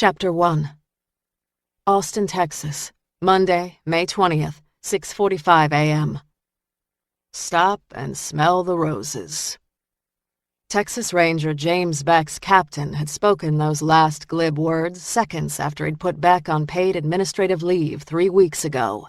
Chapter 1. Austin, Texas, Monday, May 20th, 6:45 a.m. Stop and smell the roses. Texas Ranger James Beck's captain had spoken those last glib words seconds after he'd put Beck on paid administrative leave 3 weeks ago.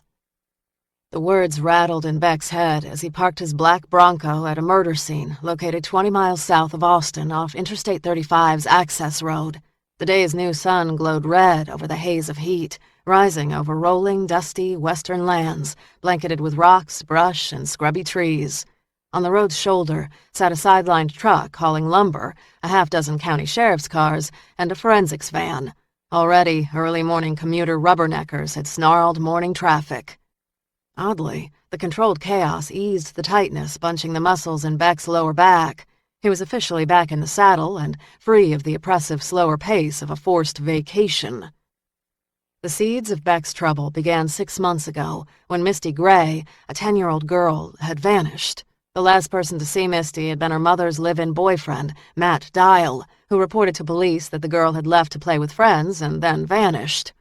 The words rattled in Beck's head as he parked his black Bronco at a murder scene located 20 miles south of Austin off Interstate 35's Access Road. The day's new sun glowed red over the haze of heat, rising over rolling, dusty western lands, blanketed with rocks, brush, and scrubby trees. On the road's shoulder sat a sidelined truck hauling lumber, a half-dozen county sheriff's cars, and a forensics van. Already, early morning commuter rubberneckers had snarled morning traffic. Oddly, the controlled chaos eased the tightness bunching the muscles in Beck's lower back. He was officially back in the saddle and free of the oppressive, slower pace of a forced vacation. The seeds of Beck's trouble began 6 months ago when Misty Gray, a 10-year-old girl, had vanished. The last person to see Misty had been her mother's live-in boyfriend, Matt Dial, who reported to police that the girl had left to play with friends and then vanished.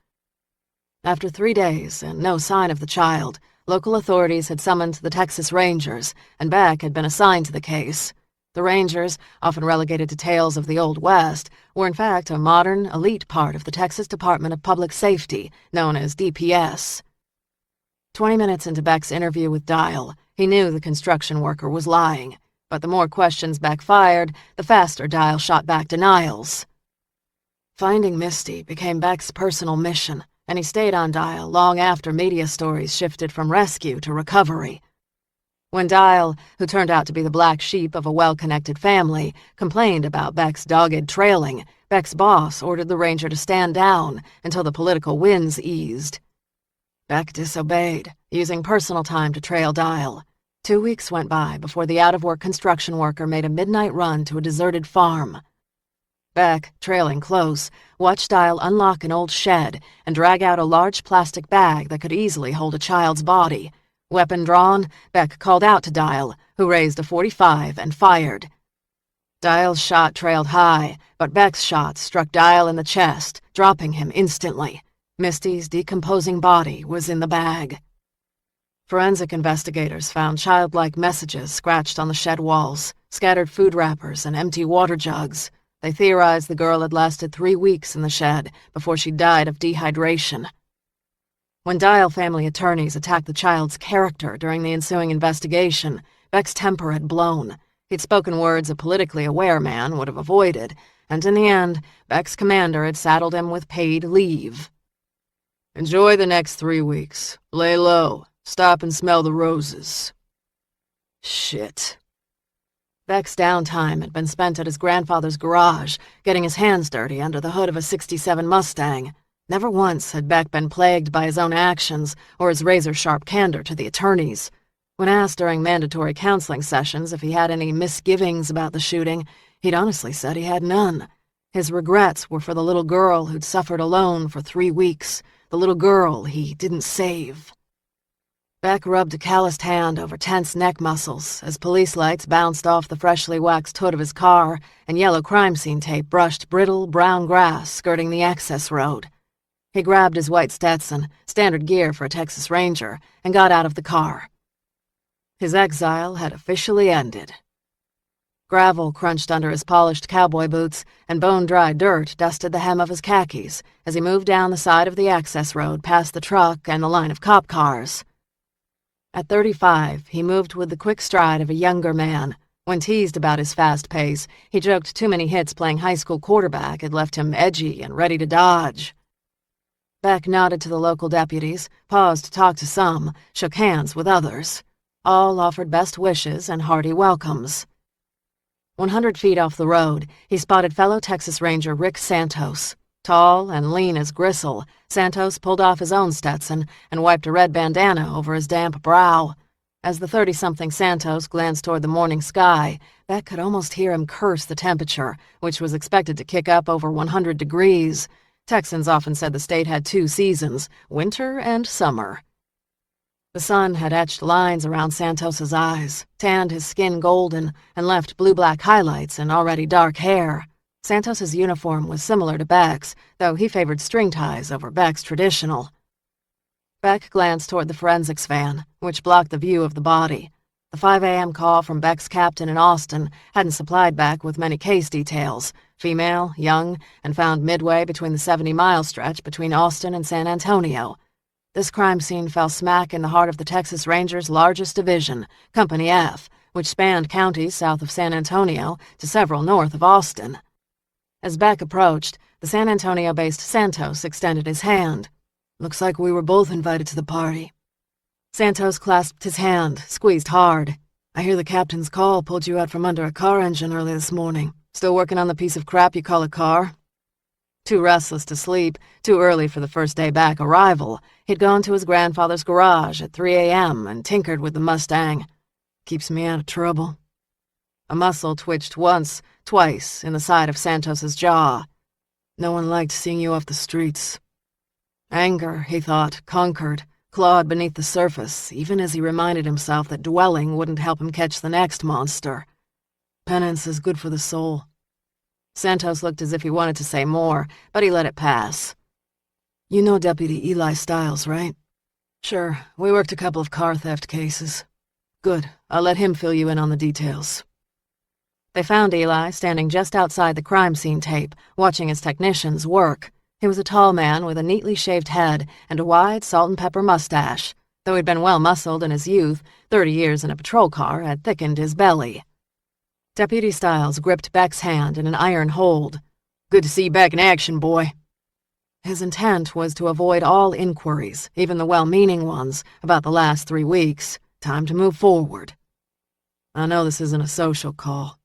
After 3 days and no sign of the child, local authorities had summoned the Texas Rangers, and Beck had been assigned to the case. The Rangers, often relegated to tales of the Old West, were in fact a modern, elite part of the Texas Department of Public Safety, known as DPS. 20 minutes into Beck's interview with Dial, he knew the construction worker was lying, but the more questions Beck fired, the faster Dial shot back denials. Finding Misty became Beck's personal mission, and he stayed on Dial long after media stories shifted from rescue to recovery. When Dial, who turned out to be the black sheep of a well-connected family, complained about Beck's dogged trailing, Beck's boss ordered the ranger to stand down until the political winds eased. Beck disobeyed, using personal time to trail Dial. 2 weeks went by before the out-of-work construction worker made a midnight run to a deserted farm. Beck, trailing close, watched Dial unlock an old shed and drag out a large plastic bag that could easily hold a child's body. Weapon drawn, Beck called out to Dial, who raised a .45 and fired. Dial's shot trailed high, but Beck's shot struck Dial in the chest, dropping him instantly. Misty's decomposing body was in the bag. Forensic investigators found childlike messages scratched on the shed walls, scattered food wrappers, and empty water jugs. They theorized the girl had lasted 3 weeks in the shed before she died of dehydration. When Dial family attorneys attacked the child's character during the ensuing investigation, Beck's temper had blown. He'd spoken words a politically aware man would have avoided, and in the end, Beck's commander had saddled him with paid leave. "Enjoy the next 3 weeks. Lay low. Stop and smell the roses." Shit. Beck's downtime had been spent at his grandfather's garage, getting his hands dirty under the hood of a '67 Mustang. Never once had Beck been plagued by his own actions or his razor-sharp candor to the attorneys. When asked during mandatory counseling sessions if he had any misgivings about the shooting, he'd honestly said he had none. His regrets were for the little girl who'd suffered alone for 3 weeks, the little girl he didn't save. Beck rubbed a calloused hand over tense neck muscles as police lights bounced off the freshly waxed hood of his car and yellow crime scene tape brushed brittle brown grass skirting the access road. He grabbed his white Stetson, standard gear for a Texas Ranger, and got out of the car. His exile had officially ended. Gravel crunched under his polished cowboy boots, and bone-dry dirt dusted the hem of his khakis as he moved down the side of the access road past the truck and the line of cop cars. At 35, he moved with the quick stride of a younger man. When teased about his fast pace, he joked too many hits playing high school quarterback had left him edgy and ready to dodge. Beck nodded to the local deputies, paused to talk to some, shook hands with others. All offered best wishes and hearty welcomes. 100 feet off the road, he spotted fellow Texas Ranger Rick Santos. Tall and lean as gristle, Santos pulled off his own Stetson and wiped a red bandana over his damp brow. As the 30-something Santos glanced toward the morning sky, Beck could almost hear him curse the temperature, which was expected to kick up over 100 degrees. Texans often said the state had 2 seasons, winter and summer. The sun had etched lines around Santos's eyes, tanned his skin golden, and left blue-black highlights in already dark hair. Santos's uniform was similar to Beck's, though he favored string ties over Beck's traditional. Beck glanced toward the forensics van, which blocked the view of the body. The 5 a.m. call from Beck's captain in Austin hadn't supplied Beck with many case details. Female, young, and found midway between the 70-mile stretch between Austin and San Antonio. This crime scene fell smack in the heart of the Texas Rangers' largest division, Company F, which spanned counties south of San Antonio to several north of Austin. As Beck approached, the San Antonio-based Santos extended his hand. "Looks like we were both invited to the party." Santos clasped his hand, squeezed hard. "I hear the captain's call pulled you out from under a car engine early this morning. Still working on the piece of crap you call a car?" Too restless to sleep, too early for the first day back arrival, he'd gone to his grandfather's garage at 3 a.m. and tinkered with the Mustang. "Keeps me out of trouble." A muscle twitched once, twice, in the side of Santos's jaw. "No one liked seeing you off the streets." Anger, he thought, conquered, clawed beneath the surface, even as he reminded himself that dwelling wouldn't help him catch the next monster. Penance is good for the soul. Santos looked as if he wanted to say more, but he let it pass. "You know Deputy Eli Stiles, right?" "Sure, we worked a couple of car theft cases." "Good, I'll let him fill you in on the details." They found Eli standing just outside the crime scene tape, watching his technicians work. He was a tall man with a neatly shaved head and a wide salt-and-pepper mustache. Though he'd been well-muscled in his youth, 30 years in a patrol car had thickened his belly. Deputy Stiles gripped Beck's hand in an iron hold. "Good to see you back in action, boy." His intent was to avoid all inquiries, even the well-meaning ones, about the last 3 weeks. Time to move forward. "I know this isn't a social call."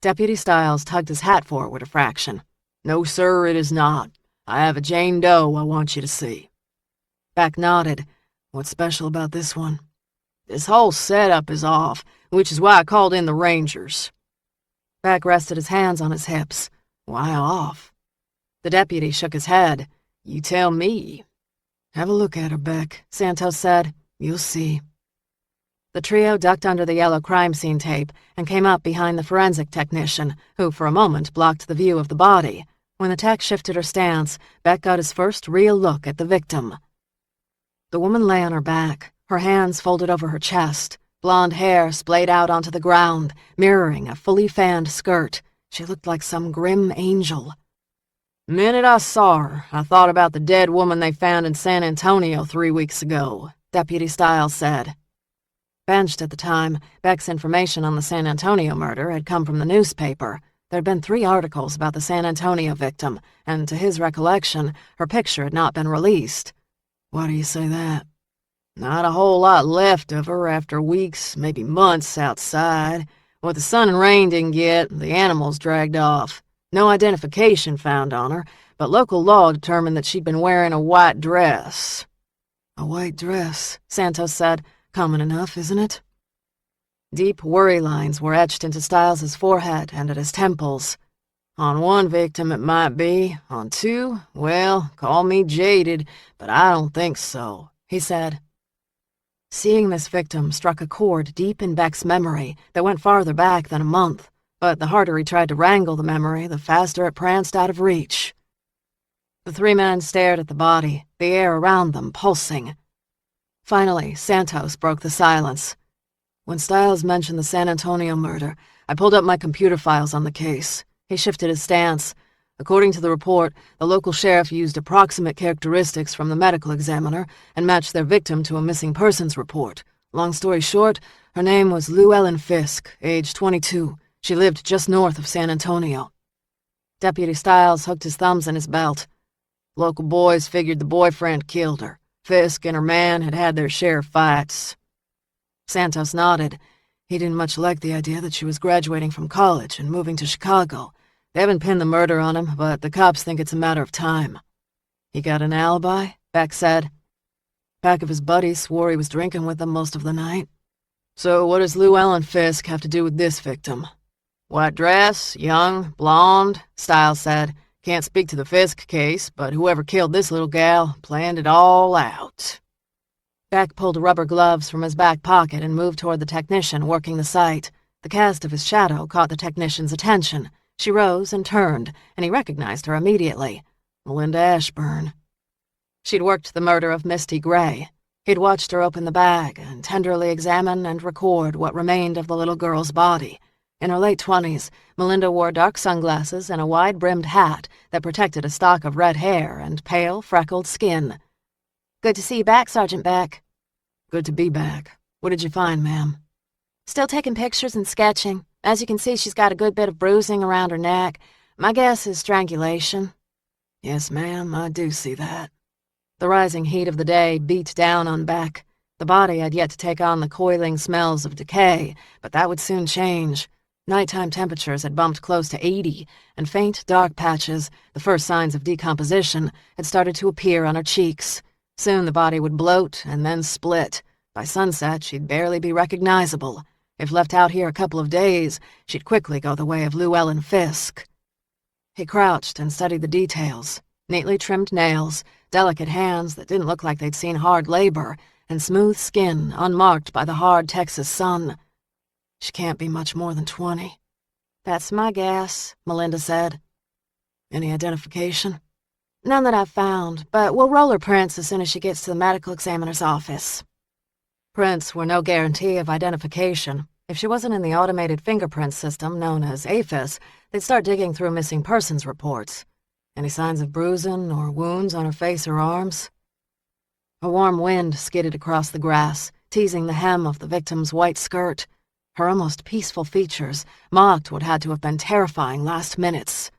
Deputy Stiles tugged his hat forward a fraction. "No, sir, it is not. I have a Jane Doe I want you to see." Beck nodded. "What's special about this one?" "This whole setup is off, which is why I called in the Rangers." Beck rested his hands on his hips. "Why off?" The deputy shook his head. "You tell me." "Have a look at her, Beck," Santos said. "You'll see." The trio ducked under the yellow crime scene tape and came up behind the forensic technician, who for a moment blocked the view of the body. When the tech shifted her stance, Beck got his first real look at the victim. The woman lay on her back, her hands folded over her chest, blonde hair splayed out onto the ground, mirroring a fully fanned skirt. She looked like some grim angel. "Minute I saw her, I thought about the dead woman they found in San Antonio 3 weeks ago," Deputy Stiles said. Benched at the time, Beck's information on the San Antonio murder had come from the newspaper. There'd been 3 articles about the San Antonio victim, and to his recollection, her picture had not been released. "Why do you say that?" "Not a whole lot left of her after weeks, maybe months outside. What the sun and rain didn't get, the animals dragged off. No identification found on her, but local law determined that she'd been wearing a white dress." "A white dress," Santos said. "Common enough, isn't it?" Deep worry lines were etched into Stiles's forehead and at his temples. "On one victim it might be. On 2, well, call me jaded, but I don't think so," he said. Seeing this victim struck a chord deep in Beck's memory that went farther back than a month, but the harder he tried to wrangle the memory, the faster it pranced out of reach. The 3 men stared at the body, the air around them pulsing. Finally, Santos broke the silence. "When Stiles mentioned the San Antonio murder, I pulled up my computer files on the case." He shifted his stance. "According to the report, the local sheriff used approximate characteristics from the medical examiner and matched their victim to a missing persons report. Long story short, her name was Lou Ellen Fisk, age 22. She lived just north of San Antonio." Deputy Stiles hooked his thumbs in his belt. "Local boys figured the boyfriend killed her. Fisk and her man had had their share of fights." Santos nodded. He didn't much like the idea that she was graduating from college and moving to Chicago. They haven't pinned the murder on him, but the cops think it's a matter of time. "He got an alibi?" Beck said. "Pack of his buddies swore he was drinking with them most of the night." "So what does Lou Ellen Fisk have to do with this victim?" "White dress, young, blonde," Stiles said. "Can't speak to the Fisk case, but whoever killed this little gal planned it all out." Beck pulled rubber gloves from his back pocket and moved toward the technician working the site. The cast of his shadow caught the technician's attention. She rose and turned, and he recognized her immediately. Melinda Ashburn. She'd worked the murder of Misty Gray. He'd watched her open the bag and tenderly examine and record what remained of the little girl's body. In her late 20s, Melinda wore dark sunglasses and a wide-brimmed hat that protected a stock of red hair and pale, freckled skin. "Good to see you back, Sergeant Beck." "Good to be back. What did you find, ma'am?" "Still taking pictures and sketching. As you can see, she's got a good bit of bruising around her neck. My guess is strangulation." "Yes, ma'am, I do see that." The rising heat of the day beat down on Beck. The body had yet to take on the coiling smells of decay, but that would soon change. Nighttime temperatures had bumped close to 80, and faint, dark patches, the first signs of decomposition, had started to appear on her cheeks. Soon the body would bloat and then split. By sunset, she'd barely be recognizable. If left out here a couple of days, she'd quickly go the way of Llewellyn Fisk. He crouched and studied the details. Neatly trimmed nails, delicate hands that didn't look like they'd seen hard labor, and smooth skin unmarked by the hard Texas sun. "She can't be much more than 20. "That's my guess," Melinda said. "Any identification?" "None that I've found, but we'll roll her prints as soon as she gets to the medical examiner's office." Prints were no guarantee of identification. If she wasn't in the automated fingerprint system known as AFIS, they'd start digging through missing persons reports. Any signs of bruising or wounds on her face or arms? A warm wind skidded across the grass, teasing the hem of the victim's white skirt. Her almost peaceful features mocked what had to have been terrifying last minutes.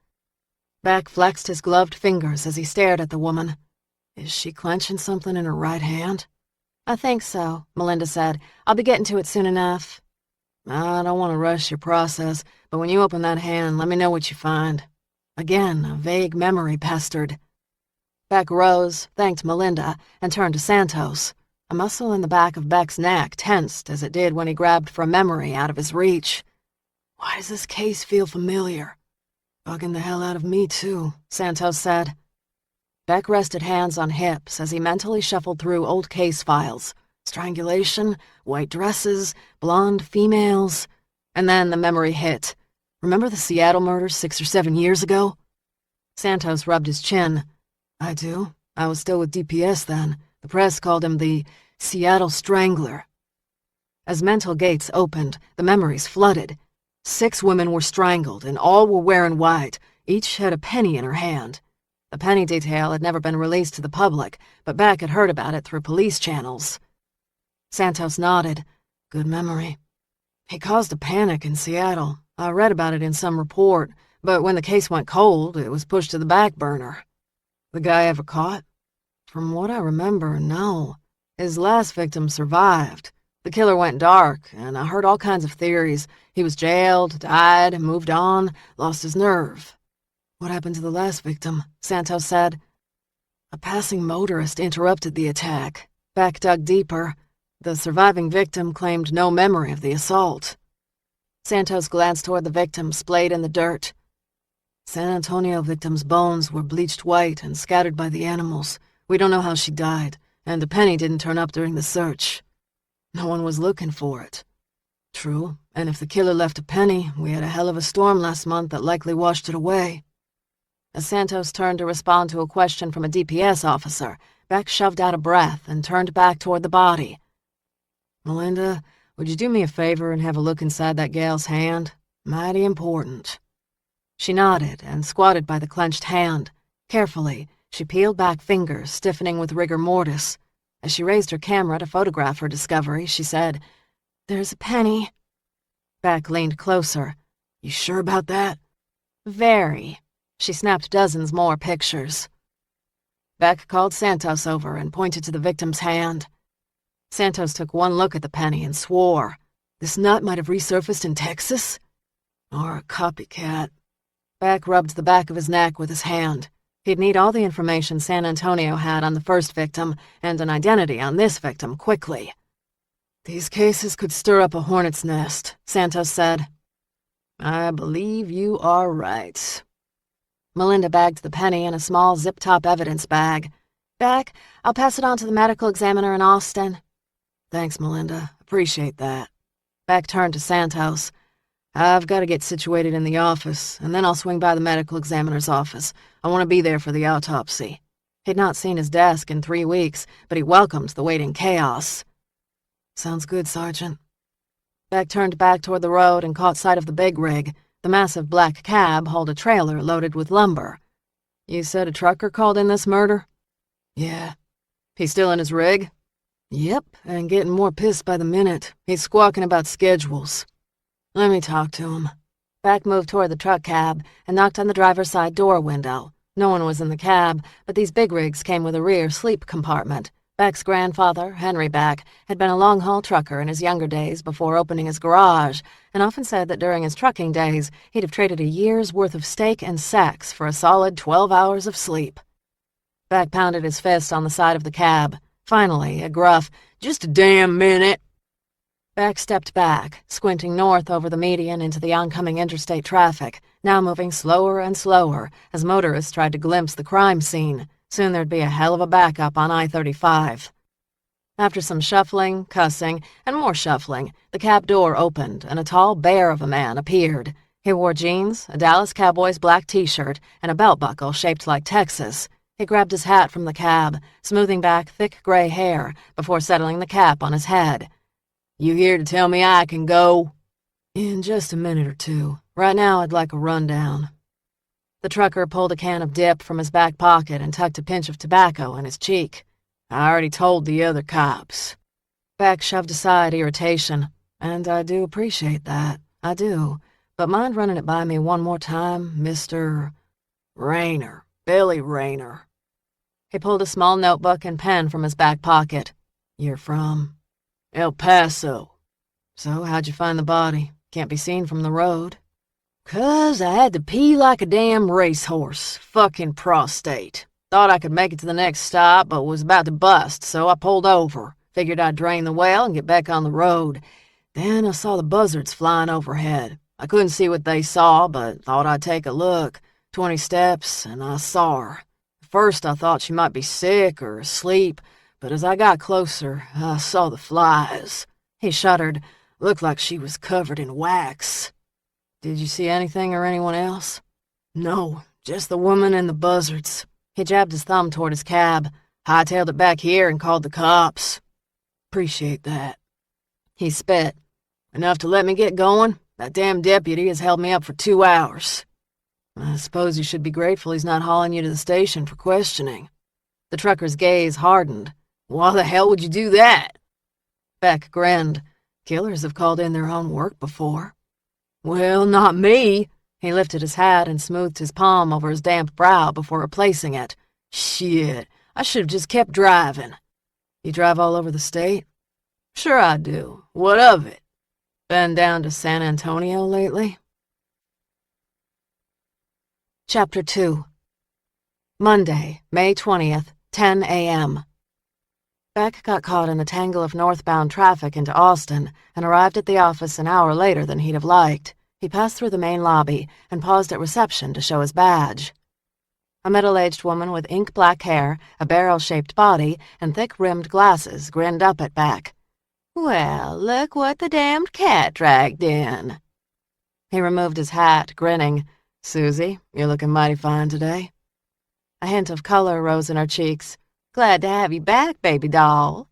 Beck flexed his gloved fingers as he stared at the woman. Is she clenching something in her right hand? "I think so," Melinda said. "I'll be getting to it soon enough." "I don't want to rush your process, but when you open that hand, let me know what you find." Again, a vague memory pestered. Beck rose, thanked Melinda, and turned to Santos. A muscle in the back of Beck's neck tensed as it did when he grabbed for a memory out of his reach. "Why does this case feel familiar?" "Bugging the hell out of me, too," Santos said. Beck rested hands on hips as he mentally shuffled through old case files. Strangulation, white dresses, blonde females. And then the memory hit. Remember the Seattle murders 6 or 7 years ago? Santos rubbed his chin. "I do. I was still with DPS then. The press called him the Seattle Strangler." As mental gates opened, the memories flooded. 6 women were strangled, and all were wearing white. Each had a penny in her hand. The penny detail had never been released to the public, but Beck had heard about it through police channels. Santos nodded. "Good memory. He caused a panic in Seattle. I read about it in some report, but when the case went cold, it was pushed to the back burner." "The guy ever caught?" "From what I remember, no. His last victim survived. The killer went dark, and I heard all kinds of theories. He was jailed, died, moved on, lost his nerve." "What happened to the last victim?" Santos said. "A passing motorist interrupted the attack." Beck dug deeper. The surviving victim claimed no memory of the assault. Santos glanced toward the victim splayed in the dirt. "San Antonio victim's bones were bleached white and scattered by the animals. We don't know how she died, and the penny didn't turn up during the search. No one was looking for it." "True, and if the killer left a penny, we had a hell of a storm last month that likely washed it away." As Santos turned to respond to a question from a DPS officer, Beck shoved out a breath and turned back toward the body. "Melinda, would you do me a favor and have a look inside that gal's hand? Mighty important." She nodded and squatted by the clenched hand. Carefully, she peeled back fingers, stiffening with rigor mortis. As she raised her camera to photograph her discovery, she said, "There's a penny." Beck leaned closer. "You sure about that?" "Very." She snapped dozens more pictures. Beck called Santos over and pointed to the victim's hand. Santos took one look at the penny and swore. This nut might have resurfaced in Texas? Or a copycat. Beck rubbed the back of his neck with his hand. He'd need all the information San Antonio had on the first victim and an identity on this victim quickly. "These cases could stir up a hornet's nest," Santos said. "I believe you are right." Melinda bagged the penny in a small zip-top evidence bag. "Beck, I'll pass it on to the medical examiner in Austin." "Thanks, Melinda. Appreciate that." Beck turned to Santos. I've got to get situated in the office, and then I'll swing by the medical examiner's office. I want to be there for the autopsy. He'd not seen his desk in 3 weeks, but he welcomed the waiting chaos. Sounds good, Sergeant. Beck turned back toward the road and caught sight of the big rig. The massive black cab hauled a trailer loaded with lumber. You said a trucker called in this murder? Yeah. He's still in his rig? Yep, and getting more pissed by the minute. He's squawking about schedules. Let me talk to him. Beck moved toward the truck cab and knocked on the driver's side door window. No one was in the cab, but these big rigs came with a rear sleep compartment. Beck's grandfather, Henry Beck, had been a long-haul trucker in his younger days before opening his garage, and often said that during his trucking days, he'd have traded a year's worth of steak and sex for a solid 12 hours of sleep. Beck pounded his fist on the side of the cab. Finally, a gruff, "Just a damn minute." Beck stepped back, squinting north over the median into the oncoming interstate traffic, now moving slower and slower as motorists tried to glimpse the crime scene. Soon there'd be a hell of a backup on I-35. After some shuffling, cussing, and more shuffling, the cab door opened and a tall bear of a man appeared. He wore jeans, a Dallas Cowboys black t-shirt, and a belt buckle shaped like Texas. He grabbed his hat from the cab, smoothing back thick gray hair before settling the cap on his head. "You here to tell me I can go?" "In just a minute or two. Right now I'd like a rundown." The trucker pulled a can of dip from his back pocket and tucked a pinch of tobacco in his cheek. "I already told the other cops." Beck shoved aside irritation. "And I do appreciate that. I do. But mind running it by me one more time, Mr. Rayner. Billy Rayner." He pulled a small notebook and pen from his back pocket. "You're from?" "El Paso." "So how'd you find the body? Can't be seen from the road." "'Cause I had to pee like a damn racehorse. Fucking prostate. Thought I could make it to the next stop, but was about to bust, so I pulled over. Figured I'd drain the well and get back on the road. Then I saw the buzzards flying overhead. I couldn't see what they saw, but thought I'd take a look. 20 steps, and I saw her. At first I thought she might be sick or asleep, but as I got closer, I saw the flies." He shuddered. "Looked like she was covered in wax." "Did you see anything or anyone else?" "No, just the woman and the buzzards." He jabbed his thumb toward his cab. "Hightailed it back here and called the cops." "Appreciate that." He spit. "Enough to let me get going? That damn deputy has held me up for 2 hours." "I suppose you should be grateful he's not hauling you to the station for questioning." The trucker's gaze hardened. "Why the hell would you do that?" Beck grinned. "Killers have called in their own work before." "Well, not me." He lifted his hat and smoothed his palm over his damp brow before replacing it. "Shit, I should have just kept driving." "You drive all over the state?" "Sure I do. What of it?" "Been down to San Antonio lately?" Chapter 2. Monday, May 20th, 10 a.m. Beck got caught in the tangle of northbound traffic into Austin and arrived at the office an hour later than he'd have liked. He passed through the main lobby and paused at reception to show his badge. A middle-aged woman with ink-black hair, a barrel-shaped body, and thick-rimmed glasses grinned up at Beck. "Well, look what the damned cat dragged in." He removed his hat, grinning. "Susie, you're looking mighty fine today." A hint of color rose in her cheeks. "Glad to have you back, baby doll."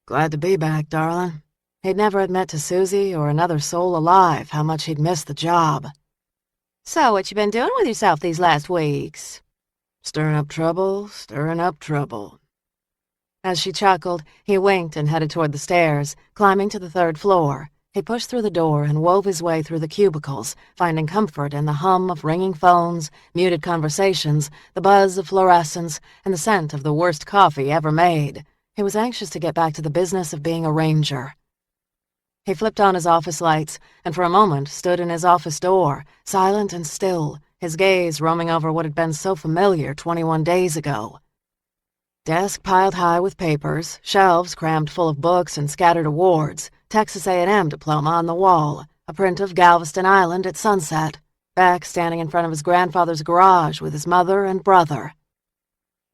"Glad to be back, darling." He'd never admit to Susie or another soul alive how much he'd missed the job. "So what you been doing with yourself these last weeks?" Stirring up trouble, stirring up trouble." As she chuckled, he winked and headed toward the stairs, climbing to the 3rd floor. He pushed through the door and wove his way through the cubicles, finding comfort in the hum of ringing phones, muted conversations, the buzz of fluorescents, and the scent of the worst coffee ever made. He was anxious to get back to the business of being a ranger. He flipped on his office lights and for a moment stood in his office door, silent and still, his gaze roaming over what had been so familiar 21 days ago. Desk piled high with papers, shelves crammed full of books and scattered awards, Texas A&M diploma on the wall, a print of Galveston Island at sunset, Beck standing in front of his grandfather's garage with his mother and brother.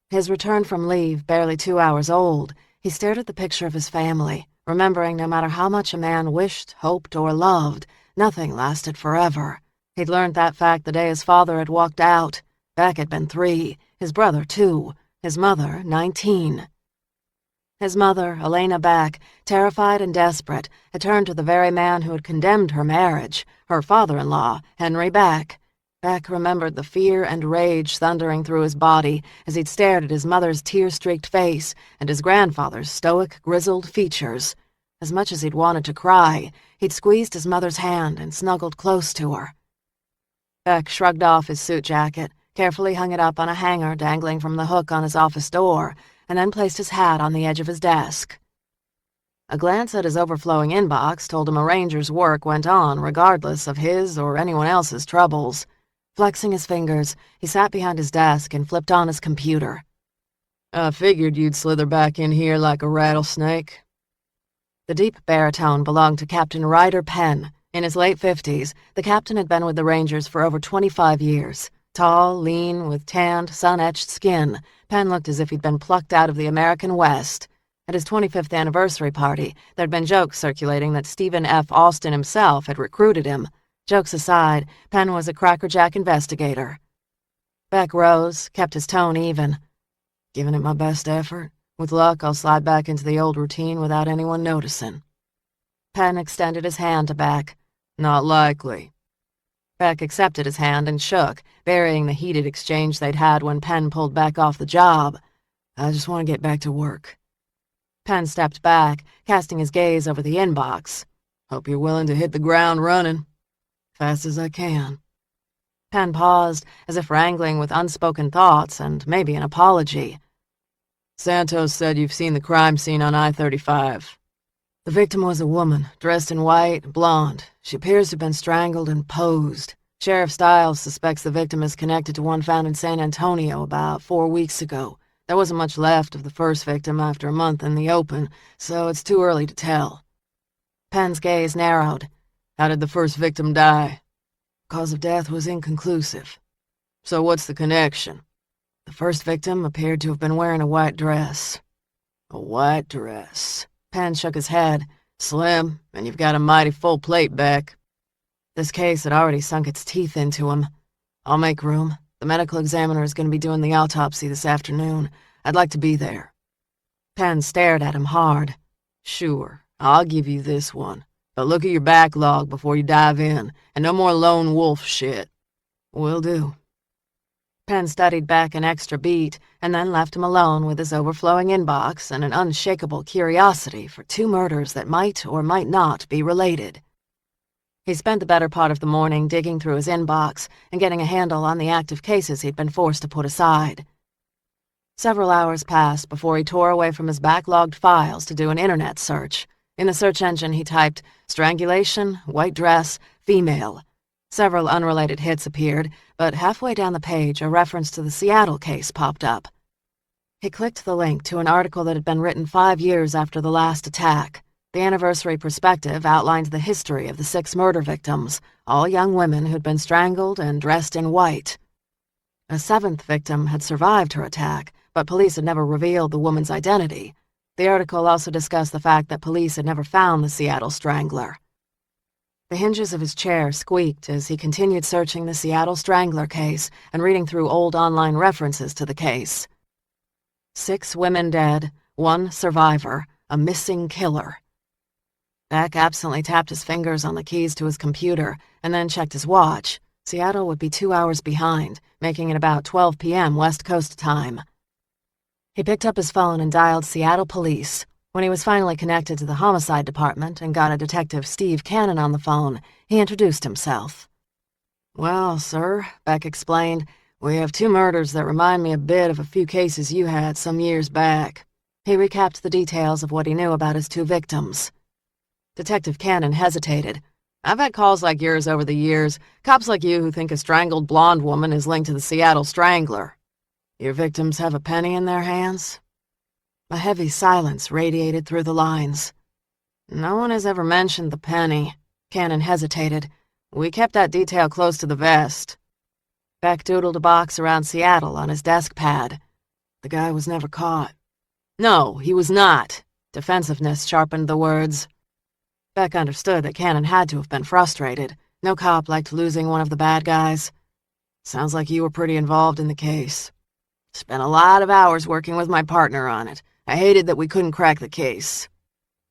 His return from leave, barely 2 hours old, he stared at the picture of his family, remembering no matter how much a man wished, hoped, or loved, Nothing lasted forever. He'd learned that fact the day his father had walked out. Beck had been 3, his brother 2, his mother 19. His mother, Elena Beck, terrified and desperate, had turned to the very man who had condemned her marriage, her father-in-law, Henry Beck. Beck remembered the fear and rage thundering through his body as he'd stared at his mother's tear-streaked face and his grandfather's stoic, grizzled features. As much as he'd wanted to cry, he'd squeezed his mother's hand and snuggled close to her. Beck shrugged off his suit jacket, carefully hung it up on a hanger dangling from the hook on his office door, and then placed his hat on the edge of his desk. A glance at his overflowing inbox told him a ranger's work went on regardless of his or anyone else's troubles. Flexing his fingers, he sat behind his desk and flipped on his computer. "I figured you'd slither back in here like a rattlesnake." The deep baritone belonged to Captain Ryder Penn. In his late 50s, the captain had been with the Rangers for over 25 years. Tall, lean, with tanned, sun-etched skin, Penn looked as if he'd been plucked out of the American West. At his 25th anniversary party, there'd been jokes circulating that Stephen F. Austin himself had recruited him. Jokes aside, Penn was a crackerjack investigator. Beck rose, kept his tone even. "Giving it my best effort. With luck, I'll slide back into the old routine without anyone noticing." Penn extended his hand to Beck. "Not likely." Beck accepted his hand and shook, burying the heated exchange they'd had when Penn pulled Beck off the job. "I just want to get back to work." Penn stepped back, casting his gaze over the inbox. "Hope you're willing to hit the ground running." "Fast as I can." Penn paused, as if wrangling with unspoken thoughts and maybe an apology. "Santos said you've seen the crime scene on I-35. The victim was a woman, dressed in white, blonde. She appears to have been strangled and posed. Sheriff Stiles suspects the victim is connected to one found in San Antonio about 4 weeks ago. There wasn't much left of the first victim after a month in the open, so it's too early to tell." Penn's gaze narrowed. "How did the first victim die?" "Cause of death was inconclusive." "So what's the connection?" "The first victim appeared to have been wearing a white dress." "A white dress." Penn shook his head. "Slim, and you've got a mighty full plate, Beck." This case had already sunk its teeth into him. "I'll make room. The medical examiner is going to be doing the autopsy this afternoon. I'd like to be there." Penn stared at him hard. "Sure, I'll give you this one. But look at your backlog before you dive in, and no more lone wolf shit." "Will do." Penn studied Beck an extra beat, and then left him alone with his overflowing inbox and an unshakable curiosity for 2 murders that might or might not be related. He spent the better part of the morning digging through his inbox and getting a handle on the active cases he'd been forced to put aside. Several hours passed before he tore away from his backlogged files to do an internet search. In the search engine, he typed, "strangulation, white dress, female." Several unrelated hits appeared, but halfway down the page, a reference to the Seattle case popped up. He clicked the link to an article that had been written 5 years after the last attack. The anniversary perspective outlined the history of the 6 murder victims, all young women who'd been strangled and dressed in white. A 7th victim had survived her attack, but police had never revealed the woman's identity. The article also discussed the fact that police had never found the Seattle strangler. The hinges of his chair squeaked as he continued searching the Seattle Strangler case and reading through old online references to the case. 6 women dead, 1 survivor, a missing killer. Beck absently tapped his fingers on the keys to his computer and then checked his watch. Seattle would be 2 hours behind, making it about 12 p.m. West Coast time. He picked up his phone and dialed Seattle police. When he was finally connected to the homicide department and got a Detective Steve Cannon on the phone, he introduced himself. "Well, sir," Beck explained, "we have 2 murders that remind me a bit of a few cases you had some years back." He recapped the details of what he knew about his 2 victims. Detective Cannon hesitated. "I've had calls like yours over the years, cops like you who think a strangled blonde woman is linked to the Seattle Strangler. Your victims have a penny in their hands?" A heavy silence radiated through the lines. "No one has ever mentioned the penny." Cannon hesitated. "We kept that detail close to the vest." Beck doodled a box around Seattle on his desk pad. "The guy was never caught." "No, he was not." Defensiveness sharpened the words. Beck understood that Cannon had to have been frustrated. No cop liked losing one of the bad guys. Sounds like you were pretty involved in the case. Spent a lot of hours working with my partner on it. I hated that we couldn't crack the case.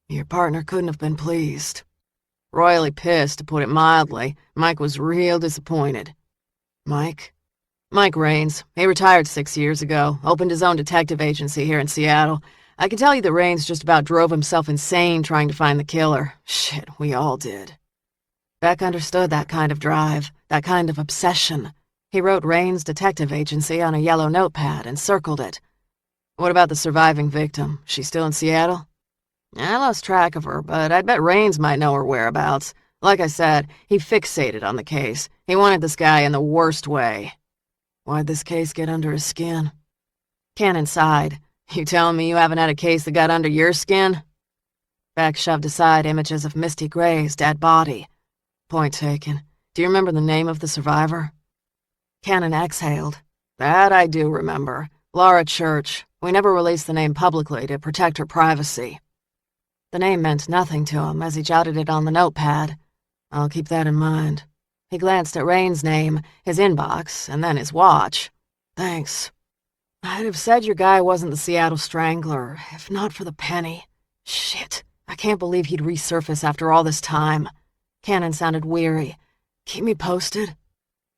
Your partner couldn't have been pleased. Royally pissed, to put it mildly. Mike was real disappointed. Mike? Mike Raines. He retired 6 years ago, opened his own detective agency here in Seattle. I can tell you that Raines just about drove himself insane trying to find the killer. Shit, we all did. Beck understood that kind of drive, that kind of obsession. He wrote Raines' detective agency on a yellow notepad and circled it. What about the surviving victim? She's still in Seattle? I lost track of her, but I bet Raines might know her whereabouts. Like I said, he fixated on the case. He wanted this guy in the worst way. Why'd this case get under his skin? Cannon sighed. You telling me you haven't had a case that got under your skin? Beck shoved aside images of Misty Gray's dead body. Point taken. Do you remember the name of the survivor? Cannon exhaled. That I do remember. Lara Church. We never released the name publicly to protect her privacy. The name meant nothing to him as he jotted it on the notepad. I'll keep that in mind. He glanced at Raines' name, his inbox, and then his watch. Thanks. I'd have said your guy wasn't the Seattle Strangler, if not for the penny. Shit, I can't believe he'd resurface after all this time. Cannon sounded weary. Keep me posted?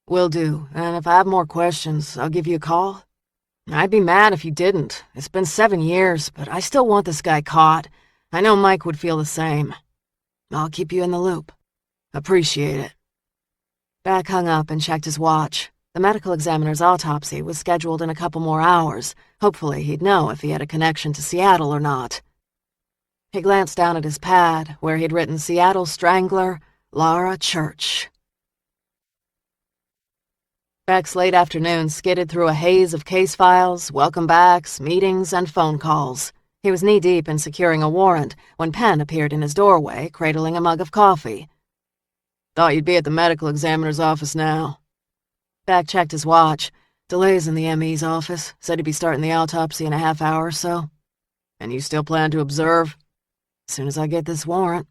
Will do, and if I have more questions, I'll give you a call. I'd be mad if you didn't. It's been 7 years, but I still want this guy caught. I know Mike would feel the same. I'll keep you in the loop. Appreciate it. Beck hung up and checked his watch. The medical examiner's autopsy was scheduled in a couple more hours. Hopefully he'd know if he had a connection to Seattle or not. He glanced down at his pad, where he'd written Seattle Strangler, Lara Church. Beck's late afternoon skidded through a haze of case files, welcome backs, meetings, and phone calls. He was knee-deep in securing a warrant when Penn appeared in his doorway, cradling a mug of coffee. Thought you'd be at the medical examiner's office now. Beck checked his watch. Delays in the ME's office. Said he'd be starting the autopsy in a half hour or so. And you still plan to observe? As soon as I get this warrant.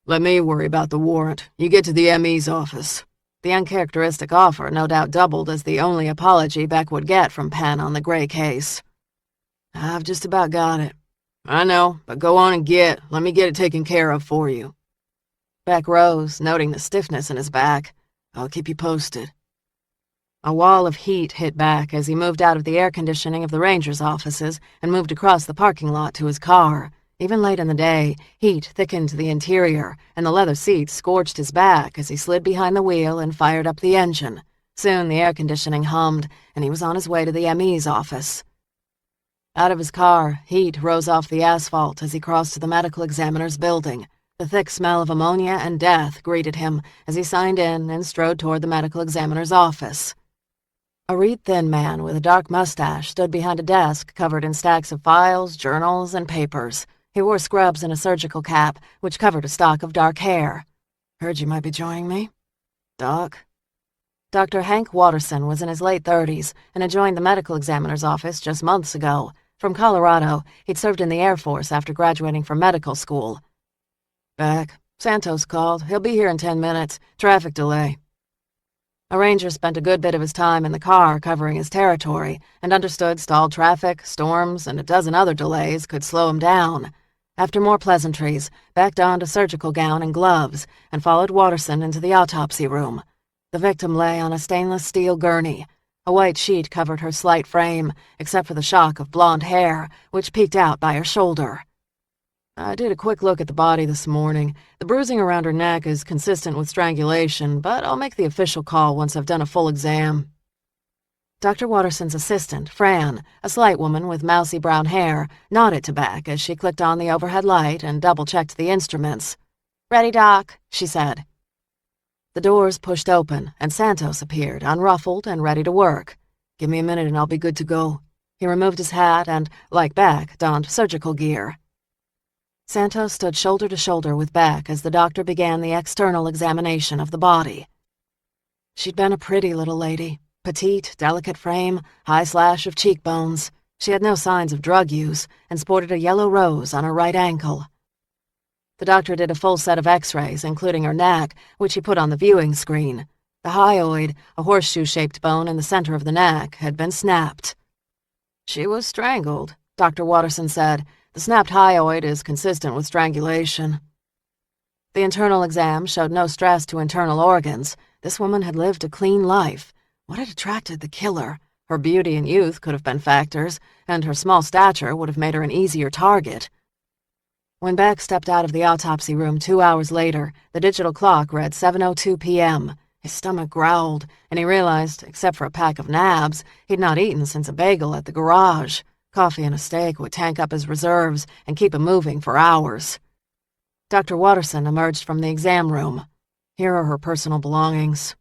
Let me worry about the warrant. You get to the ME's office. The uncharacteristic offer no doubt doubled as the only apology Beck would get from Penn on the Gray case. I've just about got it. I know, but go on and let me get it taken care of for you. Beck rose, noting the stiffness in his back. I'll keep you posted. A wall of heat hit Beck as he moved out of the air conditioning of the ranger's offices and moved across the parking lot to his car. Even late in the day, heat thickened the interior, and the leather seats scorched his back as he slid behind the wheel and fired up the engine. Soon the air conditioning hummed, and he was on his way to the ME's office. Out of his car, heat rose off the asphalt as he crossed to the medical examiner's building. The thick smell of ammonia and death greeted him as he signed in and strode toward the medical examiner's office. A reed-thin man with a dark mustache stood behind a desk covered in stacks of files, journals, and papers. He wore scrubs and a surgical cap, which covered a stock of dark hair. Heard you might be joining me. Doc? Dr. Hank Watterson was in his late 30s and had joined the medical examiner's office just months ago. From Colorado, he'd served in the Air Force after graduating from medical school. Beck, Santos called. He'll be here in 10 minutes. Traffic delay. A ranger spent a good bit of his time in the car covering his territory and understood stalled traffic, storms, and a dozen other delays could slow him down. After more pleasantries, Beck donned a surgical gown and gloves and followed Watterson into the autopsy room. The victim lay on a stainless steel gurney. A white sheet covered her slight frame, except for the shock of blonde hair, which peeked out by her shoulder. I did a quick look at the body this morning. The bruising around her neck is consistent with strangulation, but I'll make the official call once I've done a full exam. Dr. Watterson's assistant, Fran, a slight woman with mousy brown hair, nodded to Beck as she clicked on the overhead light and double-checked the instruments. "Ready, Doc," she said. The doors pushed open, and Santos appeared, unruffled and ready to work. "Give me a minute and I'll be good to go." He removed his hat and, like Beck, donned surgical gear. Santos stood shoulder to shoulder with Beck as the doctor began the external examination of the body. She'd been a pretty little lady. Petite, delicate frame, high slash of cheekbones. She had no signs of drug use and sported a yellow rose on her right ankle. The doctor did a full set of x-rays, including her neck, which he put on the viewing screen. The hyoid, a horseshoe-shaped bone in the center of the neck, had been snapped. She was strangled, Dr. Watterson said. The snapped hyoid is consistent with strangulation. The internal exam showed no stress to internal organs. This woman had lived a clean life. What had attracted the killer? Her beauty and youth could have been factors, and her small stature would have made her an easier target. When Beck stepped out of the autopsy room 2 hours later, the digital clock read 7:02 p.m. His stomach growled, and he realized, except for a pack of nabs, he'd not eaten since a bagel at the garage. Coffee and a steak would tank up his reserves and keep him moving for hours. Dr. Watterson emerged from the exam room. Here are her personal belongings.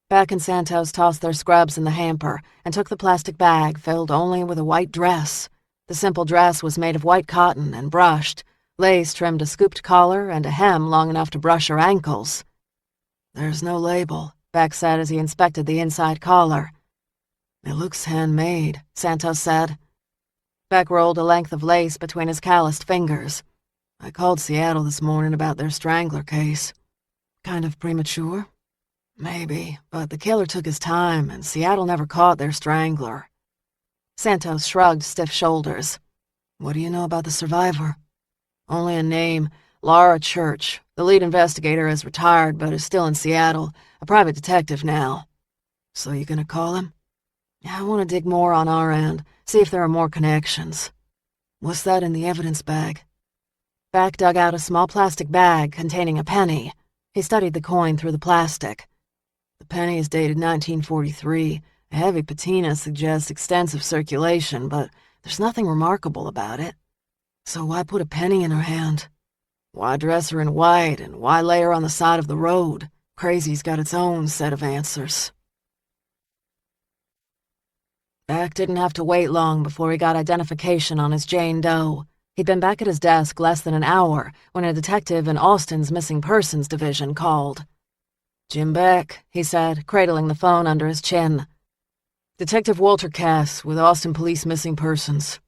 Beck and Santos tossed their scrubs in the hamper and took the plastic bag filled only with a white dress. The simple dress was made of white cotton and brushed. Lace trimmed a scooped collar and a hem long enough to brush her ankles. "There's no label," Beck said as he inspected the inside collar. "It looks handmade," Santos said. Beck rolled a length of lace between his calloused fingers. "I called Seattle this morning about their strangler case. Kind of premature? Maybe, but the killer took his time, and Seattle never caught their strangler." Santos shrugged stiff shoulders. "What do you know about the survivor?" "Only a name, Lara Church. The lead investigator has retired but is still in Seattle, a private detective now." "So you gonna call him?" "I want to dig more on our end, see if there are more connections." "What's that in the evidence bag?" Beck dug out a small plastic bag containing a penny. He studied the coin through the plastic. "The penny is dated 1943. A heavy patina suggests extensive circulation, but there's nothing remarkable about it. So why put a penny in her hand? Why dress her in white, and why lay her on the side of the road? Crazy's got its own set of answers." Beck didn't have to wait long before he got identification on his Jane Doe. He'd been back at his desk less than an hour when a detective in Austin's Missing Persons division called. "Jim Beck," he said, cradling the phone under his chin. "Detective Walter Cass with Austin Police Missing Persons."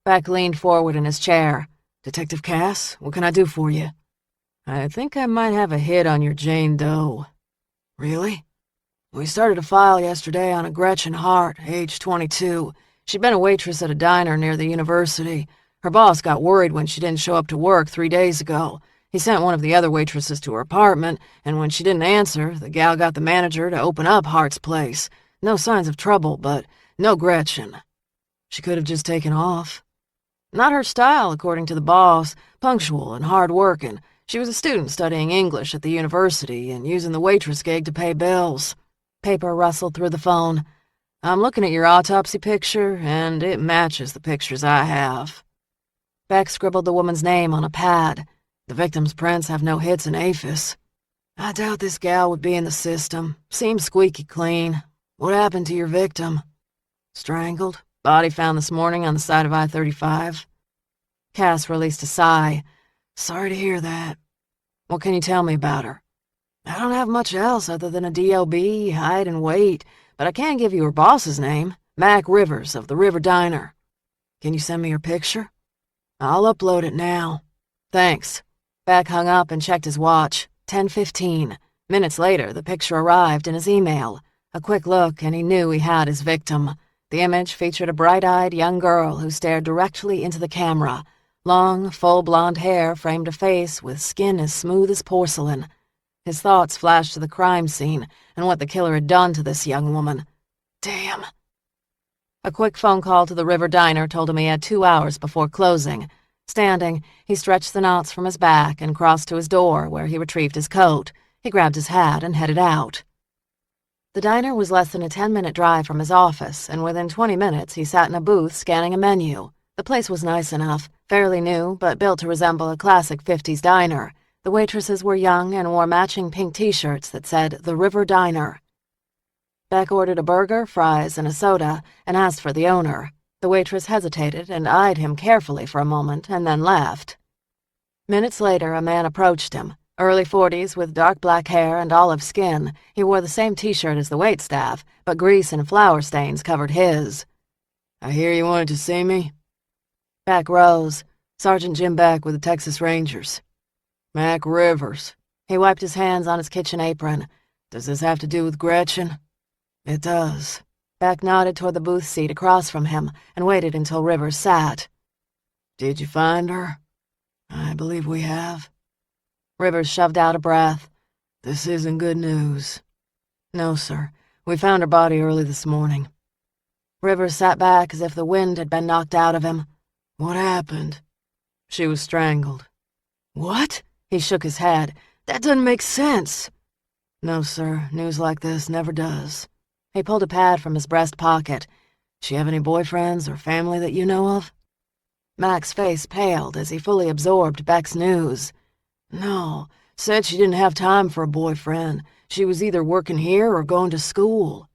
Beck leaned forward in his chair. "Detective Cass, what can I do for you?" "I think I might have a hit on your Jane Doe." "Really?" "We started a file yesterday on a Gretchen Hart, age 22. She'd been a waitress at a diner near the university. Her boss got worried when she didn't show up to work 3 days ago. He sent one of the other waitresses to her apartment, and when she didn't answer, the gal got the manager to open up Hart's place. No signs of trouble, but no Gretchen. She could have just taken off. Not her style, according to the boss. Punctual and hard-working. She was a student studying English at the university and using the waitress gig to pay bills." Paper rustled through the phone. "I'm looking at your autopsy picture, and it matches the pictures I have." Beck scribbled the woman's name on a pad. "The victim's prints have no hits in APHIS. I doubt this gal would be in the system. Seems squeaky clean. What happened to your victim?" "Strangled. Body found this morning on the side of I-35. Cass released a sigh. "Sorry to hear that." "What can you tell me about her?" "I don't have much else other than a DOB, height, and weight, but I can give you her boss's name, Mac Rivers of the River Diner." "Can you send me her picture?" "I'll upload it now." "Thanks." Beck hung up and checked his watch. 10:15. Minutes later, the picture arrived in his email. A quick look, and he knew he had his victim. The image featured a bright-eyed young girl who stared directly into the camera. Long, full blonde hair framed a face with skin as smooth as porcelain. His thoughts flashed to the crime scene and what the killer had done to this young woman. Damn. A quick phone call to the River Diner told him he had 2 hours before closing. Standing, he stretched the knots from his back and crossed to his door, where he retrieved his coat. He grabbed his hat and headed out. The diner was less than a 10-minute drive from his office, and within 20 minutes he sat in a booth scanning a menu. The place was nice enough, fairly new, but built to resemble a classic 50s diner. The waitresses were young and wore matching pink t-shirts that said The River Diner. Beck ordered a burger, fries, and a soda, and asked for the owner. The waitress hesitated and eyed him carefully for a moment, and then left. Minutes later, a man approached him. Early 40s with dark black hair and olive skin. He wore the same t-shirt as the waitstaff, but grease and flour stains covered his. "I hear you wanted to see me?" Beck rose. Sergeant Jim Beck with the Texas Rangers. Mac Rivers. He wiped his hands on his kitchen apron. Does this have to do with Gretchen? It does. Beck nodded toward the booth seat across from him and waited until Rivers sat. Did you find her? I believe we have. Rivers shoved out a breath. This isn't good news. No, sir. We found her body early this morning. Rivers sat back as if the wind had been knocked out of him. What happened? She was strangled. What? He shook his head. That doesn't make sense. No, sir. News like this never does. He pulled a pad from his breast pocket. She have any boyfriends or family that you know of? Mac's face paled as he fully absorbed Beck's news. No, said she didn't have time for a boyfriend. She was either working here or going to school.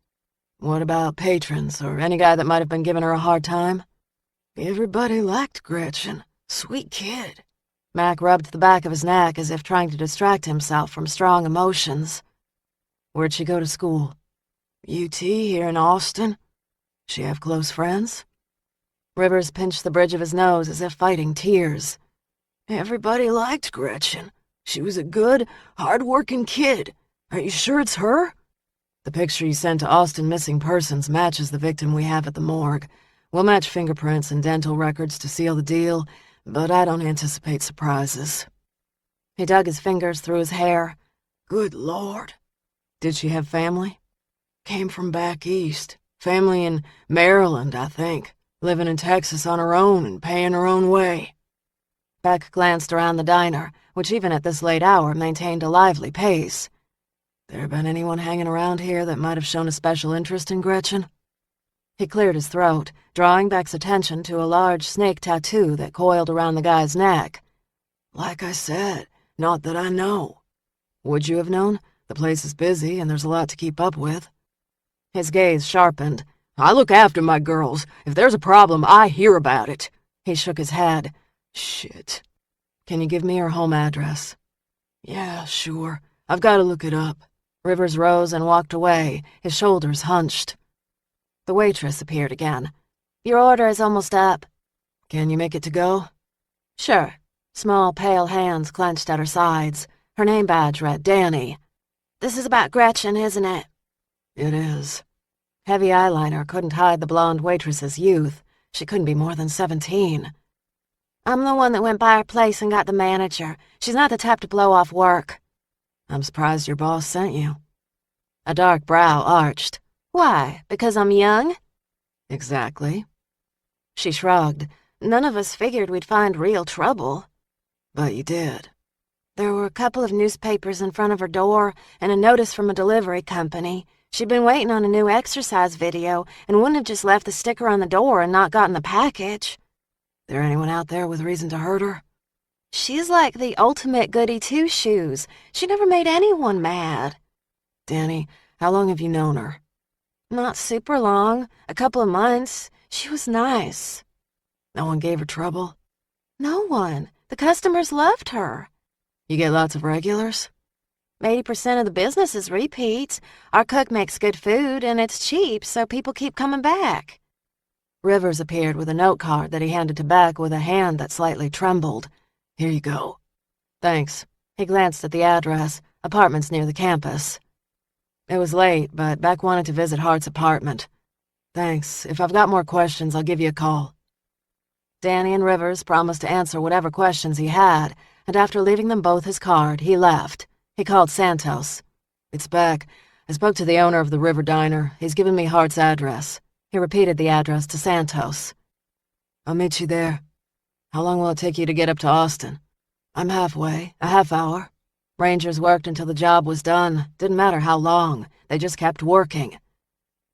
What about patrons or any guy that might have been giving her a hard time? Everybody liked Gretchen. Sweet kid. Mac rubbed the back of his neck as if trying to distract himself from strong emotions. Where'd she go to school? UT here in Austin. She have close friends? Rivers pinched the bridge of his nose as if fighting tears. Everybody liked Gretchen. She was a good, hard-working kid. Are you sure it's her? The picture you sent to Austin Missing Persons matches the victim we have at the morgue. We'll match fingerprints and dental records to seal the deal, but I don't anticipate surprises. He dug his fingers through his hair. Good Lord. Did she have family? Came from back east. Family in Maryland, I think. Living in Texas on her own and paying her own way. Beck glanced around the diner, which even at this late hour maintained a lively pace. There been anyone hanging around here that might have shown a special interest in Gretchen? He cleared his throat, drawing Beck's attention to a large snake tattoo that coiled around the guy's neck. Like I said, not that I know. Would you have known? The place is busy and there's a lot to keep up with. His gaze sharpened. I look after my girls. If there's a problem, I hear about it. He shook his head. Shit. Can you give me her home address? Yeah, sure. I've got to look it up. Rivers rose and walked away, his shoulders hunched. The waitress appeared again. Your order is almost up. Can you make it to go? Sure. Small, pale hands clenched at her sides. Her name badge read Danny. This is about Gretchen, isn't it? It is. Heavy eyeliner couldn't hide the blonde waitress's youth. She couldn't be more than 17. I'm the one that went by her place and got the manager. She's not the type to blow off work. I'm surprised your boss sent you. A dark brow arched. Why, because I'm young? Exactly. She shrugged. None of us figured we'd find real trouble. But you did. There were a couple of newspapers in front of her door and a notice from a delivery company. She'd been waiting on a new exercise video and wouldn't have just left the sticker on the door and not gotten the package. There anyone out there with reason to hurt her? She's like the ultimate goody two-shoes. She never made anyone mad. Danny, how long have you known her? Not super long. A couple of months. She was nice. No one gave her trouble? No one. The customers loved her. You get lots of regulars? 80% of the business is repeats. Our cook makes good food, and it's cheap, so people keep coming back. Rivers appeared with a note card that he handed to Beck with a hand that slightly trembled. Here you go. Thanks. He glanced at the address, apartments near the campus. It was late, but Beck wanted to visit Hart's apartment. Thanks. If I've got more questions, I'll give you a call. Danny and Rivers promised to answer whatever questions he had, and after leaving them both his card, he left. He called Santos. It's Beck. I spoke to the owner of the River Diner. He's given me Hart's address. He repeated the address to Santos. I'll meet you there. How long will it take you to get up to Austin? I'm halfway, a half hour. Rangers worked until the job was done. Didn't matter how long. They just kept working.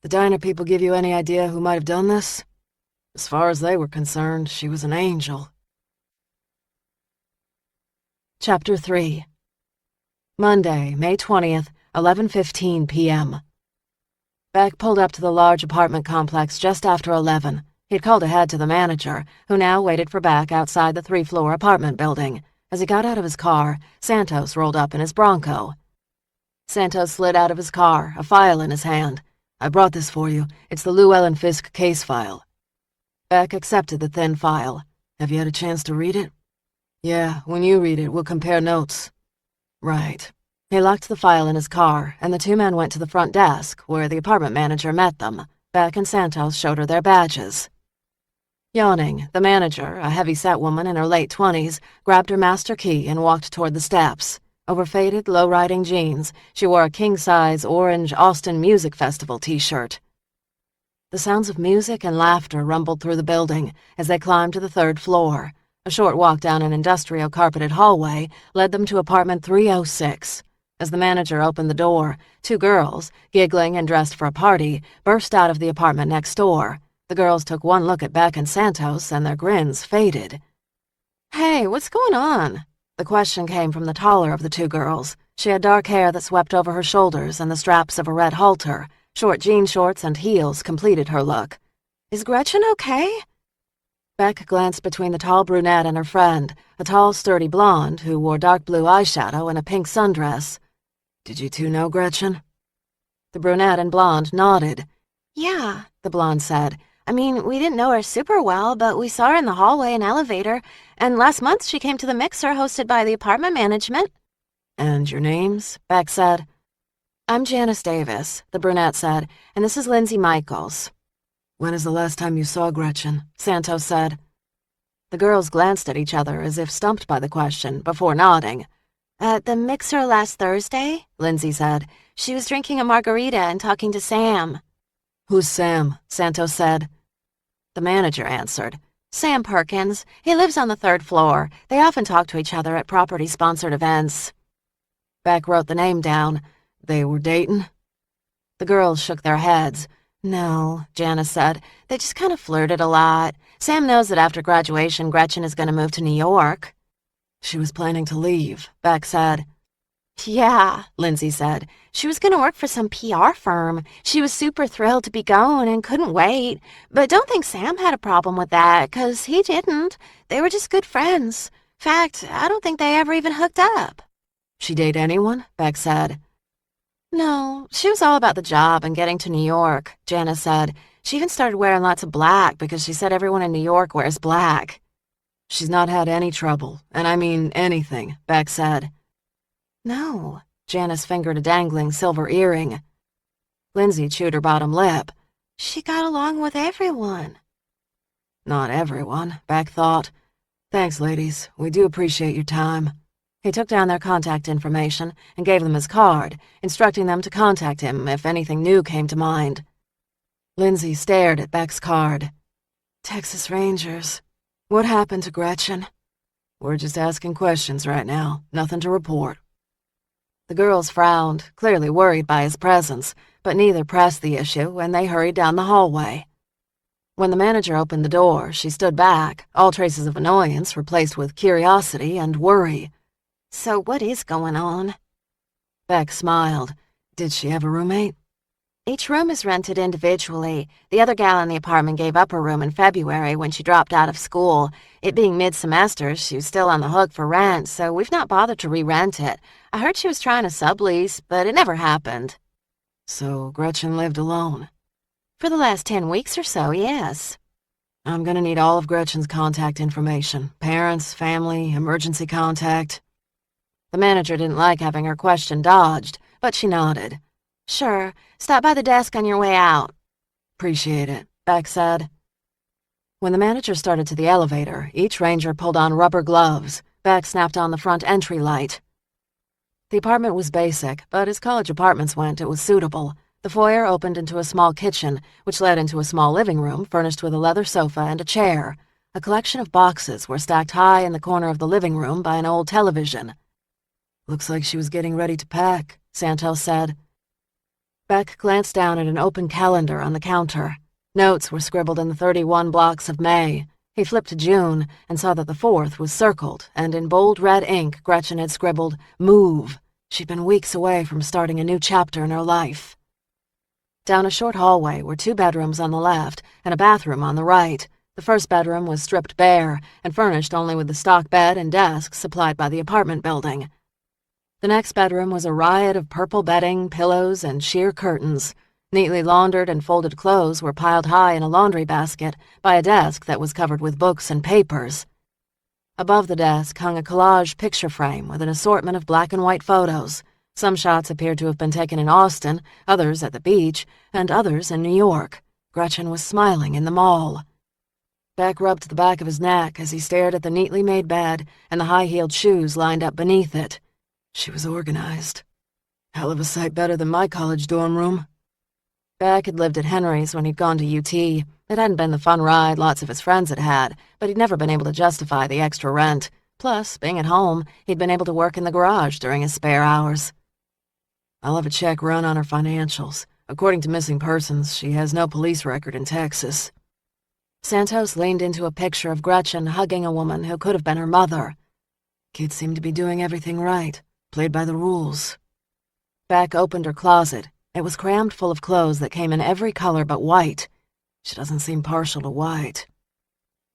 The diner people give you any idea who might have done this? As far as they were concerned, she was an angel. Chapter 3. Monday, May 20th, 11:15 p.m. Beck pulled up to the large apartment complex just after 11. He'd called ahead to the manager, who now waited for Beck outside the 3-floor apartment building. As he got out of his car, Santos rolled up in his Bronco. Santos slid out of his car, a file in his hand. I brought this for you. It's the Llewellyn Fisk case file. Beck accepted the thin file. Have you had a chance to read it? Yeah, when you read it, we'll compare notes. Right. He locked the file in his car, and the two men went to the front desk, where the apartment manager met them. Beck and Santos showed her their badges. Yawning, the manager, a heavy-set woman in her late 20s, grabbed her master key and walked toward the steps. Over faded, low-riding jeans, she wore a king-size orange Austin Music Festival t-shirt. The sounds of music and laughter rumbled through the building as they climbed to the 3rd floor. A short walk down an industrial carpeted hallway led them to apartment 306. As the manager opened the door, two girls, giggling and dressed for a party, burst out of the apartment next door. The girls took one look at Beck and Santos, and their grins faded. "Hey, what's going on?" The question came from the taller of the two girls. She had dark hair that swept over her shoulders and the straps of a red halter. Short jean shorts and heels completed her look. "Is Gretchen okay?" Beck glanced between the tall brunette and her friend, a tall, sturdy blonde who wore dark blue eyeshadow and a pink sundress. "Did you two know Gretchen?" The brunette and blonde nodded. "Yeah," the blonde said. "I mean, we didn't know her super well, but we saw her in the hallway and elevator, and last month she came to the mixer hosted by the apartment management." "And your names?" Beck said. "I'm Janice Davis," the brunette said, "and this is Lindsay Michaels." "When is the last time you saw Gretchen?" Santos said. The girls glanced at each other as if stumped by the question, before nodding. "At the mixer last Thursday," Lindsay said. "She was drinking a margarita and talking to Sam." "Who's Sam?" Santos said. The manager answered. "Sam Perkins. He lives on the 3rd floor. They often talk to each other at property-sponsored events." Beck wrote the name down. "They were dating?" The girls shook their heads. "No," Janice said. "They just kind of flirted a lot. Sam knows that after graduation, Gretchen is going to move to New York." "She was planning to leave," Beck said. "Yeah," Lindsay said. "She was going to work for some PR firm. She was super thrilled to be going and couldn't wait. But don't think Sam had a problem with that, 'cause he didn't. They were just good friends. Fact, I don't think they ever even hooked up." "She date anyone?" Beck said. "No, she was all about the job and getting to New York," Janice said. "She even started wearing lots of black because she said everyone in New York wears black." "She's not had any trouble, and I mean anything," Beck said. "No." Janice fingered a dangling silver earring. Lindsay chewed her bottom lip. "She got along with everyone." "Not everyone," Beck thought. "Thanks, ladies. We do appreciate your time." He took down their contact information and gave them his card, instructing them to contact him if anything new came to mind. Lindsay stared at Beck's card. "Texas Rangers. What happened to Gretchen?" "We're just asking questions right now. Nothing to report." The girls frowned, clearly worried by his presence, but neither pressed the issue, and they hurried down the hallway. When the manager opened the door, she stood back, all traces of annoyance replaced with curiosity and worry. "So what is going on?" Beck smiled. "Did she have a roommate?" "Each room is rented individually. The other gal in the apartment gave up her room in February when she dropped out of school. It being mid-semester, she was still on the hook for rent, so we've not bothered to re-rent it. I heard she was trying to sublease, but it never happened." "So Gretchen lived alone?" "For the last 10 weeks or so, yes." "I'm gonna need all of Gretchen's contact information. Parents, family, emergency contact." The manager didn't like having her question dodged, but she nodded. "Sure. Stop by the desk on your way out." "Appreciate it," Beck said. When the manager started to the elevator, each ranger pulled on rubber gloves. Beck snapped on the front entry light. The apartment was basic, but as college apartments went, it was suitable. The foyer opened into a small kitchen, which led into a small living room furnished with a leather sofa and a chair. A collection of boxes were stacked high in the corner of the living room by an old television. "Looks like she was getting ready to pack," Santos said. Beck glanced down at an open calendar on the counter. Notes were scribbled in the 31 blocks of May. He flipped to June and saw that the 4th was circled, and in bold red ink Gretchen had scribbled, "Move." She'd been weeks away from starting a new chapter in her life. Down a short hallway were 2 bedrooms on the left and a bathroom on the right. The first bedroom was stripped bare and furnished only with the stock bed and desk supplied by the apartment building. The next bedroom was a riot of purple bedding, pillows, and sheer curtains. Neatly laundered and folded clothes were piled high in a laundry basket by a desk that was covered with books and papers. Above the desk hung a collage picture frame with an assortment of black and white photos. Some shots appeared to have been taken in Austin, others at the beach, and others in New York. Gretchen was smiling in the mall. Beck rubbed the back of his neck as he stared at the neatly made bed and the high-heeled shoes lined up beneath it. She was organized. Hell of a sight better than my college dorm room. Beck had lived at Henry's when he'd gone to UT. It hadn't been the fun ride lots of his friends had had, but he'd never been able to justify the extra rent. Plus, being at home, he'd been able to work in the garage during his spare hours. I'll have a check run on her financials. According to missing persons, she has no police record in Texas. Santos leaned into a picture of Gretchen hugging a woman who could have been her mother. Kid seemed to be doing everything right, played by the rules. Beck opened her closet. It was crammed full of clothes that came in every color but white. She doesn't seem partial to white.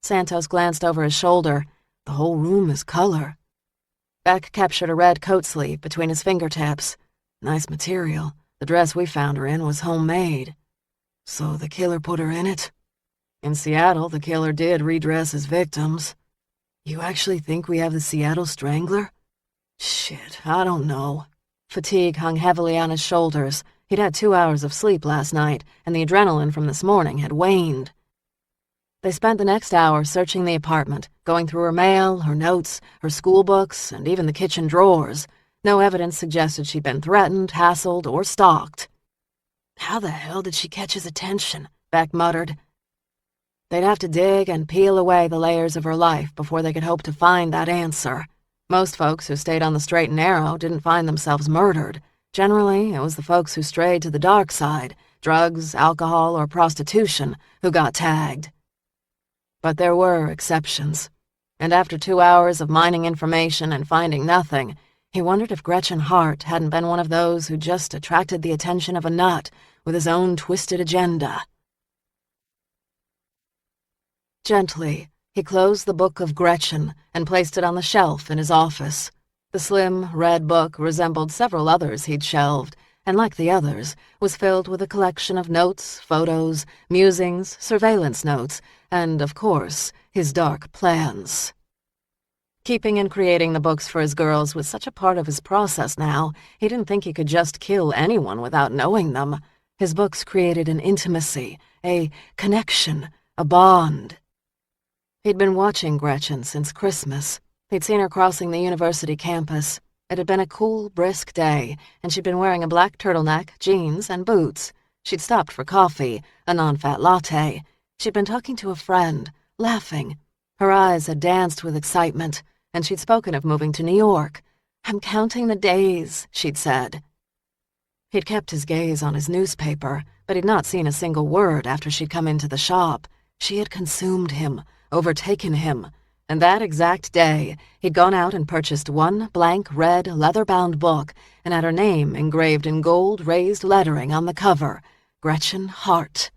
Santos glanced over his shoulder. The whole room is color. Beck captured a red coat sleeve between his fingertips. Nice material. The dress we found her in was homemade. So the killer put her in it? In Seattle, the killer did redress his victims. You actually think we have the Seattle Strangler? Shit, I don't know. Fatigue hung heavily on his shoulders. He'd had 2 hours of sleep last night, and the adrenaline from this morning had waned. They spent the next hour searching the apartment, going through her mail, her notes, her school books, and even the kitchen drawers. No evidence suggested she'd been threatened, hassled, or stalked. How the hell did she catch his attention? Beck muttered. They'd have to dig and peel away the layers of her life before they could hope to find that answer. Most folks who stayed on the straight and narrow didn't find themselves murdered. Generally, it was the folks who strayed to the dark side, drugs, alcohol, or prostitution, who got tagged. But there were exceptions. And after 2 hours of mining information and finding nothing, he wondered if Gretchen Hart hadn't been one of those who just attracted the attention of a nut with his own twisted agenda. Gently, he closed the book of Gretchen and placed it on the shelf in his office. The slim, red book resembled several others he'd shelved, and like the others, was filled with a collection of notes, photos, musings, surveillance notes, and, of course, his dark plans. Keeping and creating the books for his girls was such a part of his process now, he didn't think he could just kill anyone without knowing them. His books created an intimacy, a connection, a bond. He'd been watching Gretchen since Christmas. He'd seen her crossing the university campus. It had been a cool, brisk day, and she'd been wearing a black turtleneck, jeans, and boots. She'd stopped for coffee, a non-fat latte. She'd been talking to a friend, laughing. Her eyes had danced with excitement, and she'd spoken of moving to New York. "I'm counting the days," she'd said. He'd kept his gaze on his newspaper, but he'd not seen a single word after she'd come into the shop. She had consumed him, overtaken him. And that exact day, he'd gone out and purchased one blank red leather-bound book and had her name engraved in gold raised lettering on the cover, Gretchen Hart.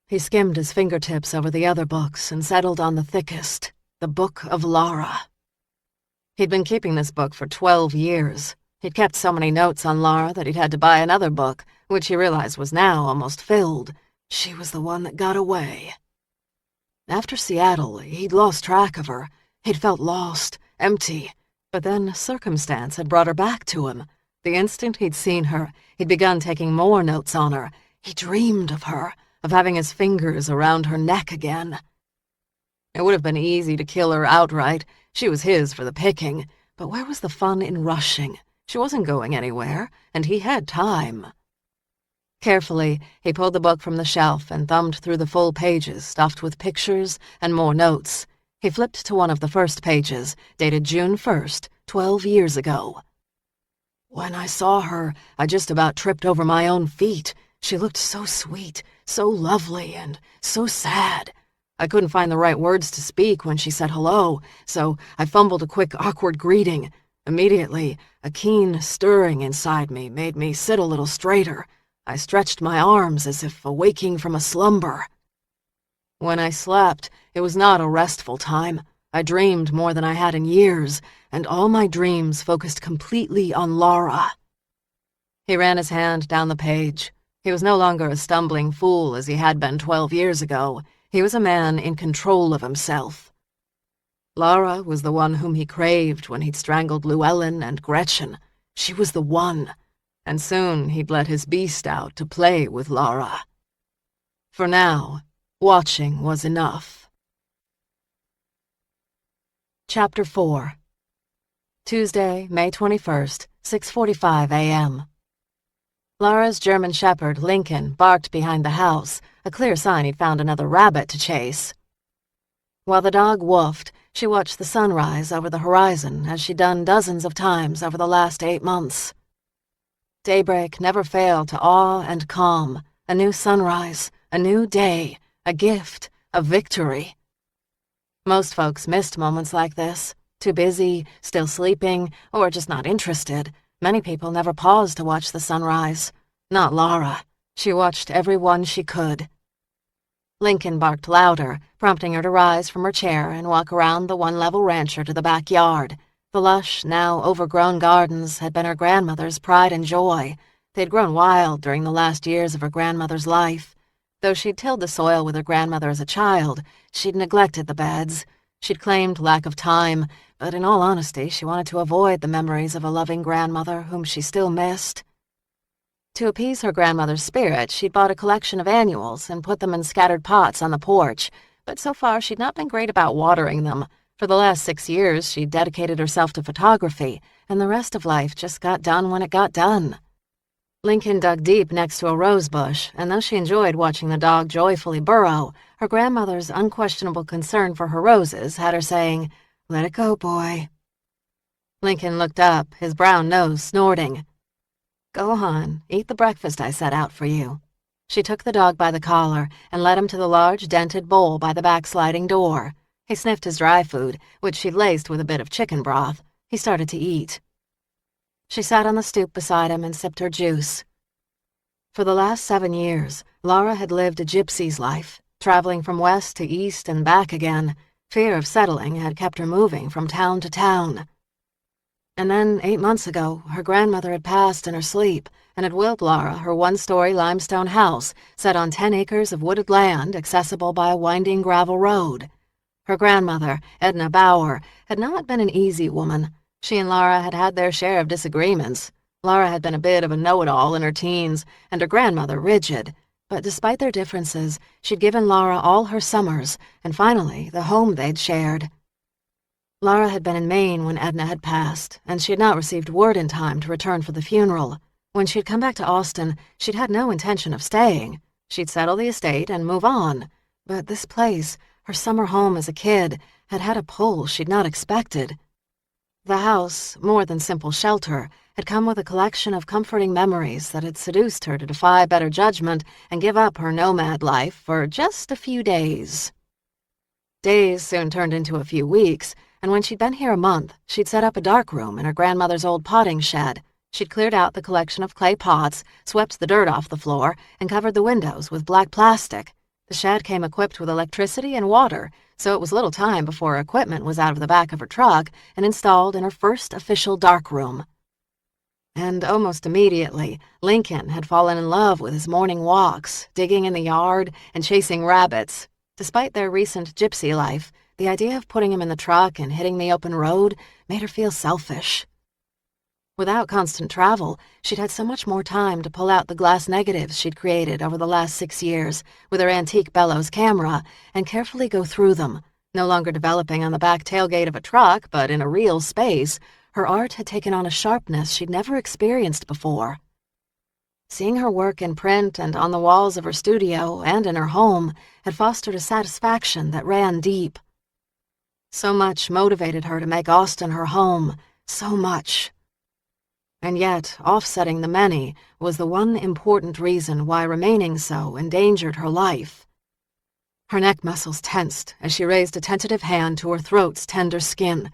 He skimmed his fingertips over the other books and settled on the thickest, the Book of Lara. He'd been keeping this book for 12 years. He'd kept so many notes on Lara that he'd had to buy another book, which he realized was now almost filled. She was the one that got away. After Seattle, he'd lost track of her. He'd felt lost, empty. But then circumstance had brought her back to him. The instant he'd seen her, he'd begun taking more notes on her. He dreamed of her, of having his fingers around her neck again. It would have been easy to kill her outright. She was his for the picking. But where was the fun in rushing? She wasn't going anywhere, and he had time. Carefully, he pulled the book from the shelf and thumbed through the full pages stuffed with pictures and more notes. He flipped to one of the first pages, dated June 1st, 12 years ago. When I saw her, I just about tripped over my own feet. She looked so sweet, so lovely, and so sad. I couldn't find the right words to speak when she said hello, so I fumbled a quick, awkward greeting. Immediately, a keen stirring inside me made me sit a little straighter. I stretched my arms as if awaking from a slumber. When I slept, it was not a restful time. I dreamed more than I had in years, and all my dreams focused completely on Lara. He ran his hand down the page. He was no longer a stumbling fool as he had been 12 years ago. He was a man in control of himself. Lara was the one whom he craved when he'd strangled Llewellyn and Gretchen. She was the one, and soon he'd let his beast out to play with Lara. For now, watching was enough. Chapter 4. Tuesday, May 21st, 6:45 a.m. Lara's German shepherd, Lincoln, barked behind the house, a clear sign he'd found another rabbit to chase. While the dog woofed, she watched the sunrise over the horizon as she'd done dozens of times over the last 8 months. Daybreak never failed to awe and calm. A new sunrise, a new day, a gift, a victory. Most folks missed moments like this. Too busy, still sleeping, or just not interested. Many people never paused to watch the sunrise. Not Lara. She watched every one she could. Lincoln barked louder, prompting her to rise from her chair and walk around the one-level rancher to the backyard. The lush, now overgrown gardens had been her grandmother's pride and joy. They'd grown wild during the last years of her grandmother's life. Though she'd tilled the soil with her grandmother as a child, she'd neglected the beds. She'd claimed lack of time, but in all honesty, she wanted to avoid the memories of a loving grandmother whom she still missed. To appease her grandmother's spirit, she'd bought a collection of annuals and put them in scattered pots on the porch, but so far she'd not been great about watering them. For the last 6 years, she'd dedicated herself to photography, and the rest of life just got done when it got done. Lincoln dug deep next to a rose bush, and though she enjoyed watching the dog joyfully burrow, her grandmother's unquestionable concern for her roses had her saying, "Let it go, boy." Lincoln looked up, his brown nose snorting. "Go on, eat the breakfast I set out for you." She took the dog by the collar and led him to the large dented bowl by the backsliding door. He sniffed his dry food, which she'd laced with a bit of chicken broth. He started to eat. She sat on the stoop beside him and sipped her juice. For the last 7 years, Lara had lived a gypsy's life, traveling from west to east and back again. Fear of settling had kept her moving from town to town. And then, 8 months ago, her grandmother had passed in her sleep and had willed Lara her 1-story limestone house set on 10 acres of wooded land accessible by a winding gravel road. Her grandmother, Edna Bauer, had not been an easy woman. She and Lara had had their share of disagreements. Lara had been a bit of a know-it-all in her teens, and her grandmother rigid. But despite their differences, she'd given Lara all her summers, and finally, the home they'd shared. Lara had been in Maine when Edna had passed, and she had not received word in time to return for the funeral. When she'd come back to Austin, she'd had no intention of staying. She'd settle the estate and move on. But this place, her summer home as a kid, had had a pull she'd not expected. The house, more than simple shelter, had come with a collection of comforting memories that had seduced her to defy better judgment and give up her nomad life for just a few days. Days soon turned into a few weeks, and when she'd been here a month, she'd set up a darkroom in her grandmother's old potting shed. She'd cleared out the collection of clay pots, swept the dirt off the floor, and covered the windows with black plastic. The shed came equipped with electricity and water, so it was little time before her equipment was out of the back of her truck and installed in her first official darkroom. And almost immediately, Lincoln had fallen in love with his morning walks, digging in the yard, and chasing rabbits. Despite their recent gypsy life, the idea of putting him in the truck and hitting the open road made her feel selfish. Without constant travel, she'd had so much more time to pull out the glass negatives she'd created over the last 6 years with her antique bellows camera and carefully go through them. No longer developing on the back tailgate of a truck, but in a real space, her art had taken on a sharpness she'd never experienced before. Seeing her work in print and on the walls of her studio and in her home had fostered a satisfaction that ran deep. So much motivated her to make Austin her home, so much. And yet, offsetting the many was the one important reason why remaining so endangered her life. Her neck muscles tensed as she raised a tentative hand to her throat's tender skin.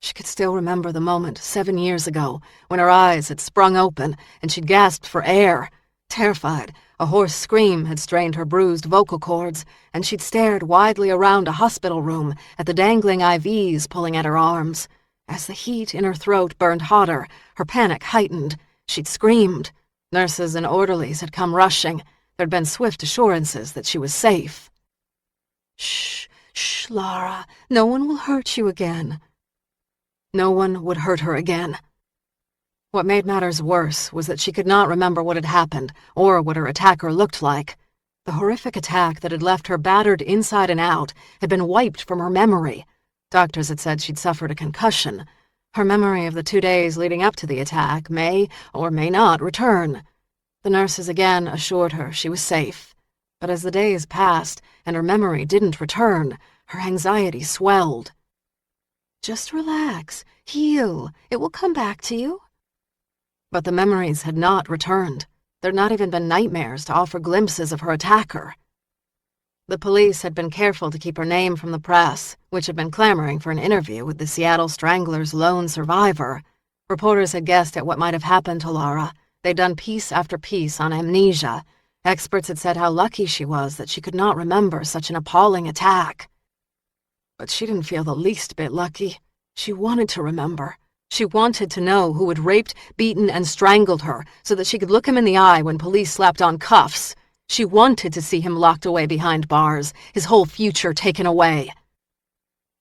She could still remember the moment 7 years ago when her eyes had sprung open and she'd gasped for air. Terrified, a hoarse scream had strained her bruised vocal cords, and she'd stared widely around a hospital room at the dangling IVs pulling at her arms. As the heat in her throat burned hotter, her panic heightened. She'd screamed. Nurses and orderlies had come rushing. There'd been swift assurances that she was safe. "Shh, shh, Lara. No one will hurt you again." No one would hurt her again. What made matters worse was that she could not remember what had happened or what her attacker looked like. The horrific attack that had left her battered inside and out had been wiped from her memory. Doctors had said she'd suffered a concussion. Her memory of the 2 days leading up to the attack may or may not return. The nurses again assured her she was safe. But as the days passed and her memory didn't return, her anxiety swelled. "Just relax. Heal. It will come back to you." But the memories had not returned. There'd not even been nightmares to offer glimpses of her attacker. The police had been careful to keep her name from the press, which had been clamoring for an interview with the Seattle Strangler's lone survivor. Reporters had guessed at what might have happened to Lara. They'd done piece after piece on amnesia. Experts had said how lucky she was that she could not remember such an appalling attack. But she didn't feel the least bit lucky. She wanted to remember. She wanted to know who had raped, beaten, and strangled her so that she could look him in the eye when police slapped on cuffs. She wanted to see him locked away behind bars, his whole future taken away.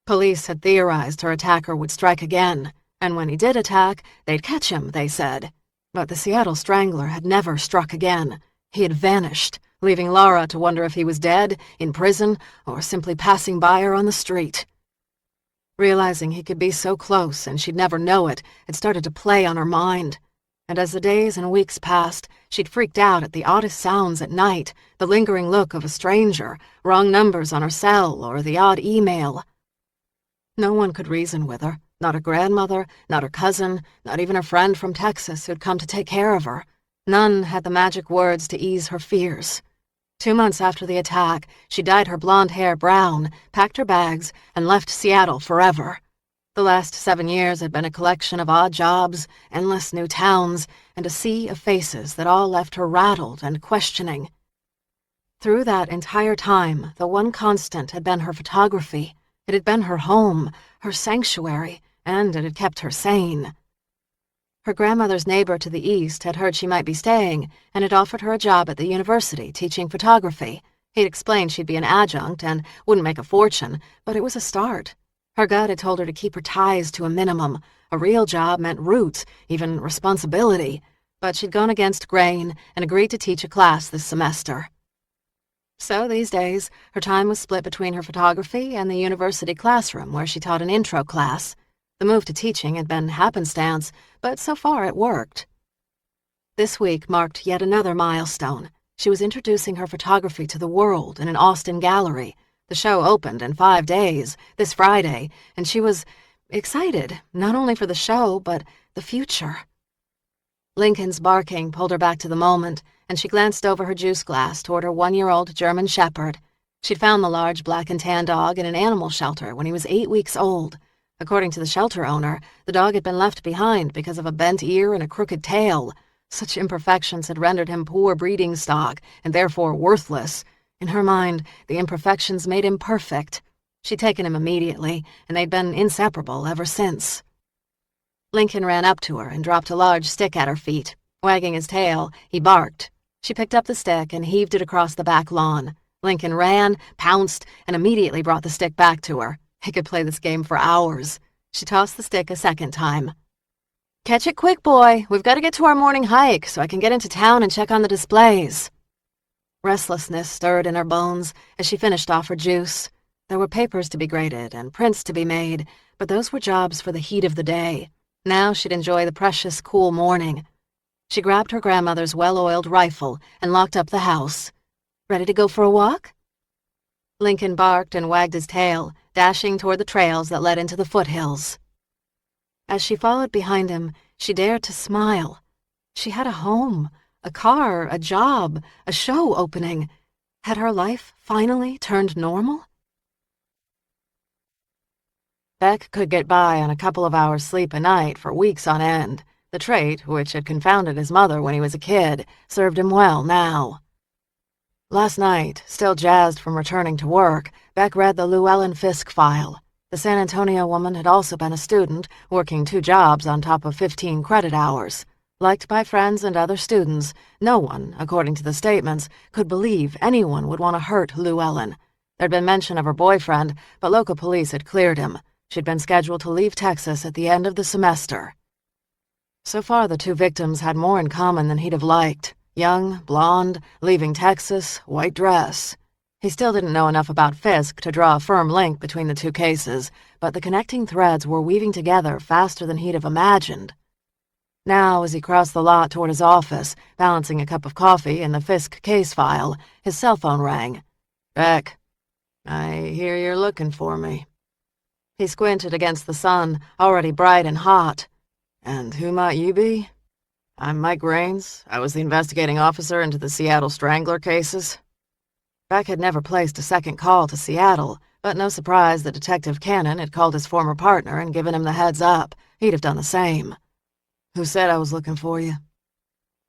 Police had theorized her attacker would strike again, and when he did attack, they'd catch him, they said. But the Seattle Strangler had never struck again. He had vanished, leaving Lara to wonder if he was dead, in prison, or simply passing by her on the street. Realizing he could be so close and she'd never know it, it started to play on her mind. And as the days and weeks passed, she'd freaked out at the oddest sounds at night, the lingering look of a stranger, wrong numbers on her cell, or the odd email. No one could reason with her, not her grandmother, not her cousin, not even her friend from Texas who'd come to take care of her. None had the magic words to ease her fears. 2 months after the attack, she dyed her blonde hair brown, packed her bags, and left Seattle forever. The last 7 years had been a collection of odd jobs, endless new towns, and a sea of faces that all left her rattled and questioning. Through that entire time, the one constant had been her photography. It had been her home, her sanctuary, and it had kept her sane. Her grandmother's neighbor to the east had heard she might be staying and had offered her a job at the university teaching photography. He'd explained she'd be an adjunct and wouldn't make a fortune, but it was a start. Her gut had told her to keep her ties to a minimum. A real job meant roots, even responsibility. But she'd gone against grain and agreed to teach a class this semester. So these days, her time was split between her photography and the university classroom where she taught an intro class. The move to teaching had been happenstance, but so far it worked. This week marked yet another milestone. She was introducing her photography to the world in an Austin gallery. The show opened in 5 days, this Friday, and she was excited, not only for the show, but the future. Lincoln's barking pulled her back to the moment, and she glanced over her juice glass toward her 1-year-old German Shepherd. She'd found the large black and tan dog in an animal shelter when he was 8 weeks old. According to the shelter owner, the dog had been left behind because of a bent ear and a crooked tail. Such imperfections had rendered him poor breeding stock, and therefore worthless. In her mind, the imperfections made him perfect. She'd taken him immediately, and they'd been inseparable ever since. Lincoln ran up to her and dropped a large stick at her feet. Wagging his tail, he barked. She picked up the stick and heaved it across the back lawn. Lincoln ran, pounced, and immediately brought the stick back to her. He could play this game for hours. She tossed the stick a second time. "Catch it quick, boy. We've got to get to our morning hike so I can get into town and check on the displays." Restlessness stirred in her bones as she finished off her juice. There were papers to be graded and prints to be made, but those were jobs for the heat of the day. Now she'd enjoy the precious, cool morning. She grabbed her grandmother's well-oiled rifle and locked up the house. "Ready to go for a walk?" Lincoln barked and wagged his tail, dashing toward the trails that led into the foothills. As she followed behind him, she dared to smile. She had a home, a car, a job, a show opening. Had her life finally turned normal? Beck could get by on a couple of hours' sleep a night for weeks on end. The trait, which had confounded his mother when he was a kid, served him well now. Last night, still jazzed from returning to work, Beck read the Llewellyn Fisk file. The San Antonio woman had also been a student, working 2 jobs on top of 15 credit hours. Liked by friends and other students, no one, according to the statements, could believe anyone would want to hurt Llewellyn. There'd been mention of her boyfriend, but local police had cleared him. She'd been scheduled to leave Texas at the end of the semester. So far, the two victims had more in common than he'd have liked. Young, blonde, leaving Texas, white dress. He still didn't know enough about Fisk to draw a firm link between the two cases, but the connecting threads were weaving together faster than he'd have imagined. Now, as he crossed the lot toward his office, balancing a cup of coffee and the Fisk case file, his cell phone rang. "Beck, I hear you're looking for me." He squinted against the sun, already bright and hot. "And who might you be?" "I'm Mike Raines. I was the investigating officer into the Seattle Strangler cases." Beck had never placed a second call to Seattle, but no surprise that Detective Cannon had called his former partner and given him the heads up. He'd have done the same. "Who said I was looking for you?"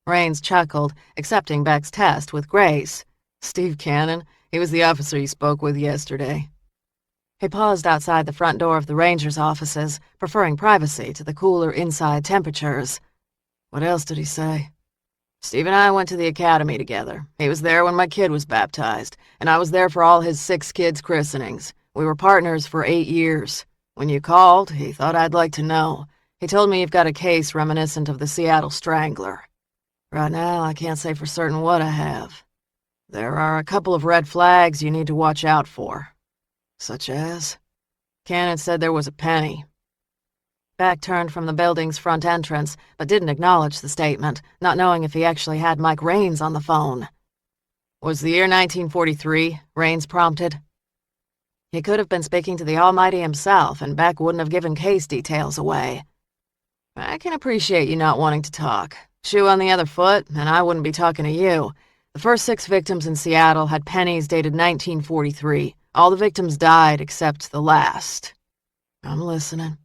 Raines chuckled, accepting Beck's test with grace. "Steve Cannon. He was the officer you spoke with yesterday." He paused outside the front door of the Rangers' offices, preferring privacy to the cooler inside temperatures. "What else did he say?" "Steve and I went to the academy together. He was there when my kid was baptized, and I was there for all his 6 kids' christenings. We were partners for 8 years. When you called, he thought I'd like to know. He told me you've got a case reminiscent of the Seattle Strangler." "Right now, I can't say for certain what I have. There are a couple of red flags you need to watch out for." "Such as?" "Cannon said there was a penny." Beck turned from the building's front entrance, but didn't acknowledge the statement, not knowing if he actually had Mike Raines on the phone. "Was the year 1943?" Raines prompted. He could have been speaking to the Almighty himself, and Beck wouldn't have given case details away. "I can appreciate you not wanting to talk. Shoe on the other foot, and I wouldn't be talking to you. The first 6 victims in Seattle had pennies dated 1943. All the victims died except the last." "I'm listening."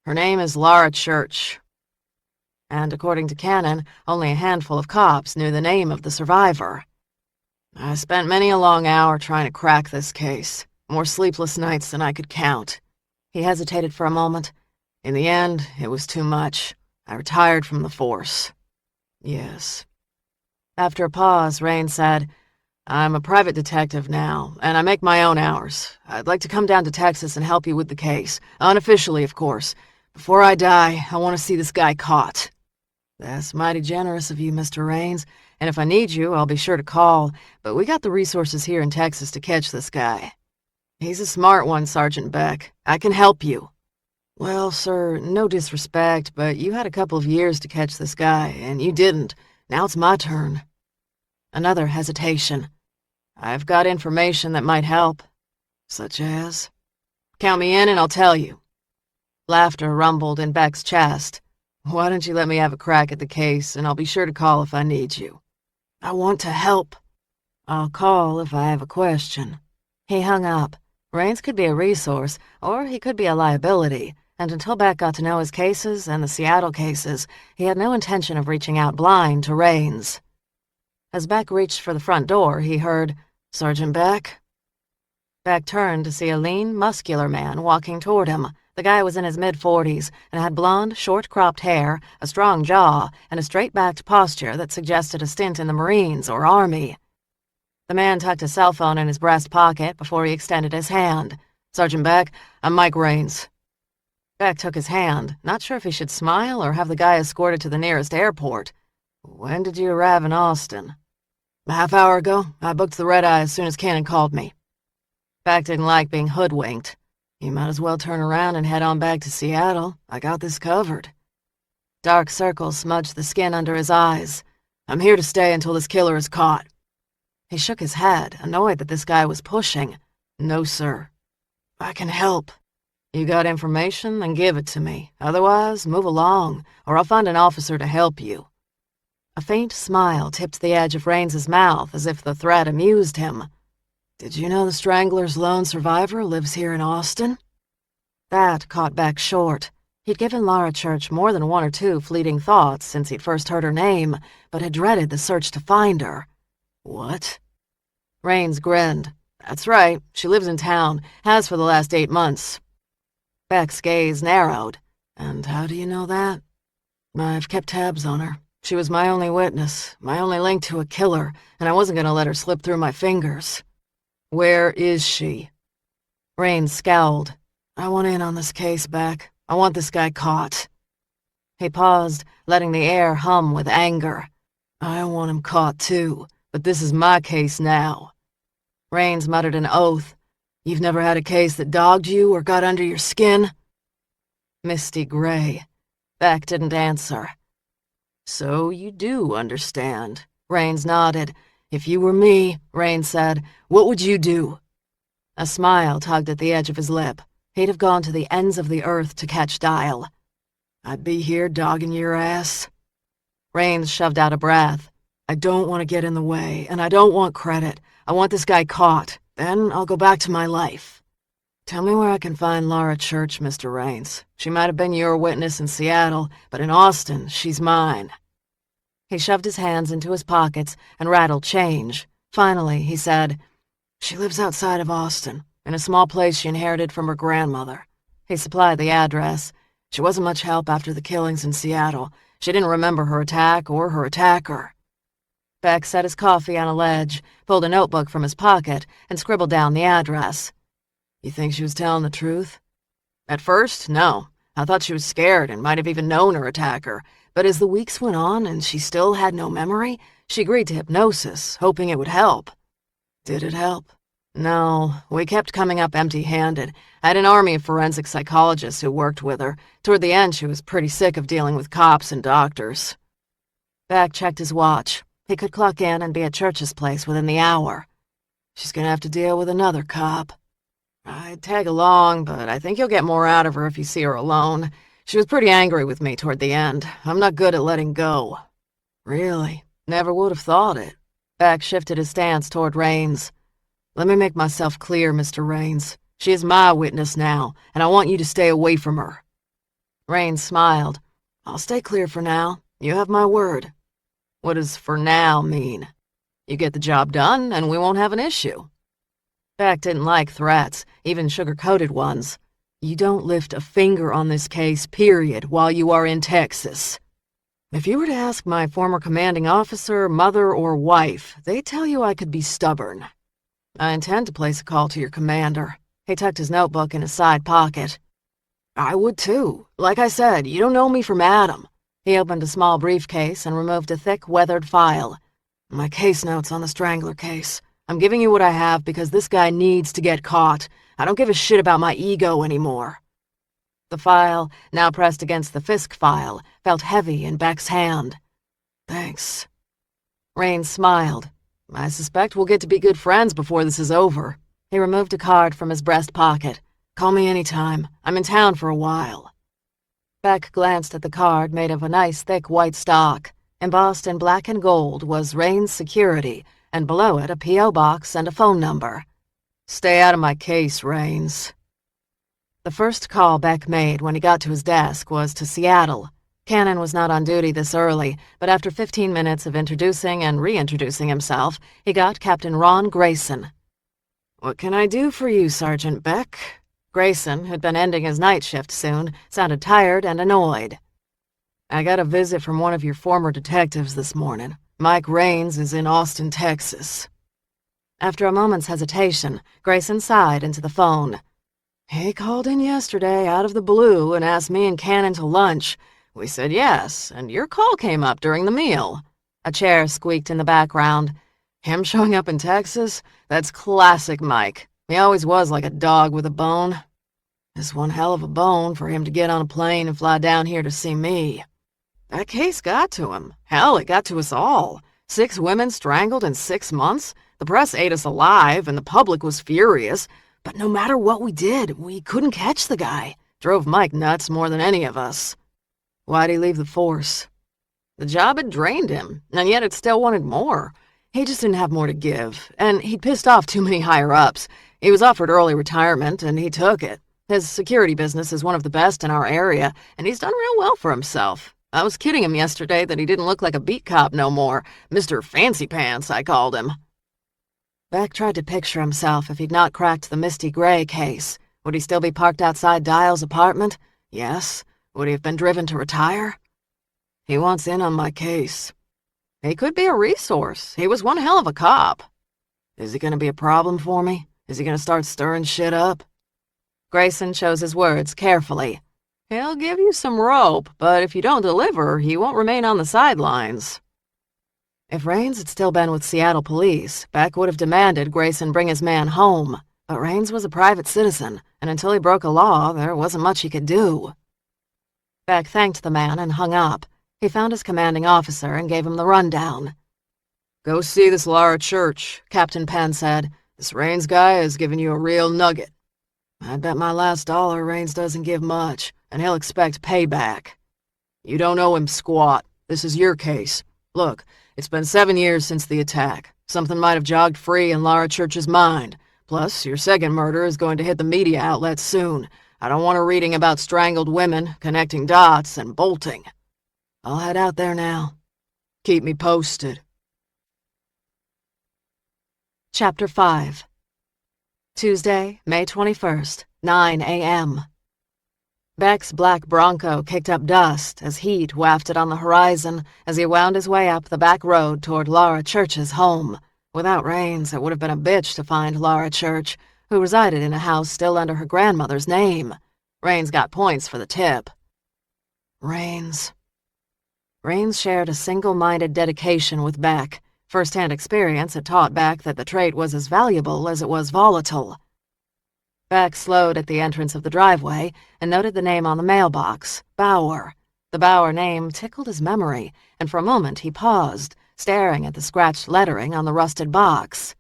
"Her name is Lara Church." And according to Cannon, only a handful of cops knew the name of the survivor. "I spent many a long hour trying to crack this case. More sleepless nights than I could count." He hesitated for a moment. "In the end, it was too much. I retired from the force." "Yes." After a pause, Raines said, "I'm a private detective now, and I make my own hours. I'd like to come down to Texas and help you with the case. Unofficially, of course. Before I die, I want to see this guy caught." "That's mighty generous of you, Mr. Raines, and if I need you, I'll be sure to call, but we got the resources here in Texas to catch this guy." "He's a smart one, Sergeant Beck. I can help you." "Well, sir, no disrespect, but you had a couple of years to catch this guy, and you didn't. Now it's my turn." Another hesitation. "I've got information that might help." "Such as?" "Count me in and I'll tell you." Laughter rumbled in Beck's chest. "Why don't you let me have a crack at the case, and I'll be sure to call if I need you." "I want to help." "I'll call if I have a question." He hung up. Raines could be a resource, or he could be a liability, and until Beck got to know his cases and the Seattle cases, he had no intention of reaching out blind to Raines. As Beck reached for the front door, he heard, "Sergeant Beck?" Beck turned to see a lean, muscular man walking toward him. The guy was in his mid-40s and had blonde, short-cropped hair, a strong jaw, and a straight-backed posture that suggested a stint in the Marines or Army. The man tucked a cell phone in his breast pocket before he extended his hand. "Sergeant Beck, I'm Mike Raines." Beck took his hand, not sure if he should smile or have the guy escorted to the nearest airport. "When did you arrive in Austin?" "A half hour ago. I booked the red-eye as soon as Cannon called me." Beck didn't like being hoodwinked. "You might as well turn around and head on back to Seattle. I got this covered." Dark circles smudged the skin under his eyes. "I'm here to stay until this killer is caught." He shook his head, annoyed that this guy was pushing. "No, sir." "I can help." "You got information? Then give it to me. Otherwise, move along, or I'll find an officer to help you." A faint smile tipped the edge of Raines's mouth as if the threat amused him. "Did you know the Strangler's lone survivor lives here in Austin?" That caught Beck short. He'd given Lara Church more than 1 or 2 fleeting thoughts since he'd first heard her name, but had dreaded the search to find her. "What?" Raines grinned. "That's right. She lives in town. Has for the last 8 months." Beck's gaze narrowed. "And how do you know that?" "I've kept tabs on her. She was my only witness, my only link to a killer, and I wasn't gonna let her slip through my fingers. Where is she? Raines scowled. I want in on this case, Beck. I want this guy caught. He paused, letting the air hum with anger. I want him caught too, but this is my case now. Raines muttered an oath. You've never had a case that dogged you or got under your skin? Misty gray. Beck didn't answer. So you do understand. Raines nodded. If you were me, Raines said, what would you do? A smile tugged at the edge of his lip. He'd have gone to the ends of the earth to catch Dial. I'd be here dogging your ass. Raines shoved out a breath. I don't want to get in the way, and I don't want credit. I want this guy caught. Then I'll go back to my life. Tell me where I can find Lara Church, Mr. Raines. She might have been your witness in Seattle, but in Austin, she's mine. He shoved his hands into his pockets and rattled change. Finally, he said, She lives outside of Austin, in a small place she inherited from her grandmother. He supplied the address. She wasn't much help after the killings in Seattle. She didn't remember her attack or her attacker. Beck set his coffee on a ledge, pulled a notebook from his pocket, and scribbled down the address. You think she was telling the truth? At first, no. I thought she was scared and might have even known her attacker. But as the weeks went on and she still had no memory, she agreed to hypnosis, hoping it would help. Did it help? No, we kept coming up empty-handed. I had an army of forensic psychologists who worked with her. Toward the end, she was pretty sick of dealing with cops and doctors. Beck checked his watch. He could clock in and be at Church's place within the hour. She's gonna have to deal with another cop. I'd tag along, but I think you'll get more out of her if you see her alone. She was pretty angry with me toward the end. I'm not good at letting go. Really? Never would have thought it. Beck shifted his stance toward Raines. Let me make myself clear, Mr. Raines. She is my witness now, and I want you to stay away from her. Raines smiled. I'll stay clear for now. You have my word. What does for now mean? You get the job done, and we won't have an issue. Beck didn't like threats, even sugar-coated ones. You don't lift a finger on this case, period, while you are in Texas. If you were to ask my former commanding officer, mother, or wife, they'd tell you I could be stubborn. I intend to place a call to your commander. He tucked his notebook in his side pocket. I would too. Like I said, you don't know me from Adam. He opened a small briefcase and removed a thick, weathered file. My case notes on the Strangler case. I'm giving you what I have because this guy needs to get caught. I don't give a shit about my ego anymore. The file, now pressed against the Fisk file, felt heavy in Beck's hand. Thanks. Raines smiled. I suspect we'll get to be good friends before this is over. He removed a card from his breast pocket. Call me anytime. I'm in town for a while. Beck glanced at the card made of a nice thick white stock. Embossed in black and gold was Raines Security, and below it a P.O. box and a phone number. Stay out of my case, Raines. The first call Beck made when he got to his desk was to Seattle. Cannon was not on duty this early, but after 15 minutes of introducing and reintroducing himself, he got Captain Ron Grayson. What can I do for you, Sergeant Beck? Grayson, who'd been ending his night shift soon, sounded tired and annoyed. I got a visit from one of your former detectives this morning. Mike Raines is in Austin, Texas. After a moment's hesitation, Grayson sighed into the phone. He called in yesterday out of the blue and asked me and Cannon to lunch. We said yes, and your call came up during the meal. A chair squeaked in the background. Him showing up in Texas? That's classic Mike. He always was like a dog with a bone. It's one hell of a bone for him to get on a plane and fly down here to see me. That case got to him. Hell, it got to us all. 6 women strangled in 6 months. The press ate us alive, and the public was furious. But no matter what we did, we couldn't catch the guy. Drove Mike nuts more than any of us. Why'd he leave the force? The job had drained him, and yet it still wanted more. He just didn't have more to give, and he'd pissed off too many higher-ups. He was offered early retirement, and he took it. His security business is one of the best in our area, and he's done real well for himself. I was kidding him yesterday that he didn't look like a beat cop no more. Mr. Fancy Pants, I called him. Beck tried to picture himself if he'd not cracked the Misty Gray case. Would he still be parked outside Dial's apartment? Yes. Would he have been driven to retire? He wants in on my case. He could be a resource. He was one hell of a cop. Is he gonna be a problem for me? Is he gonna start stirring shit up? Grayson chose his words carefully. He'll give you some rope, but if you don't deliver, he won't remain on the sidelines. If Raines had still been with Seattle police, Beck would have demanded Grayson bring his man home. But Raines was a private citizen, and until he broke a law, there wasn't much he could do. Beck thanked the man and hung up. He found his commanding officer and gave him the rundown. Go see this Lara Church, Captain Penn said. This Raines guy has given you a real nugget. I bet my last dollar Raines doesn't give much, and he'll expect payback. You don't owe him squat. This is your case. Look, it's been 7 years since the attack. Something might have jogged free in Lara Church's mind. Plus, your second murder is going to hit the media outlets soon. I don't want her reading about strangled women, connecting dots, and bolting. I'll head out there now. Keep me posted. Chapter 5 Tuesday, May 21st, 9 a.m. Beck's black Bronco kicked up dust as heat wafted on the horizon as he wound his way up the back road toward Lara Church's home. Without Raines, it would have been a bitch to find Lara Church, who resided in a house still under her grandmother's name. Raines got points for the tip. Raines shared a single-minded dedication with Beck. First-hand experience had taught Beck that the trait was as valuable as it was volatile. Beck slowed at the entrance of the driveway and noted the name on the mailbox, Bauer. The Bauer name tickled his memory, and for a moment he paused, staring at the scratched lettering on the rusted box.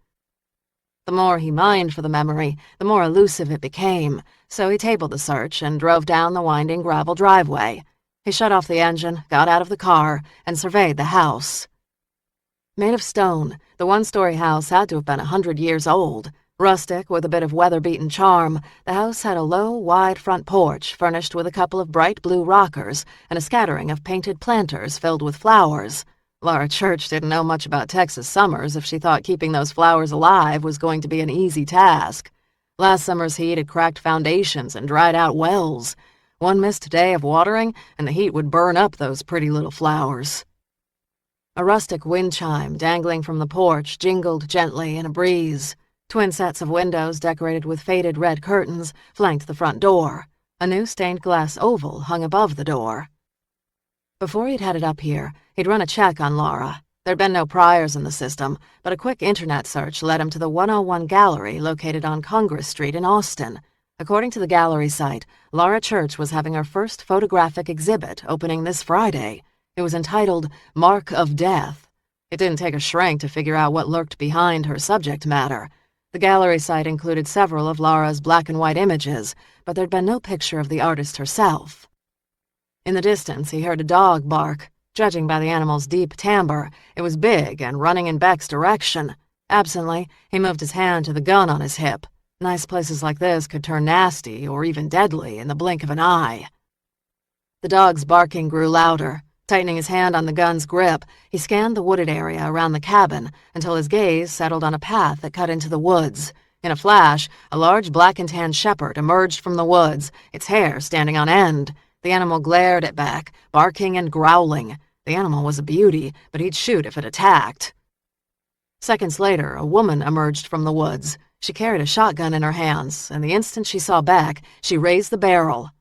The more he mined for the memory, the more elusive it became, so he tabled the search and drove down the winding gravel driveway. He shut off the engine, got out of the car, and surveyed the house. Made of stone, the one-story house had to have been 100 years old. Rustic with a bit of weather-beaten charm, the house had a low, wide front porch furnished with a couple of bright blue rockers and a scattering of painted planters filled with flowers. Lara Church didn't know much about Texas summers if she thought keeping those flowers alive was going to be an easy task. Last summer's heat had cracked foundations and dried out wells. One missed day of watering, and the heat would burn up those pretty little flowers. A rustic wind chime dangling from the porch jingled gently in a breeze. Twin sets of windows decorated with faded red curtains flanked the front door. A new stained glass oval hung above the door. Before he'd headed up here, he'd run a check on Lara. There'd been no priors in the system, but a quick internet search led him to the 101 Gallery located on Congress Street in Austin. According to the gallery site, Lara Church was having her first photographic exhibit opening this Friday. It was entitled Mark of Death. It didn't take a shrink to figure out what lurked behind her subject matter. The gallery site included several of Lara's black and white images, but there'd been no picture of the artist herself. In the distance, he heard a dog bark. Judging by the animal's deep timbre, it was big and running in Beck's direction. Absently, he moved his hand to the gun on his hip. Nice places like this could turn nasty or even deadly in the blink of an eye. The dog's barking grew louder. Tightening his hand on the gun's grip, he scanned the wooded area around the cabin until his gaze settled on a path that cut into the woods. In a flash, a large black and tan shepherd emerged from the woods, its hair standing on end. The animal glared at Beck, barking and growling. The animal was a beauty, but he'd shoot if it attacked. Seconds later, a woman emerged from the woods. She carried a shotgun in her hands, and the instant she saw Beck, she raised the barrel.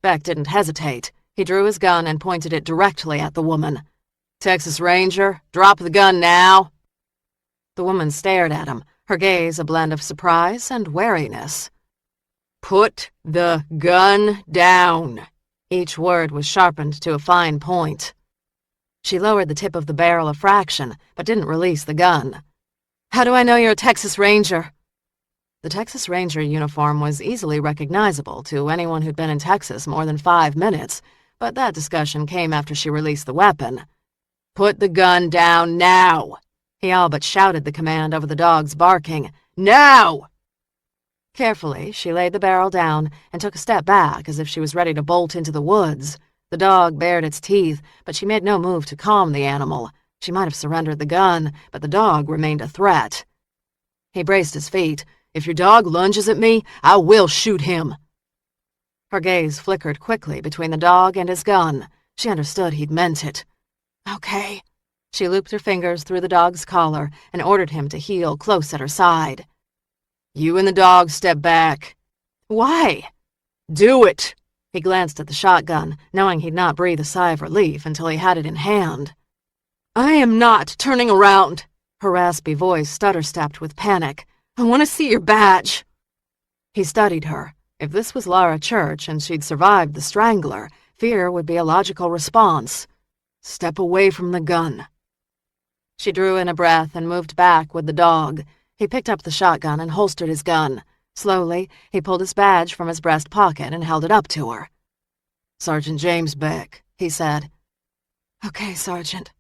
Beck didn't hesitate. He drew his gun and pointed it directly at the woman. "Texas Ranger, drop the gun now." The woman stared at him, her gaze a blend of surprise and wariness. "Put the gun down." Each word was sharpened to a fine point. She lowered the tip of the barrel a fraction, but didn't release the gun. "How do I know you're a Texas Ranger?" The Texas Ranger uniform was easily recognizable to anyone who'd been in Texas more than 5 minutes, but that discussion came after she released the weapon. "Put the gun down now!" He all but shouted the command over the dog's barking. "Now!" Carefully, she laid the barrel down and took a step back as if she was ready to bolt into the woods. The dog bared its teeth, but she made no move to calm the animal. She might have surrendered the gun, but the dog remained a threat. He braced his feet. "If your dog lunges at me, I will shoot him." Her gaze flickered quickly between the dog and his gun. She understood he'd meant it. Okay. She looped her fingers through the dog's collar and ordered him to heel close at her side. You and the dog step back. Why? Do it! He glanced at the shotgun, knowing he'd not breathe a sigh of relief until he had it in hand. I am not turning around. Her raspy voice stutter-stepped with panic. I want to see your badge. He studied her. If this was Lara Church and she'd survived the strangler, fear would be a logical response. Step away from the gun. She drew in a breath and moved back with the dog. He picked up the shotgun and holstered his gun. Slowly, he pulled his badge from his breast pocket and held it up to her. Sergeant James Beck, he said. Okay, Sergeant.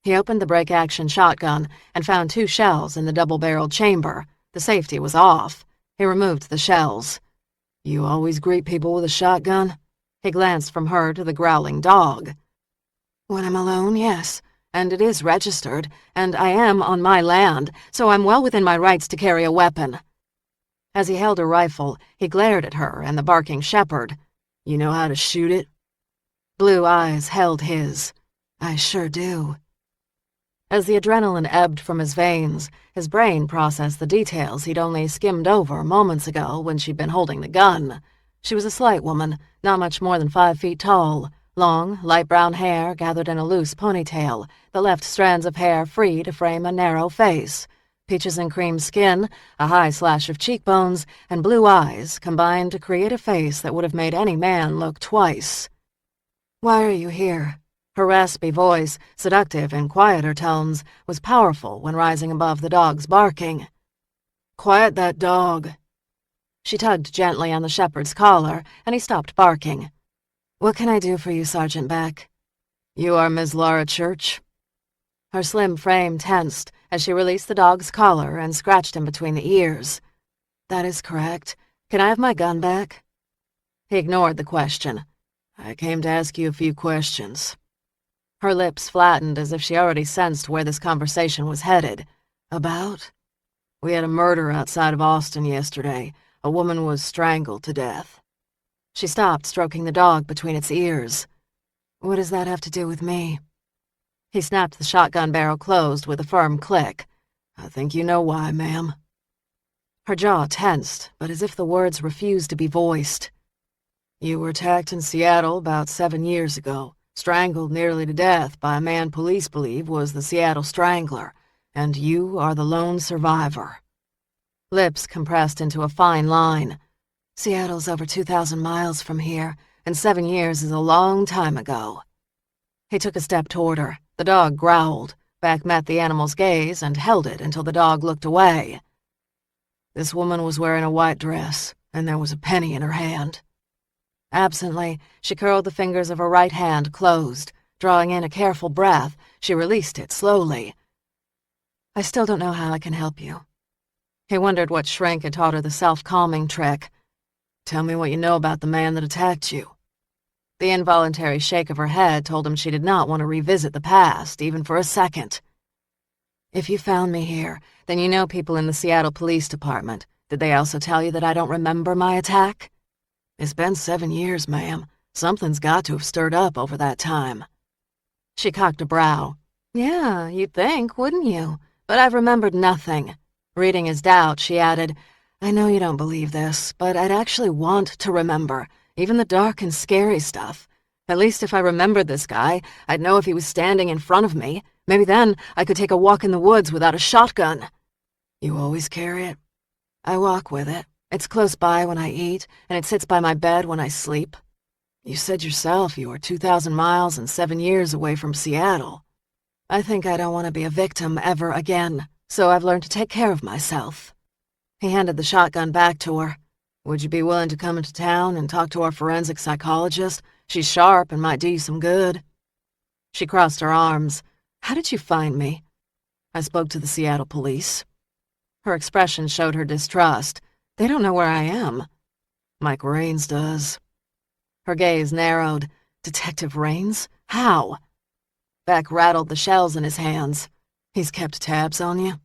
He opened the break-action shotgun and found 2 shells in the double-barreled chamber. The safety was off. He removed the shells. You always greet people with a shotgun? He glanced from her to the growling dog. When I'm alone, yes. And it is registered, and I am on my land, so I'm well within my rights to carry a weapon. As he held a rifle, he glared at her and the barking shepherd. You know how to shoot it? Blue eyes held his. I sure do. As the adrenaline ebbed from his veins, his brain processed the details he'd only skimmed over moments ago when she'd been holding the gun. She was a slight woman, not much more than 5 feet tall. Long, light brown hair gathered in a loose ponytail that left strands of hair free to frame a narrow face. Peaches and cream skin, a high slash of cheekbones, and blue eyes combined to create a face that would have made any man look twice. Why are you here? Her raspy voice, seductive in quieter tones, was powerful when rising above the dog's barking. Quiet that dog. She tugged gently on the shepherd's collar, and he stopped barking. What can I do for you, Sergeant Beck? You are Ms. Lara Church? Her slim frame tensed as she released the dog's collar and scratched him between the ears. That is correct. Can I have my gun back? He ignored the question. I came to ask you a few questions. Her lips flattened as if she already sensed where this conversation was headed. About? We had a murder outside of Austin yesterday. A woman was strangled to death. She stopped, stroking the dog between its ears. What does that have to do with me? He snapped the shotgun barrel closed with a firm click. I think you know why, ma'am. Her jaw tensed, but as if the words refused to be voiced. You were attacked in Seattle about 7 years ago, strangled nearly to death by a man police believe was the Seattle Strangler, and you are the lone survivor. Lips compressed into a fine line. Seattle's over 2,000 miles from here, and 7 years is a long time ago. He took a step toward her. The dog growled. Beck met the animal's gaze and held it until the dog looked away. This woman was wearing a white dress, and there was a penny in her hand. Absently, she curled the fingers of her right hand closed. Drawing in a careful breath, she released it slowly. I still don't know how I can help you. He wondered what shrink had taught her the self-calming trick. Tell me what you know about the man that attacked you. The involuntary shake of her head told him she did not want to revisit the past, even for a second. If you found me here, then you know people in the Seattle Police Department. Did they also tell you that I don't remember my attack? It's been 7 years, ma'am. Something's got to have stirred up over that time. She cocked a brow. Yeah, you'd think, wouldn't you? But I've remembered nothing. Reading his doubt, she added, I know you don't believe this, but I'd actually want to remember, even the dark and scary stuff. At least if I remembered this guy, I'd know if he was standing in front of me. Maybe then I could take a walk in the woods without a shotgun. You always carry it? I walk with it. It's close by when I eat, and it sits by my bed when I sleep. You said yourself you were 2,000 miles and 7 years away from Seattle. I think I don't want to be a victim ever again, so I've learned to take care of myself. He handed the shotgun back to her. Would you be willing to come into town and talk to our forensic psychologist? She's sharp and might do you some good. She crossed her arms. How did you find me? I spoke to the Seattle police. Her expression showed her distrust. They don't know where I am. Mike Raines does. Her gaze narrowed. Detective Raines? How? Beck rattled the shells in his hands. He's kept tabs on you?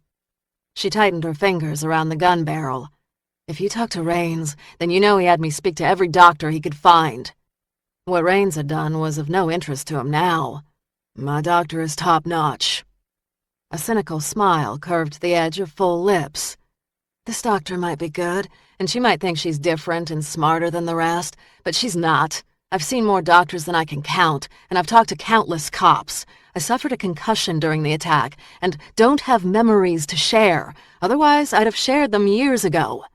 She tightened her fingers around the gun barrel. If you talk to Raines, then you know he had me speak to every doctor he could find. What Raines had done was of no interest to him now. My doctor is top-notch. A cynical smile curved the edge of full lips. This doctor might be good, and she might think she's different and smarter than the rest, but she's not. I've seen more doctors than I can count, and I've talked to countless cops. I suffered a concussion during the attack, and don't have memories to share. Otherwise, I'd have shared them years ago.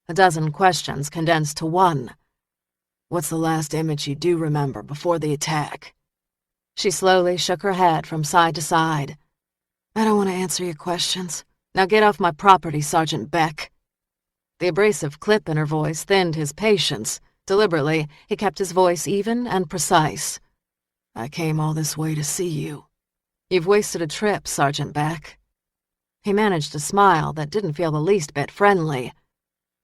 A dozen questions condensed to one. What's the last image you do remember before the attack? She slowly shook her head from side to side. I don't want to answer your questions. Now get off my property, Sergeant Beck. The abrasive clip in her voice thinned his patience. Deliberately, he kept his voice even and precise. I came all this way to see you. You've wasted a trip, Sergeant Beck. He managed a smile that didn't feel the least bit friendly.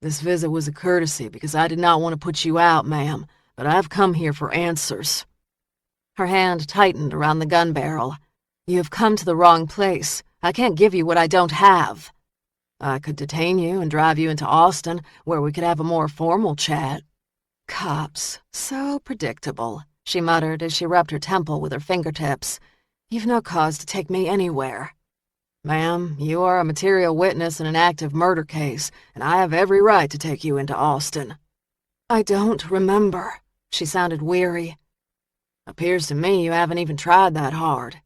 This visit was a courtesy because I did not want to put you out, ma'am, but I've come here for answers. Her hand tightened around the gun barrel. You have come to the wrong place. I can't give you what I don't have. I could detain you and drive you into Austin, where we could have a more formal chat. Cops, so predictable, she muttered as she rubbed her temple with her fingertips. You've no cause to take me anywhere. Ma'am, you are a material witness in an active murder case, and I have every right to take you into Austin. I don't remember. She sounded weary. Appears to me you haven't even tried that hard.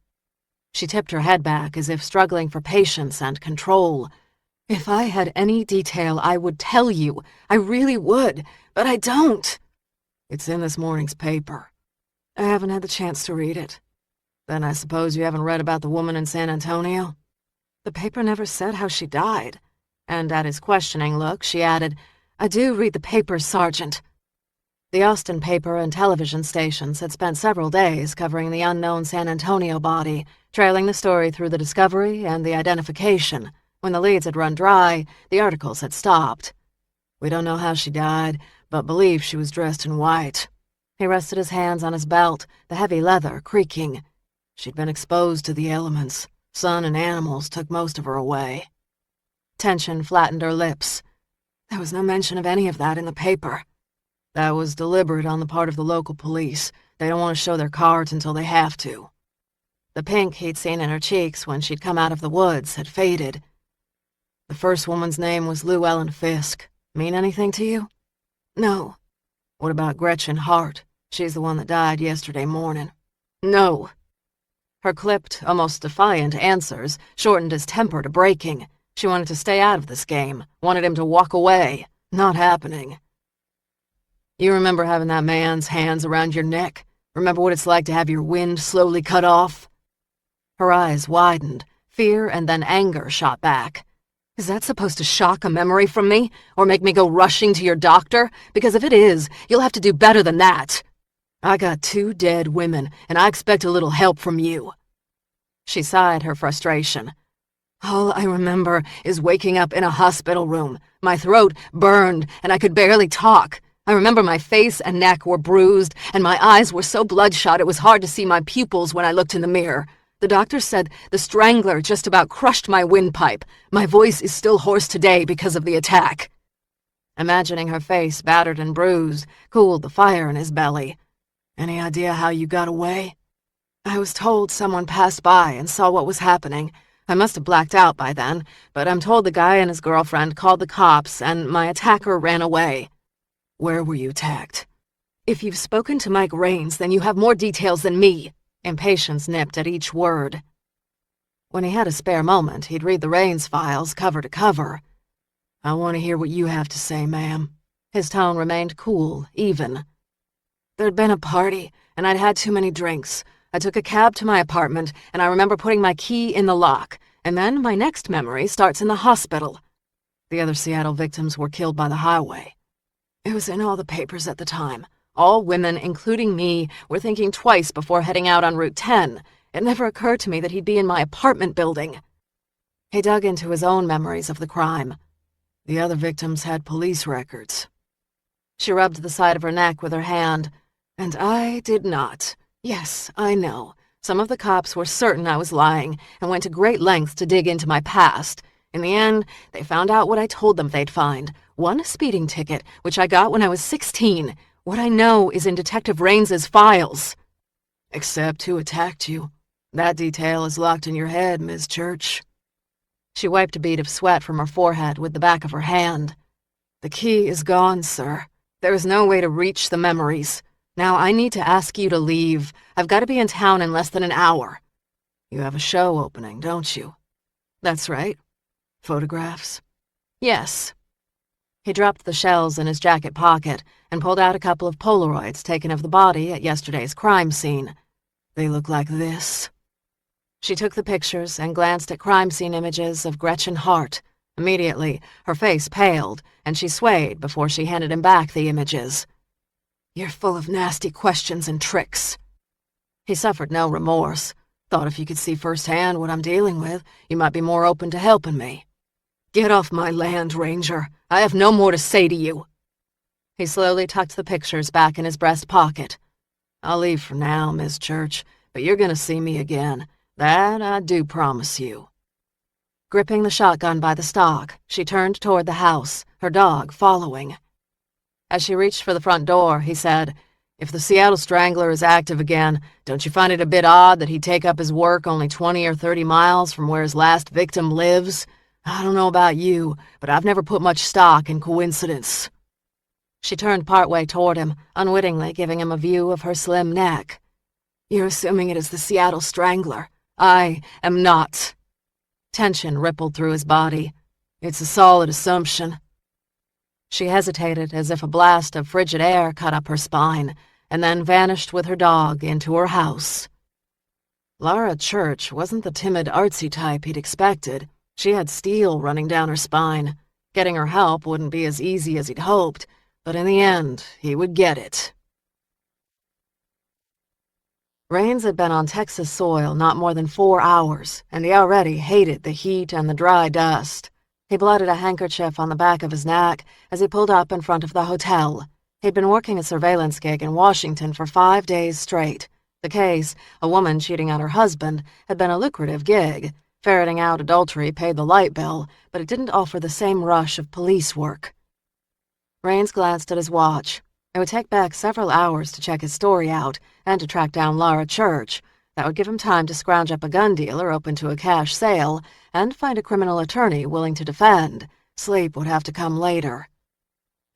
She tipped her head back as if struggling for patience and control. If I had any detail, I would tell you. I really would, but I don't. It's in this morning's paper. I haven't had the chance to read it. Then I suppose you haven't read about the woman in San Antonio? The paper never said how she died. And at his questioning look, she added, I do read the papers, Sergeant. The Austin paper and television stations had spent several days covering the unknown San Antonio body, trailing the story through the discovery and the identification. When the leads had run dry, the articles had stopped. We don't know how she died, but believe she was dressed in white. He rested his hands on his belt, the heavy leather creaking. She'd been exposed to the elements. Sun and animals took most of her away. Tension flattened her lips. There was no mention of any of that in the paper. That was deliberate on the part of the local police. They don't want to show their cards until they have to. The pink he'd seen in her cheeks when she'd come out of the woods had faded. The first woman's name was Lou Ellen Fisk. Mean anything to you? No. What about Gretchen Hart? She's the one that died yesterday morning. No. Her clipped, almost defiant answers shortened his temper to breaking. She wanted to stay out of this game, wanted him to walk away. Not happening. You remember having that man's hands around your neck? Remember what it's like to have your wind slowly cut off? Her eyes widened. Fear and then anger shot back. Is that supposed to shock a memory from me? Or make me go rushing to your doctor? Because if it is, you'll have to do better than that. I got 2 dead women, and I expect a little help from you. She sighed her frustration. All I remember is waking up in a hospital room. My throat burned, and I could barely talk. I remember my face and neck were bruised, and my eyes were so bloodshot it was hard to see my pupils when I looked in the mirror. The doctor said the strangler just about crushed my windpipe. My voice is still hoarse today because of the attack. Imagining her face battered and bruised cooled the fire in his belly. Any idea how you got away? I was told someone passed by and saw what was happening. I must have blacked out by then, but I'm told the guy and his girlfriend called the cops and my attacker ran away. Where were you attacked? If you've spoken to Mike Raines, then you have more details than me. Impatience nipped at each word. When he had a spare moment, he'd read the Raines files cover to cover. I want to hear what you have to say, ma'am. His tone remained cool, even. There'd been a party, and I'd had too many drinks. I took a cab to my apartment, and I remember putting my key in the lock, and then my next memory starts in the hospital. The other Seattle victims were killed by the highway. It was in all the papers at the time. All women, including me, were thinking twice before heading out on Route 10. It never occurred to me that he'd be in my apartment building. He dug into his own memories of the crime. The other victims had police records. She rubbed the side of her neck with her hand. And I did not. Yes, I know. Some of the cops were certain I was lying and went to great lengths to dig into my past. In the end, they found out what I told them they'd find. 1 speeding ticket, which I got when I was 16. What I know is in Detective Raines's files. Except who attacked you. That detail is locked in your head, Miss Church. She wiped a bead of sweat from her forehead with the back of her hand. The key is gone, sir. There is no way to reach the memories. Now I need to ask you to leave. I've got to be in town in less than an hour. You have a show opening, don't you? That's right. Photographs? Yes. He dropped the shells in his jacket pocket and pulled out a couple of Polaroids taken of the body at yesterday's crime scene. They look like this. She took the pictures and glanced at crime scene images of Gretchen Hart. Immediately, her face paled, and she swayed before she handed him back the images. You're full of nasty questions and tricks. He suffered no remorse. Thought if you could see firsthand what I'm dealing with, you might be more open to helping me. Get off my land, Ranger. I have no more to say to you. He slowly tucked the pictures back in his breast pocket. I'll leave for now, Miss Church, but you're gonna see me again. That I do promise you. Gripping the shotgun by the stock, she turned toward the house, her dog following. As she reached for the front door, he said, If the Seattle Strangler is active again, don't you find it a bit odd that he'd take up his work only 20 or 30 miles from where his last victim lives? I don't know about you, but I've never put much stock in coincidence. She turned partway toward him, unwittingly giving him a view of her slim neck. You're assuming it is the Seattle Strangler. I am not. Tension rippled through his body. It's a solid assumption. She hesitated as if a blast of frigid air cut up her spine, and then vanished with her dog into her house. Lara Church wasn't the timid, artsy type he'd expected. She had steel running down her spine. Getting her help wouldn't be as easy as he'd hoped, but in the end, he would get it. Raines had been on Texas soil not more than 4 hours, and he already hated the heat and the dry dust. He blotted a handkerchief on the back of his neck as he pulled up in front of the hotel. He'd been working a surveillance gig in Washington for 5 days straight. The case, a woman cheating on her husband, had been a lucrative gig. Ferreting out adultery paid the light bill, but it didn't offer the same rush of police work. Raines glanced at his watch. It would take Beck several hours to check his story out and to track down Lara Church. That would give him time to scrounge up a gun dealer open to a cash sale and find a criminal attorney willing to defend. Sleep would have to come later.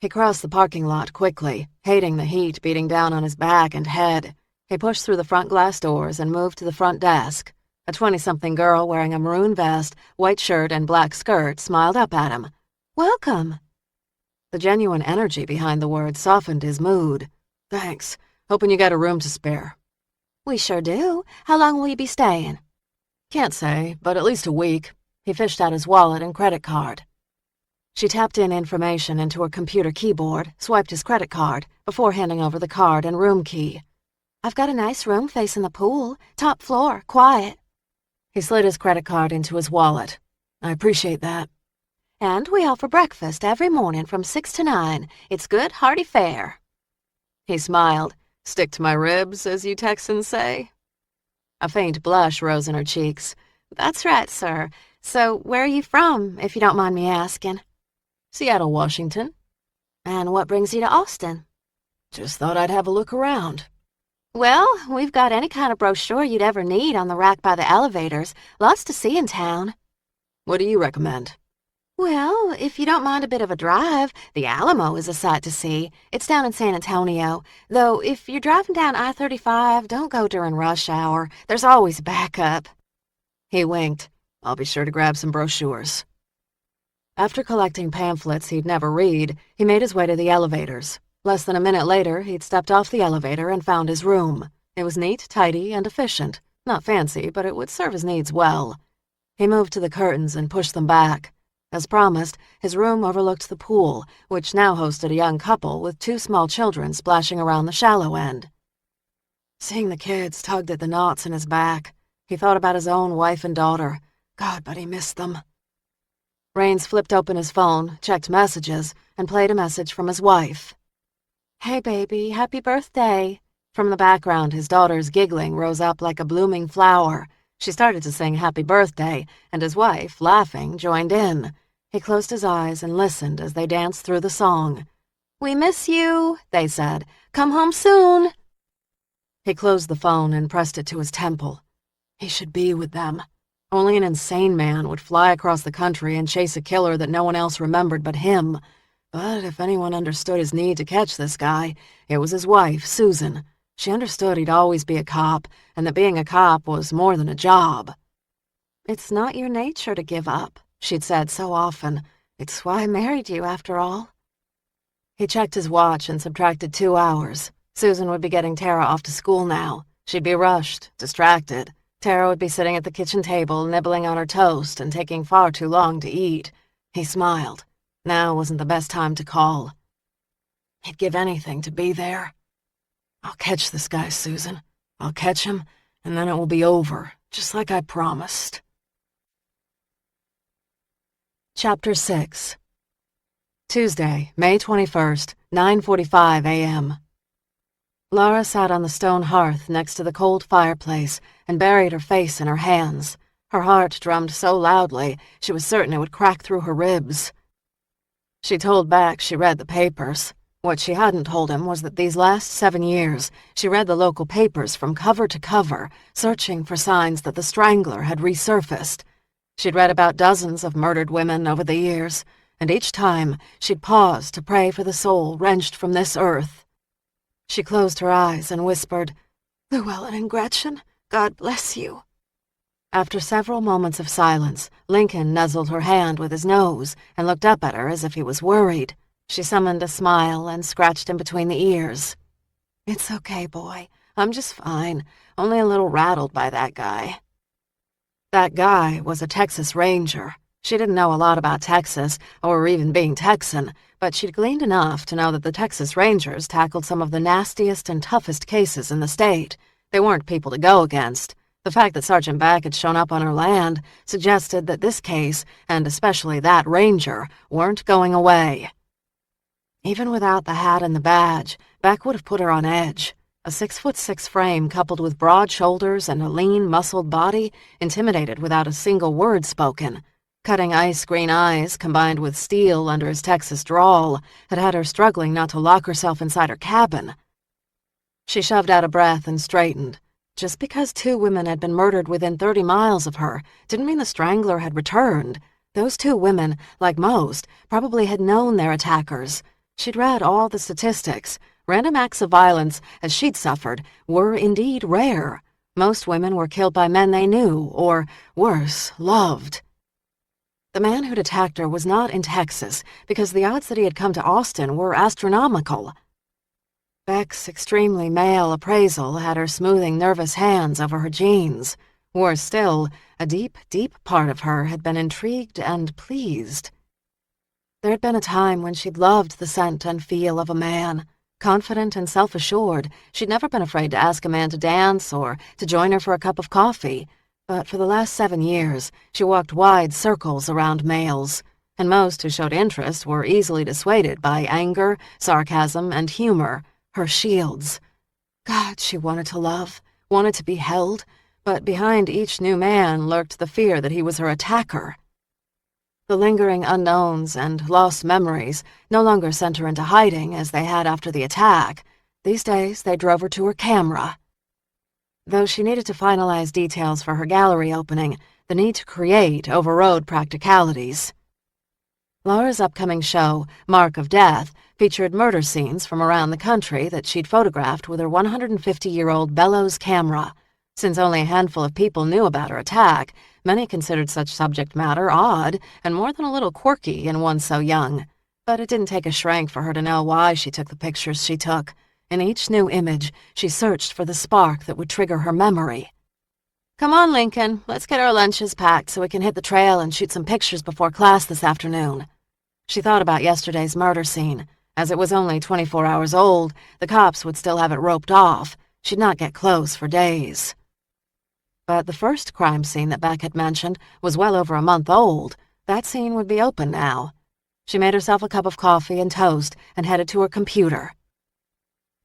He crossed the parking lot quickly, hating the heat beating down on his back and head. He pushed through the front glass doors and moved to the front desk. A 20-something girl wearing a maroon vest, white shirt, and black skirt smiled up at him. Welcome. The genuine energy behind the words softened his mood. Thanks. Hoping you got a room to spare. We sure do. How long will you be staying? Can't say, but at least a week. He fished out his wallet and credit card. She tapped in information into her computer keyboard, swiped his credit card, before handing over the card and room key. I've got a nice room facing the pool. Top floor, quiet. He slid his credit card into his wallet. I appreciate that. And we offer breakfast every morning from 6 to 9. It's good, hearty fare. He smiled. Stick to my ribs, as you Texans say. A faint blush rose in her cheeks. That's right, sir. So where are you from, if you don't mind me asking? Seattle, Washington. And what brings you to Austin? Just thought I'd have a look around. Well, we've got any kind of brochure you'd ever need on the rack by the elevators. Lots to see in town. What do you recommend? Well, if you don't mind a bit of a drive, the Alamo is a sight to see. It's down in San Antonio. Though, if you're driving down I-35, don't go during rush hour. There's always backup. He winked. I'll be sure to grab some brochures. After collecting pamphlets he'd never read, he made his way to the elevators. Less than a minute later, he'd stepped off the elevator and found his room. It was neat, tidy, and efficient. Not fancy, but it would serve his needs well. He moved to the curtains and pushed them back. As promised, his room overlooked the pool, which now hosted a young couple with 2 small children splashing around the shallow end. Seeing the kids tugged at the knots in his back, he thought about his own wife and daughter. God, but he missed them. Raines flipped open his phone, checked messages, and played a message from his wife. Hey, baby, happy birthday. From the background, his daughter's giggling rose up like a blooming flower. She started to sing happy birthday, and his wife, laughing, joined in. He closed his eyes and listened as they danced through the song. "We miss you," they said. "Come home soon." He closed the phone and pressed it to his temple. He should be with them. Only an insane man would fly across the country and chase a killer that no one else remembered but him. But if anyone understood his need to catch this guy, it was his wife, Susan. She understood he'd always be a cop, and that being a cop was more than a job. "It's not your nature to give up," she'd said so often. "It's why I married you, after all." He checked his watch and subtracted 2 hours. Susan would be getting Tara off to school now. She'd be rushed, distracted. Tara would be sitting at the kitchen table, nibbling on her toast and taking far too long to eat. He smiled. Now wasn't the best time to call. He'd give anything to be there. I'll catch this guy, Susan. I'll catch him, and then it will be over, just like I promised. Chapter 6. Tuesday, May 21st, 9:45 a.m. Lara sat on the stone hearth next to the cold fireplace and buried her face in her hands. Her heart drummed so loudly she was certain it would crack through her ribs. She told Beck she read the papers. What she hadn't told him was that these last 7 years she read the local papers from cover to cover, searching for signs that the Strangler had resurfaced. She'd read about dozens of murdered women over the years, and each time she'd pause to pray for the soul wrenched from this earth. She closed her eyes and whispered, "Llewellyn and Gretchen, God bless you." After several moments of silence, Lincoln nuzzled her hand with his nose and looked up at her as if he was worried. She summoned a smile and scratched him between the ears. "It's okay, boy. I'm just fine. Only a little rattled by that guy." That guy was a Texas Ranger. She didn't know a lot about Texas, or even being Texan, but she'd gleaned enough to know that the Texas Rangers tackled some of the nastiest and toughest cases in the state. They weren't people to go against. The fact that Sergeant Beck had shown up on her land suggested that this case, and especially that ranger, weren't going away. Even without the hat and the badge, Beck would have put her on edge. A 6'6" frame coupled with broad shoulders and a lean, muscled body intimidated without a single word spoken. Cutting ice-green eyes, combined with steel under his Texas drawl, had her struggling not to lock herself inside her cabin. She shoved out a breath and straightened. Just because 2 women had been murdered within 30 miles of her didn't mean the Strangler had returned. Those 2 women, like most, probably had known their attackers. She'd read all the statistics. Random acts of violence, as she'd suffered, were indeed rare. Most women were killed by men they knew, or, worse, loved. The man who'd attacked her was not in Texas, because the odds that he had come to Austin were astronomical. Beck's extremely male appraisal had her smoothing nervous hands over her jeans. Worse still, a deep, deep part of her had been intrigued and pleased. There had been a time when she'd loved the scent and feel of a man. Confident and self-assured, she'd never been afraid to ask a man to dance or to join her for a cup of coffee. But for the last 7 years, she walked wide circles around males, and most who showed interest were easily dissuaded by anger, sarcasm, and humor, her shields. God, she wanted to love, wanted to be held, but behind each new man lurked the fear that he was her attacker. The lingering unknowns and lost memories no longer sent her into hiding as they had after the attack. These days, they drove her to her camera. Though she needed to finalize details for her gallery opening, the need to create overrode practicalities. Lara's upcoming show, Mark of Death, featured murder scenes from around the country that she'd photographed with her 150-year-old Bellows camera. Since only a handful of people knew about her attack, many considered such subject matter odd and more than a little quirky in one so young. But it didn't take a shrink for her to know why she took the pictures she took. In each new image, she searched for the spark that would trigger her memory. "Come on, Lincoln, let's get our lunches packed so we can hit the trail and shoot some pictures before class this afternoon." She thought about yesterday's murder scene. As it was only 24 hours old, the cops would still have it roped off. She'd not get close for days. But the first crime scene that Beck had mentioned was well over a month old. That scene would be open now. She made herself a cup of coffee and toast and headed to her computer.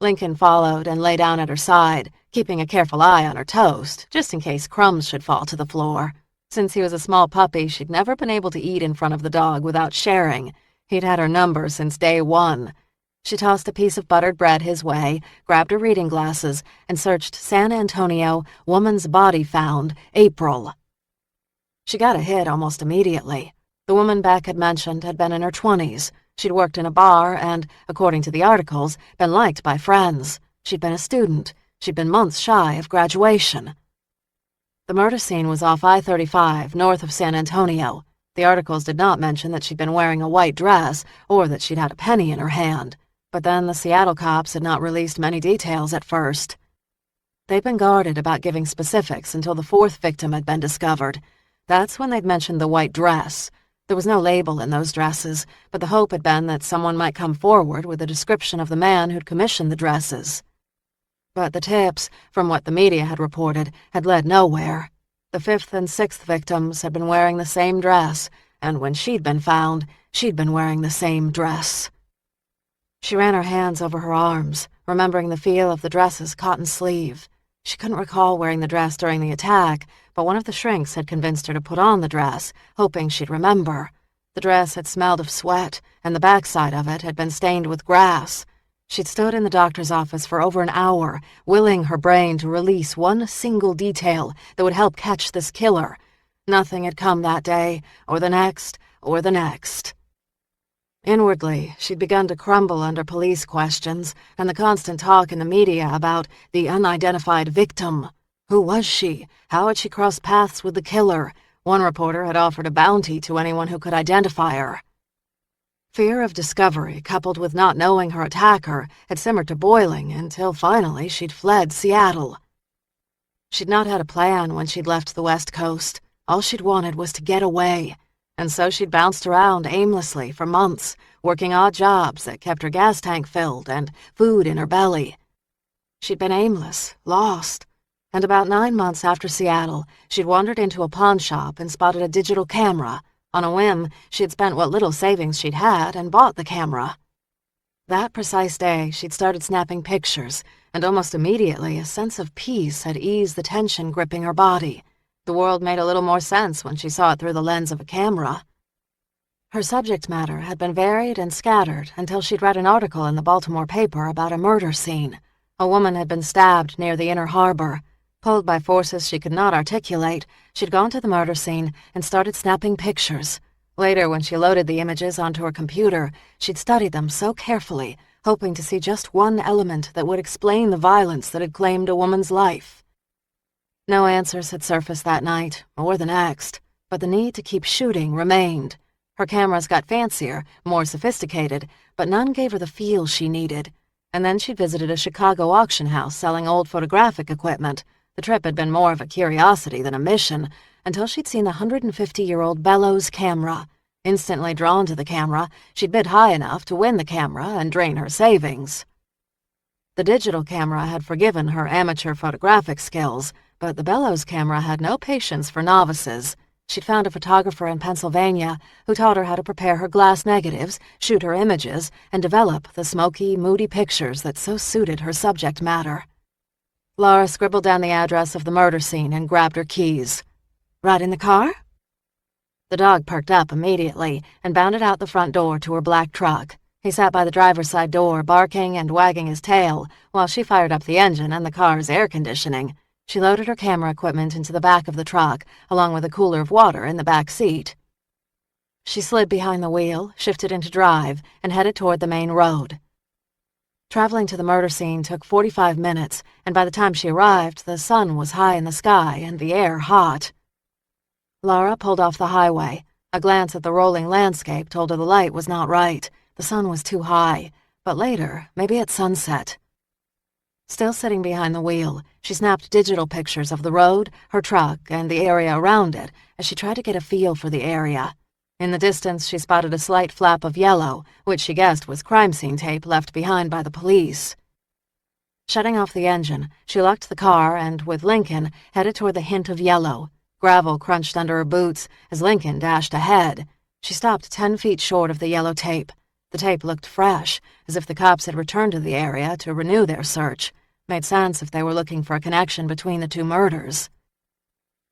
Lincoln followed and lay down at her side, keeping a careful eye on her toast, just in case crumbs should fall to the floor. Since he was a small puppy, she'd never been able to eat in front of the dog without sharing. He'd had her number since day one. She tossed a piece of buttered bread his way, grabbed her reading glasses, and searched San Antonio, woman's body found, April. She got a hit almost immediately. The woman Beck had mentioned had been in her 20s. She'd worked in a bar and, according to the articles, been liked by friends. She'd been a student. She'd been months shy of graduation. The murder scene was off I-35, north of San Antonio. The articles did not mention that she'd been wearing a white dress or that she'd had a penny in her hand. But then the Seattle cops had not released many details at first. They'd been guarded about giving specifics until the fourth victim had been discovered. That's when they'd mentioned the white dress. There was no label in those dresses, but the hope had been that someone might come forward with a description of the man who'd commissioned the dresses. But the tips, from what the media had reported, had led nowhere. The fifth and sixth victims had been wearing the same dress, and when she'd been found, she'd been wearing the same dress. She ran her hands over her arms, remembering the feel of the dress's cotton sleeve. She couldn't recall wearing the dress during the attack, but one of the shrinks had convinced her to put on the dress, hoping she'd remember. The dress had smelled of sweat, and the backside of it had been stained with grass. She'd stood in the doctor's office for over an hour, willing her brain to release one single detail that would help catch this killer. Nothing had come that day, or the next, or the next. Inwardly, she'd begun to crumble under police questions and the constant talk in the media about the unidentified victim. Who was she? How had she crossed paths with the killer? One reporter had offered a bounty to anyone who could identify her. Fear of discovery, coupled with not knowing her attacker, had simmered to boiling until finally she'd fled Seattle. She'd not had a plan when she'd left the West Coast. All she'd wanted was to get away. And so she'd bounced around aimlessly for months, working odd jobs that kept her gas tank filled and food in her belly. She'd been aimless, lost. And about 9 months after Seattle, she'd wandered into a pawn shop and spotted a digital camera. On a whim, she'd spent what little savings she'd had and bought the camera. That precise day, she'd started snapping pictures, and almost immediately a sense of peace had eased the tension gripping her body. The world made a little more sense when she saw it through the lens of a camera. Her subject matter had been varied and scattered until she'd read an article in the Baltimore paper about a murder scene. A woman had been stabbed near the inner harbor. Pulled by forces she could not articulate, she'd gone to the murder scene and started snapping pictures. Later, when she loaded the images onto her computer, she'd studied them so carefully, hoping to see just one element that would explain the violence that had claimed a woman's life. No answers had surfaced that night, or the next, but the need to keep shooting remained. Her cameras got fancier, more sophisticated, but none gave her the feel she needed. And then she'd visited a Chicago auction house selling old photographic equipment. The trip had been more of a curiosity than a mission, until she'd seen the 150-year-old Bellows camera. Instantly drawn to the camera, she'd bid high enough to win the camera and drain her savings. The digital camera had forgiven her amateur photographic skills, but the Bellows camera had no patience for novices. She'd found a photographer in Pennsylvania who taught her how to prepare her glass negatives, shoot her images, and develop the smoky, moody pictures that so suited her subject matter. Lara scribbled down the address of the murder scene and grabbed her keys. "Right in the car?" The dog perked up immediately and bounded out the front door to her black truck. He sat by the driver's side door, barking and wagging his tail, while she fired up the engine and the car's air conditioning. She loaded her camera equipment into the back of the truck, along with a cooler of water in the back seat. She slid behind the wheel, shifted into drive, and headed toward the main road. Traveling to the murder scene took 45 minutes, and by the time she arrived, the sun was high in the sky and the air hot. Lara pulled off the highway. A glance at the rolling landscape told her the light was not right. The sun was too high, but later, maybe at sunset. Still sitting behind the wheel, she snapped digital pictures of the road, her truck, and the area around it as she tried to get a feel for the area. In the distance, she spotted a slight flap of yellow, which she guessed was crime scene tape left behind by the police. Shutting off the engine, she locked the car and, with Lincoln, headed toward the hint of yellow. Gravel crunched under her boots as Lincoln dashed ahead. She stopped 10 feet short of the yellow tape. The tape looked fresh, as if the cops had returned to the area to renew their search. Made sense if they were looking for a connection between the two murders.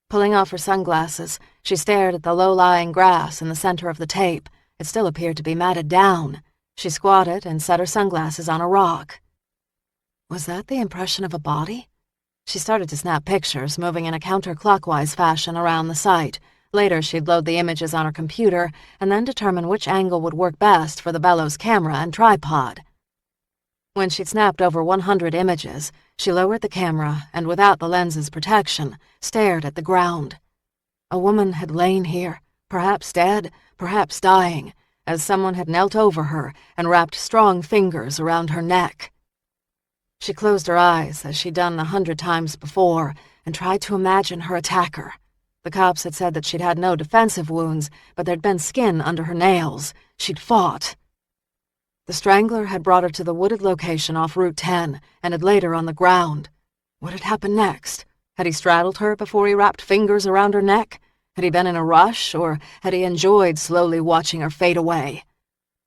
Pulling off her sunglasses, she stared at the low-lying grass in the center of the tape. It still appeared to be matted down. She squatted and set her sunglasses on a rock. Was that the impression of a body? She started to snap pictures, moving in a counterclockwise fashion around the site. Later, she'd load the images on her computer and then determine which angle would work best for the bellows camera and tripod. When she'd snapped over 100 images, she lowered the camera and, without the lens's protection, stared at the ground. A woman had lain here, perhaps dead, perhaps dying, as someone had knelt over her and wrapped strong fingers around her neck. She closed her eyes, as she'd done 100 times before, and tried to imagine her attacker. The cops had said that she'd had no defensive wounds, but there'd been skin under her nails. She'd fought. The strangler had brought her to the wooded location off Route 10 and had laid her on the ground. What had happened next? Had he straddled her before he wrapped fingers around her neck? Had he been in a rush, or had he enjoyed slowly watching her fade away?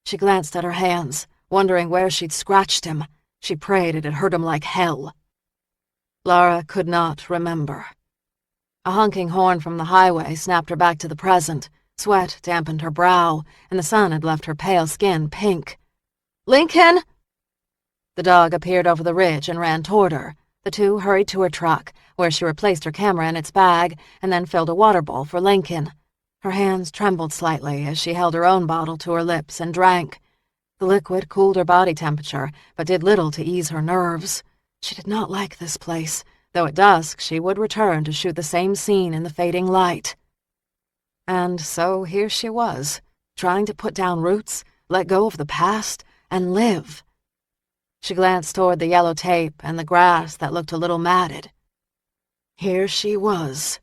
She glanced at her hands, wondering where she'd scratched him. She prayed it had hurt him like hell. Lara could not remember. A honking horn from the highway snapped her back to the present. Sweat dampened her brow, and the sun had left her pale skin pink. "Lincoln!" The dog appeared over the ridge and ran toward her. The two hurried to her truck, where she replaced her camera in its bag and then filled a water bowl for Lincoln. Her hands trembled slightly as she held her own bottle to her lips and drank. The liquid cooled her body temperature, but did little to ease her nerves. She did not like this place, though at dusk she would return to shoot the same scene in the fading light. And so here she was, trying to put down roots, let go of the past, and live. She glanced toward the yellow tape and the grass that looked a little matted. Here she was.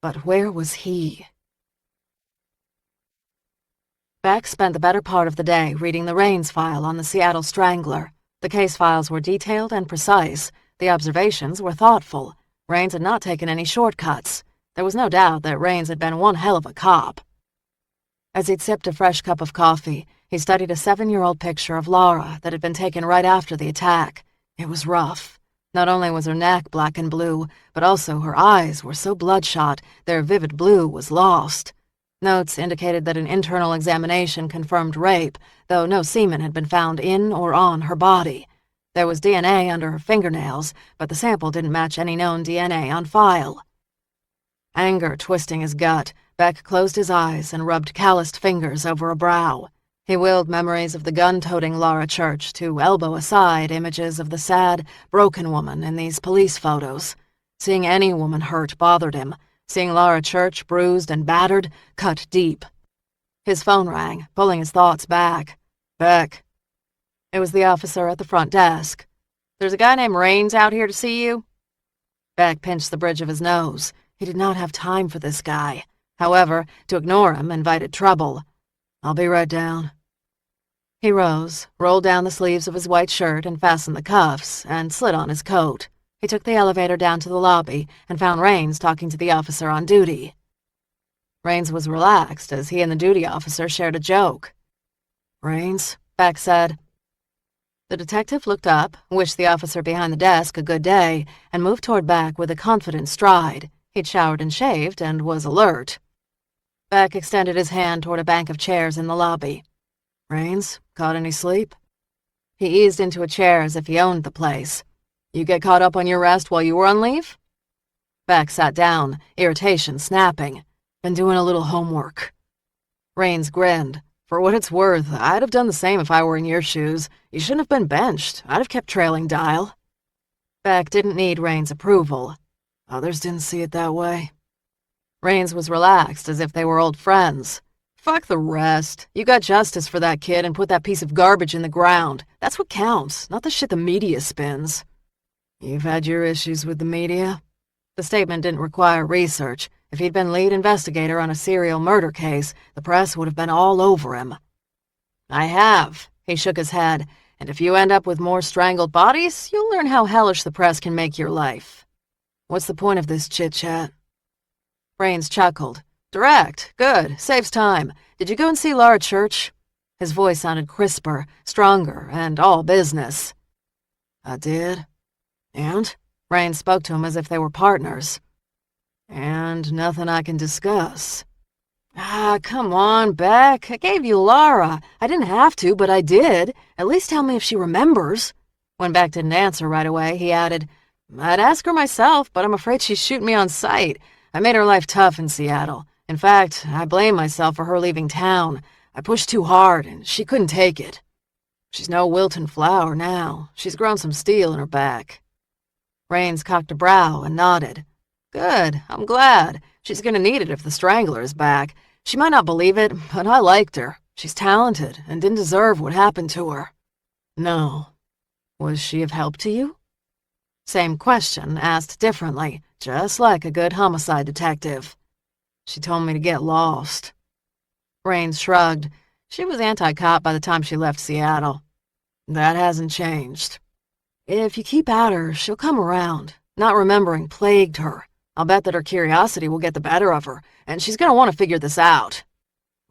But where was he? Beck spent the better part of the day reading the Raines file on the Seattle Strangler. The case files were detailed and precise. The observations were thoughtful. Raines had not taken any shortcuts. There was no doubt that Raines had been one hell of a cop. As he'd sipped a fresh cup of coffee, he studied a 7-year-old picture of Lara that had been taken right after the attack. It was rough. Not only was her neck black and blue, but also her eyes were so bloodshot their vivid blue was lost. Notes indicated that an internal examination confirmed rape, though no semen had been found in or on her body. There was DNA under her fingernails, but the sample didn't match any known DNA on file. Anger twisting his gut, Beck closed his eyes and rubbed calloused fingers over a brow. He willed memories of the gun-toting Lara Church to elbow aside images of the sad, broken woman in these police photos. Seeing any woman hurt bothered him. Seeing Lara Church bruised and battered cut deep. His phone rang, pulling his thoughts back. "Beck." It was the officer at the front desk. "There's a guy named Raines out here to see you." Beck pinched the bridge of his nose. He did not have time for this guy. However, to ignore him invited trouble. "I'll be right down." He rose, rolled down the sleeves of his white shirt and fastened the cuffs, and slid on his coat. He took the elevator down to the lobby and found Raines talking to the officer on duty. Raines was relaxed as he and the duty officer shared a joke. "Raines," Beck said. The detective looked up, wished the officer behind the desk a good day, and moved toward Beck with a confident stride. He'd showered and shaved and was alert. Beck extended his hand toward a bank of chairs in the lobby. "Raines, caught any sleep?" He eased into a chair as if he owned the place. "You get caught up on your rest while you were on leave?" Beck sat down, irritation snapping. "Been doing a little homework." Raines grinned. "For what it's worth, I'd have done the same if I were in your shoes. You shouldn't have been benched. I'd have kept trailing dial." Beck didn't need Raines' approval. "Others didn't see it that way." Raines was relaxed, as if they were old friends. "Fuck the rest. You got justice for that kid and put that piece of garbage in the ground. That's what counts, not the shit the media spins." "You've had your issues with the media?" The statement didn't require research. If he'd been lead investigator on a serial murder case, the press would have been all over him. "I have," he shook his head, "and if you end up with more strangled bodies, you'll learn how hellish the press can make your life." "What's the point of this chit-chat?" Raines chuckled. "Direct. Good. Saves time. Did you go and see Lara Church?" His voice sounded crisper, stronger, and all business. "I did. And?" Raines spoke to him as if they were partners. "And nothing I can discuss." Ah, come on, Beck. I gave you Lara. I didn't have to, but I did. At least tell me if she remembers. When Beck didn't answer right away, he added, I'd ask her myself, but I'm afraid she's shooting me on sight. I made her life tough in Seattle. In fact, I blame myself for her leaving town. I pushed too hard, and she couldn't take it. She's no wilting flower now. She's grown some steel in her back. Raines cocked a brow and nodded. Good, I'm glad. She's gonna need it if the Strangler is back. She might not believe it, but I liked her. She's talented and didn't deserve what happened to her. No. Was she of help to you? Same question, asked differently, just like a good homicide detective. She told me to get lost. Raines shrugged. She was anti-cop by the time she left Seattle. That hasn't changed. If you keep at her, she'll come around. Not remembering plagued her. I'll bet that her curiosity will get the better of her, and she's gonna want to figure this out.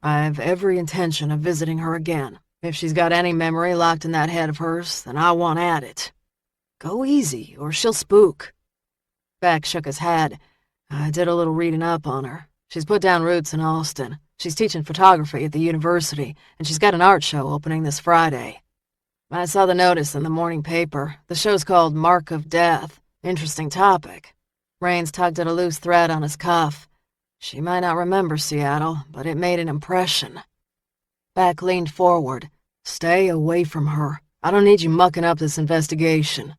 I've every intention of visiting her again. If she's got any memory locked in that head of hers, then I want at it. Go easy, or she'll spook. Beck shook his head. I did a little reading up on her. She's put down roots in Austin. She's teaching photography at the university, and she's got an art show opening this Friday. I saw the notice in the morning paper. The show's called Mark of Death. Interesting topic. Raines tugged at a loose thread on his cuff. She might not remember Seattle, but it made an impression. Beck leaned forward. Stay away from her. I don't need you mucking up this investigation.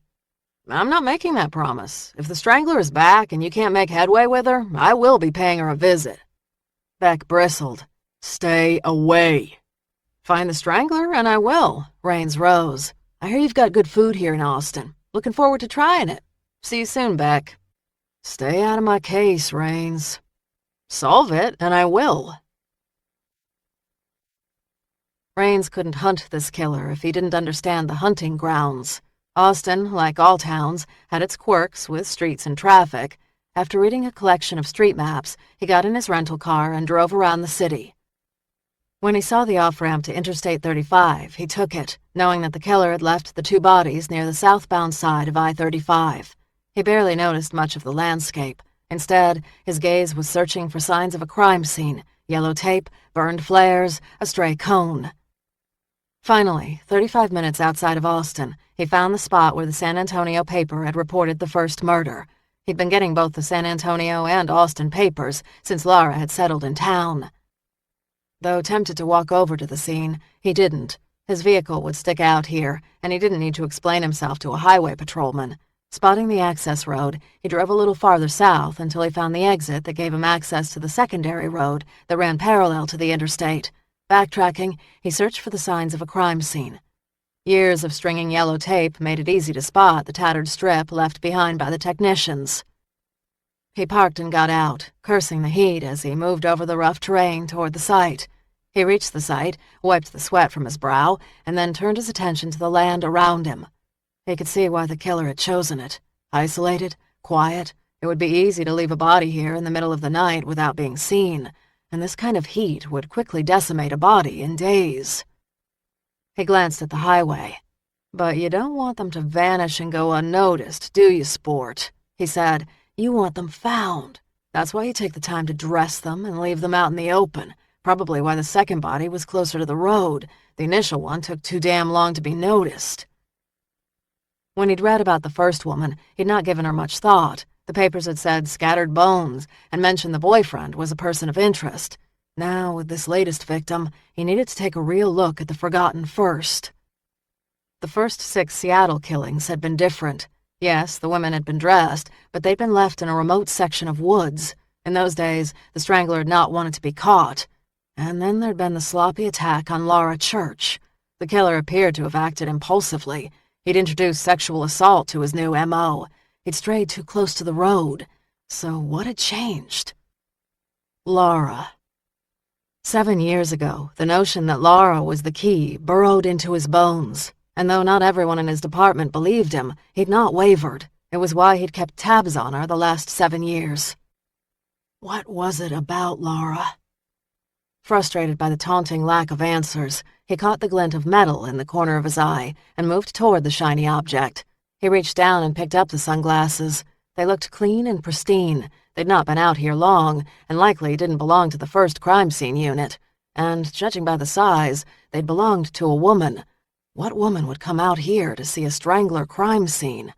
I'm not making that promise. If the Strangler is back and you can't make headway with her, I will be paying her a visit. Beck bristled. Stay away. Find the Strangler, and I will. Raines rose. I hear you've got good food here in Austin. Looking forward to trying it. See you soon, Beck. Stay out of my case, Raines. Solve it, and I will. Raines couldn't hunt this killer if he didn't understand the hunting grounds. Austin, like all towns, had its quirks with streets and traffic. After reading a collection of street maps, he got in his rental car and drove around the city. When he saw the off-ramp to Interstate 35, he took it, knowing that the killer had left the two bodies near the southbound side of I-35. He barely noticed much of the landscape. Instead, his gaze was searching for signs of a crime scene, yellow tape, burned flares, a stray cone. Finally, 35 minutes outside of Austin, he found the spot where the San Antonio paper had reported the first murder. He'd been getting both the San Antonio and Austin papers since Lara had settled in town. Though tempted to walk over to the scene, he didn't. His vehicle would stick out here, and he didn't need to explain himself to a highway patrolman. Spotting the access road, he drove a little farther south until he found the exit that gave him access to the secondary road that ran parallel to the interstate. Backtracking, he searched for the signs of a crime scene. Years of stringing yellow tape made it easy to spot the tattered strip left behind by the technicians. He parked and got out, cursing the heat as he moved over the rough terrain toward the site. He reached the site, wiped the sweat from his brow, and then turned his attention to the land around him. He could see why the killer had chosen it. Isolated, quiet, it would be easy to leave a body here in the middle of the night without being seen, and this kind of heat would quickly decimate a body in days. He glanced at the highway. But you don't want them to vanish and go unnoticed, do you, sport? He said. You want them found. That's why you take the time to dress them and leave them out in the open. Probably why the second body was closer to the road. The initial one took too damn long to be noticed. When he'd read about the first woman, he'd not given her much thought. The papers had said scattered bones and mentioned the boyfriend was a person of interest. Now, with this latest victim, he needed to take a real look at the forgotten first. The first 6 Seattle killings had been different. Yes, the women had been dressed, but they'd been left in a remote section of woods. In those days, the Strangler had not wanted to be caught. And then there'd been the sloppy attack on Lara Church. The killer appeared to have acted impulsively. He'd introduced sexual assault to his new M.O. He'd strayed too close to the road. So what had changed? Lara. 7 years ago, the notion that Lara was the key burrowed into his bones. And though not everyone in his department believed him, he'd not wavered. It was why he'd kept tabs on her the last 7 years. What was it about Lara? Frustrated by the taunting lack of answers, he caught the glint of metal in the corner of his eye and moved toward the shiny object. He reached down and picked up the sunglasses. They looked clean and pristine. They'd not been out here long, and likely didn't belong to the first crime scene unit. And, judging by the size, they'd belonged to a woman. What woman would come out here to see a strangler crime scene?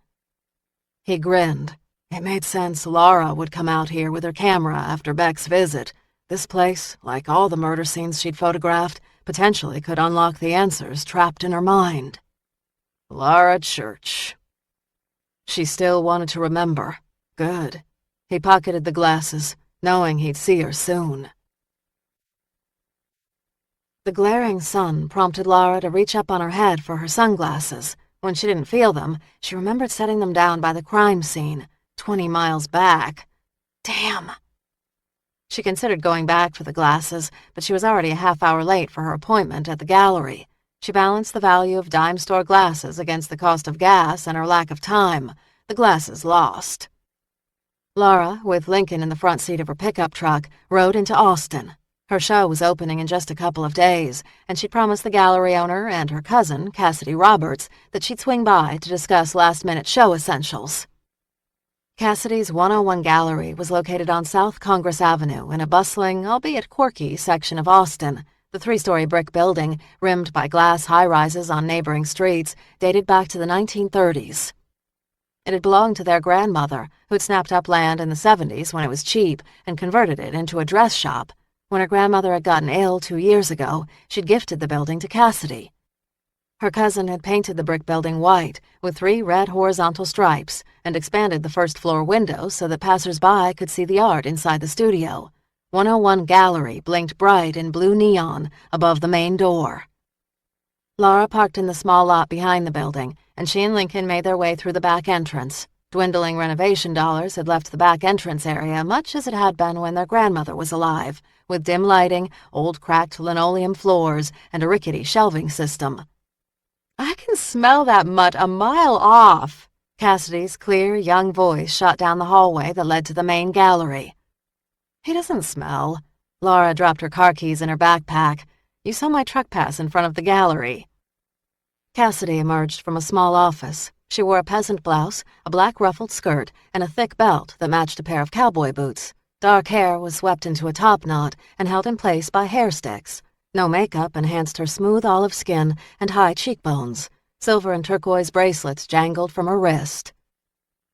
He grinned. It made sense Lara would come out here with her camera after Beck's visit. This place, like all the murder scenes she'd photographed, potentially could unlock the answers trapped in her mind. Lara Church. She still wanted to remember. Good. He pocketed the glasses, knowing he'd see her soon. The glaring sun prompted Lara to reach up on her head for her sunglasses. When she didn't feel them, she remembered setting them down by the crime scene, 20 miles back. Damn. She considered going back for the glasses, but she was already a half-hour late for her appointment at the gallery. She balanced the value of dime store glasses against the cost of gas and her lack of time. The glasses lost. Lara, with Lincoln in the front seat of her pickup truck, rode into Austin. Her show was opening in just a couple of days, and she'd promised the gallery owner and her cousin, Cassidy Roberts, that she'd swing by to discuss last-minute show essentials. Cassidy's 101 Gallery was located on South Congress Avenue in a bustling, albeit quirky, section of Austin. The three-story brick building, rimmed by glass high-rises on neighboring streets, dated back to the 1930s. It had belonged to their grandmother, who'd snapped up land in the 70s when it was cheap and converted it into a dress shop. When her grandmother had gotten ill 2 years ago, she'd gifted the building to Cassidy. Her cousin had painted the brick building white with 3 red horizontal stripes and expanded the first-floor windows so that passers-by could see the art inside the studio. 101 Gallery blinked bright in blue neon above the main door. Lara parked in the small lot behind the building, and she and Lincoln made their way through the back entrance. Dwindling renovation dollars had left the back entrance area much as it had been when their grandmother was alive, with dim lighting, old cracked linoleum floors, and a rickety shelving system. "I can smell that mutt a mile off," Cassidy's clear, young voice shot down the hallway that led to the main gallery. "He doesn't smell." Lara dropped her car keys in her backpack. "You saw my truck pass in front of the gallery." Cassidy emerged from a small office. She wore a peasant blouse, a black ruffled skirt, and a thick belt that matched a pair of cowboy boots. Dark hair was swept into a top knot and held in place by hair sticks. No makeup enhanced her smooth olive skin and high cheekbones. Silver and turquoise bracelets jangled from her wrist.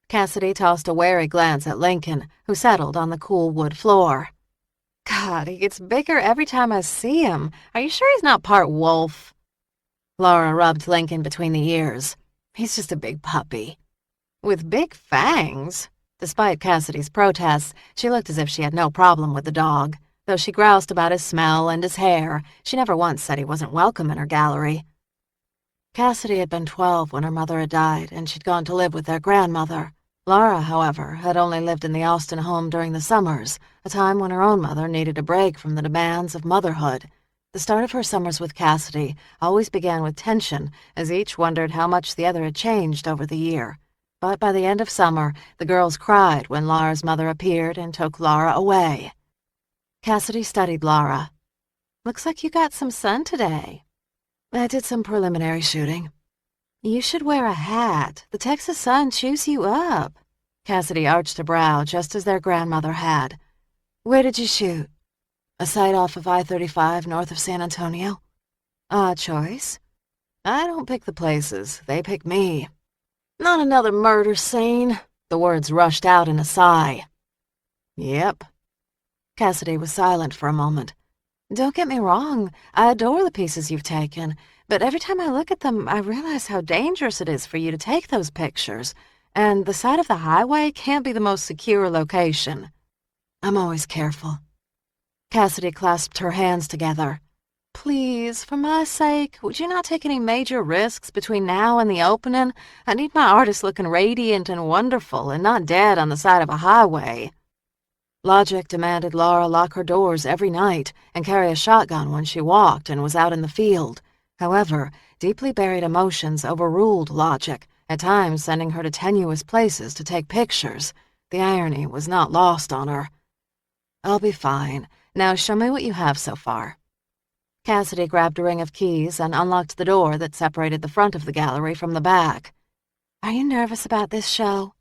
Cassidy tossed a wary glance at Lincoln, who settled on the cool wood floor. "God, he gets bigger every time I see him. Are you sure he's not part wolf?" Lara rubbed Lincoln between the ears. "He's just a big puppy." "With big fangs." Despite Cassidy's protests, she looked as if she had no problem with the dog. Though she groused about his smell and his hair, she never once said he wasn't welcome in her gallery. Cassidy had been 12 when her mother had died, and she'd gone to live with their grandmother. Lara, however, had only lived in the Austin home during the summers, a time when her own mother needed a break from the demands of motherhood. The start of her summers with Cassidy always began with tension, as each wondered how much the other had changed over the year. But by the end of summer, the girls cried when Lara's mother appeared and took Lara away. Cassidy studied Lara. "Looks like you got some sun today." "I did some preliminary shooting." "You should wear a hat. The Texas sun chews you up." Cassidy arched a brow just as their grandmother had. "Where did you shoot?" "A site off of I-35 north of San Antonio." "Odd choice." "I don't pick the places. They pick me." "Not another murder scene." The words rushed out in a sigh. "Yep." Cassidy was silent for a moment. "Don't get me wrong. I adore the pieces you've taken. But every time I look at them, I realize how dangerous it is for you to take those pictures. And the side of the highway can't be the most secure location." "I'm always careful." Cassidy clasped her hands together. "Please, for my sake, would you not take any major risks between now and the opening? I need my artist looking radiant and wonderful and not dead on the side of a highway." Logic demanded Lara lock her doors every night and carry a shotgun when she walked and was out in the field. However, deeply buried emotions overruled logic, at times sending her to tenuous places to take pictures. The irony was not lost on her. "I'll be fine. Now show me what you have so far." Cassidy grabbed a ring of keys and unlocked the door that separated the front of the gallery from the back. "Are you nervous about this show?"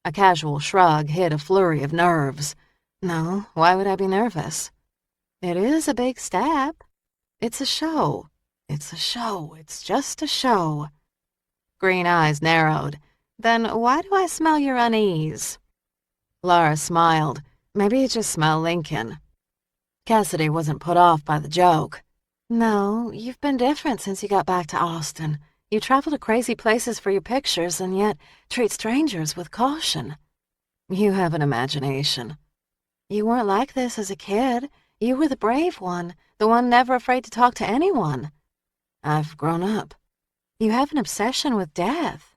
A casual shrug hid a flurry of nerves. No, why would I be nervous? It is a big step. It's a show. It's a show. It's just a show. Green eyes narrowed. Then why do I smell your unease? Lara smiled. Maybe you just smell Lincoln. Cassidy wasn't put off by the joke. No, you've been different since you got back to Austin. You travel to crazy places for your pictures and yet treat strangers with caution. You have an imagination. You weren't like this as a kid. You were the brave one, the one never afraid to talk to anyone. I've grown up. You have an obsession with death.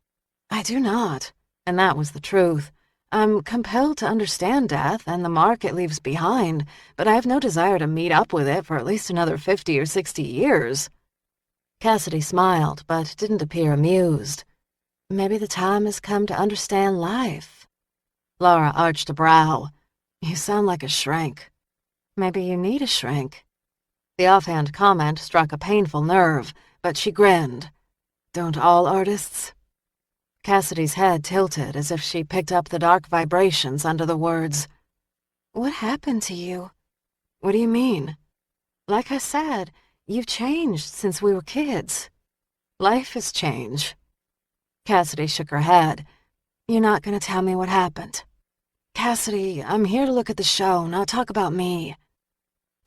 I do not, and that was the truth. I'm compelled to understand death and the mark it leaves behind, but I have no desire to meet up with it for at least another 50 or 60 years. Cassidy smiled, but didn't appear amused. Maybe the time has come to understand life. Lara arched a brow. You sound like a shrink. Maybe you need a shrink. The offhand comment struck a painful nerve, but she grinned. Don't all artists? Cassidy's head tilted as if she picked up the dark vibrations under the words. What happened to you? What do you mean? Like I said, you've changed since we were kids. Life is change. Cassidy shook her head. You're not going to tell me what happened. Cassidy, I'm here to look at the show, not talk about me.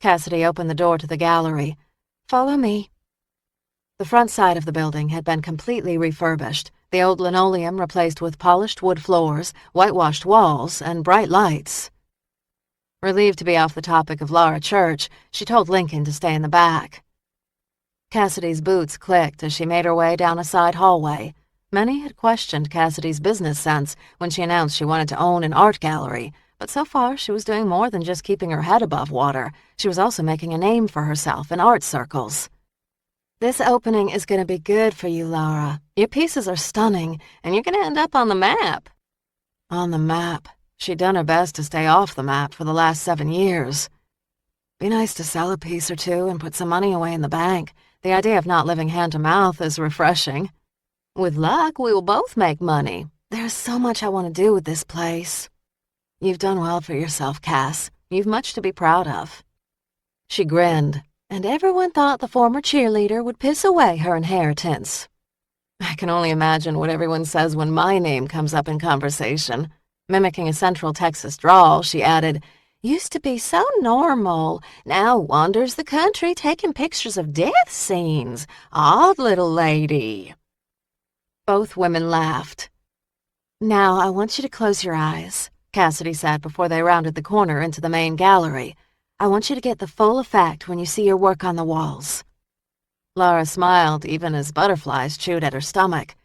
Cassidy opened the door to the gallery. Follow me. The front side of the building had been completely refurbished, the old linoleum replaced with polished wood floors, whitewashed walls, and bright lights. Relieved to be off the topic of Lara Church, she told Lincoln to stay in the back. Cassidy's boots clicked as she made her way down a side hallway. Many had questioned Cassidy's business sense when she announced she wanted to own an art gallery, but so far she was doing more than just keeping her head above water. She was also making a name for herself in art circles. This opening is going to be good for you, Lara. Your pieces are stunning, and you're going to end up on the map. On the map. She'd done her best to stay off the map for the last 7 years. Be nice to sell a piece or two and put some money away in the bank. The idea of not living hand to mouth is refreshing. With luck, we will both make money. There's so much I want to do with this place. You've done well for yourself, Cass. You've much to be proud of. She grinned, and everyone thought the former cheerleader would piss away her inheritance. I can only imagine what everyone says when my name comes up in conversation. Mimicking a Central Texas drawl, she added, Used to be so normal. Now wanders the country taking pictures of death scenes. Odd little lady. Both women laughed. Now I want you to close your eyes, Cassidy said before they rounded the corner into the main gallery. I want you to get the full effect when you see your work on the walls. Lara smiled even as butterflies chewed at her stomach.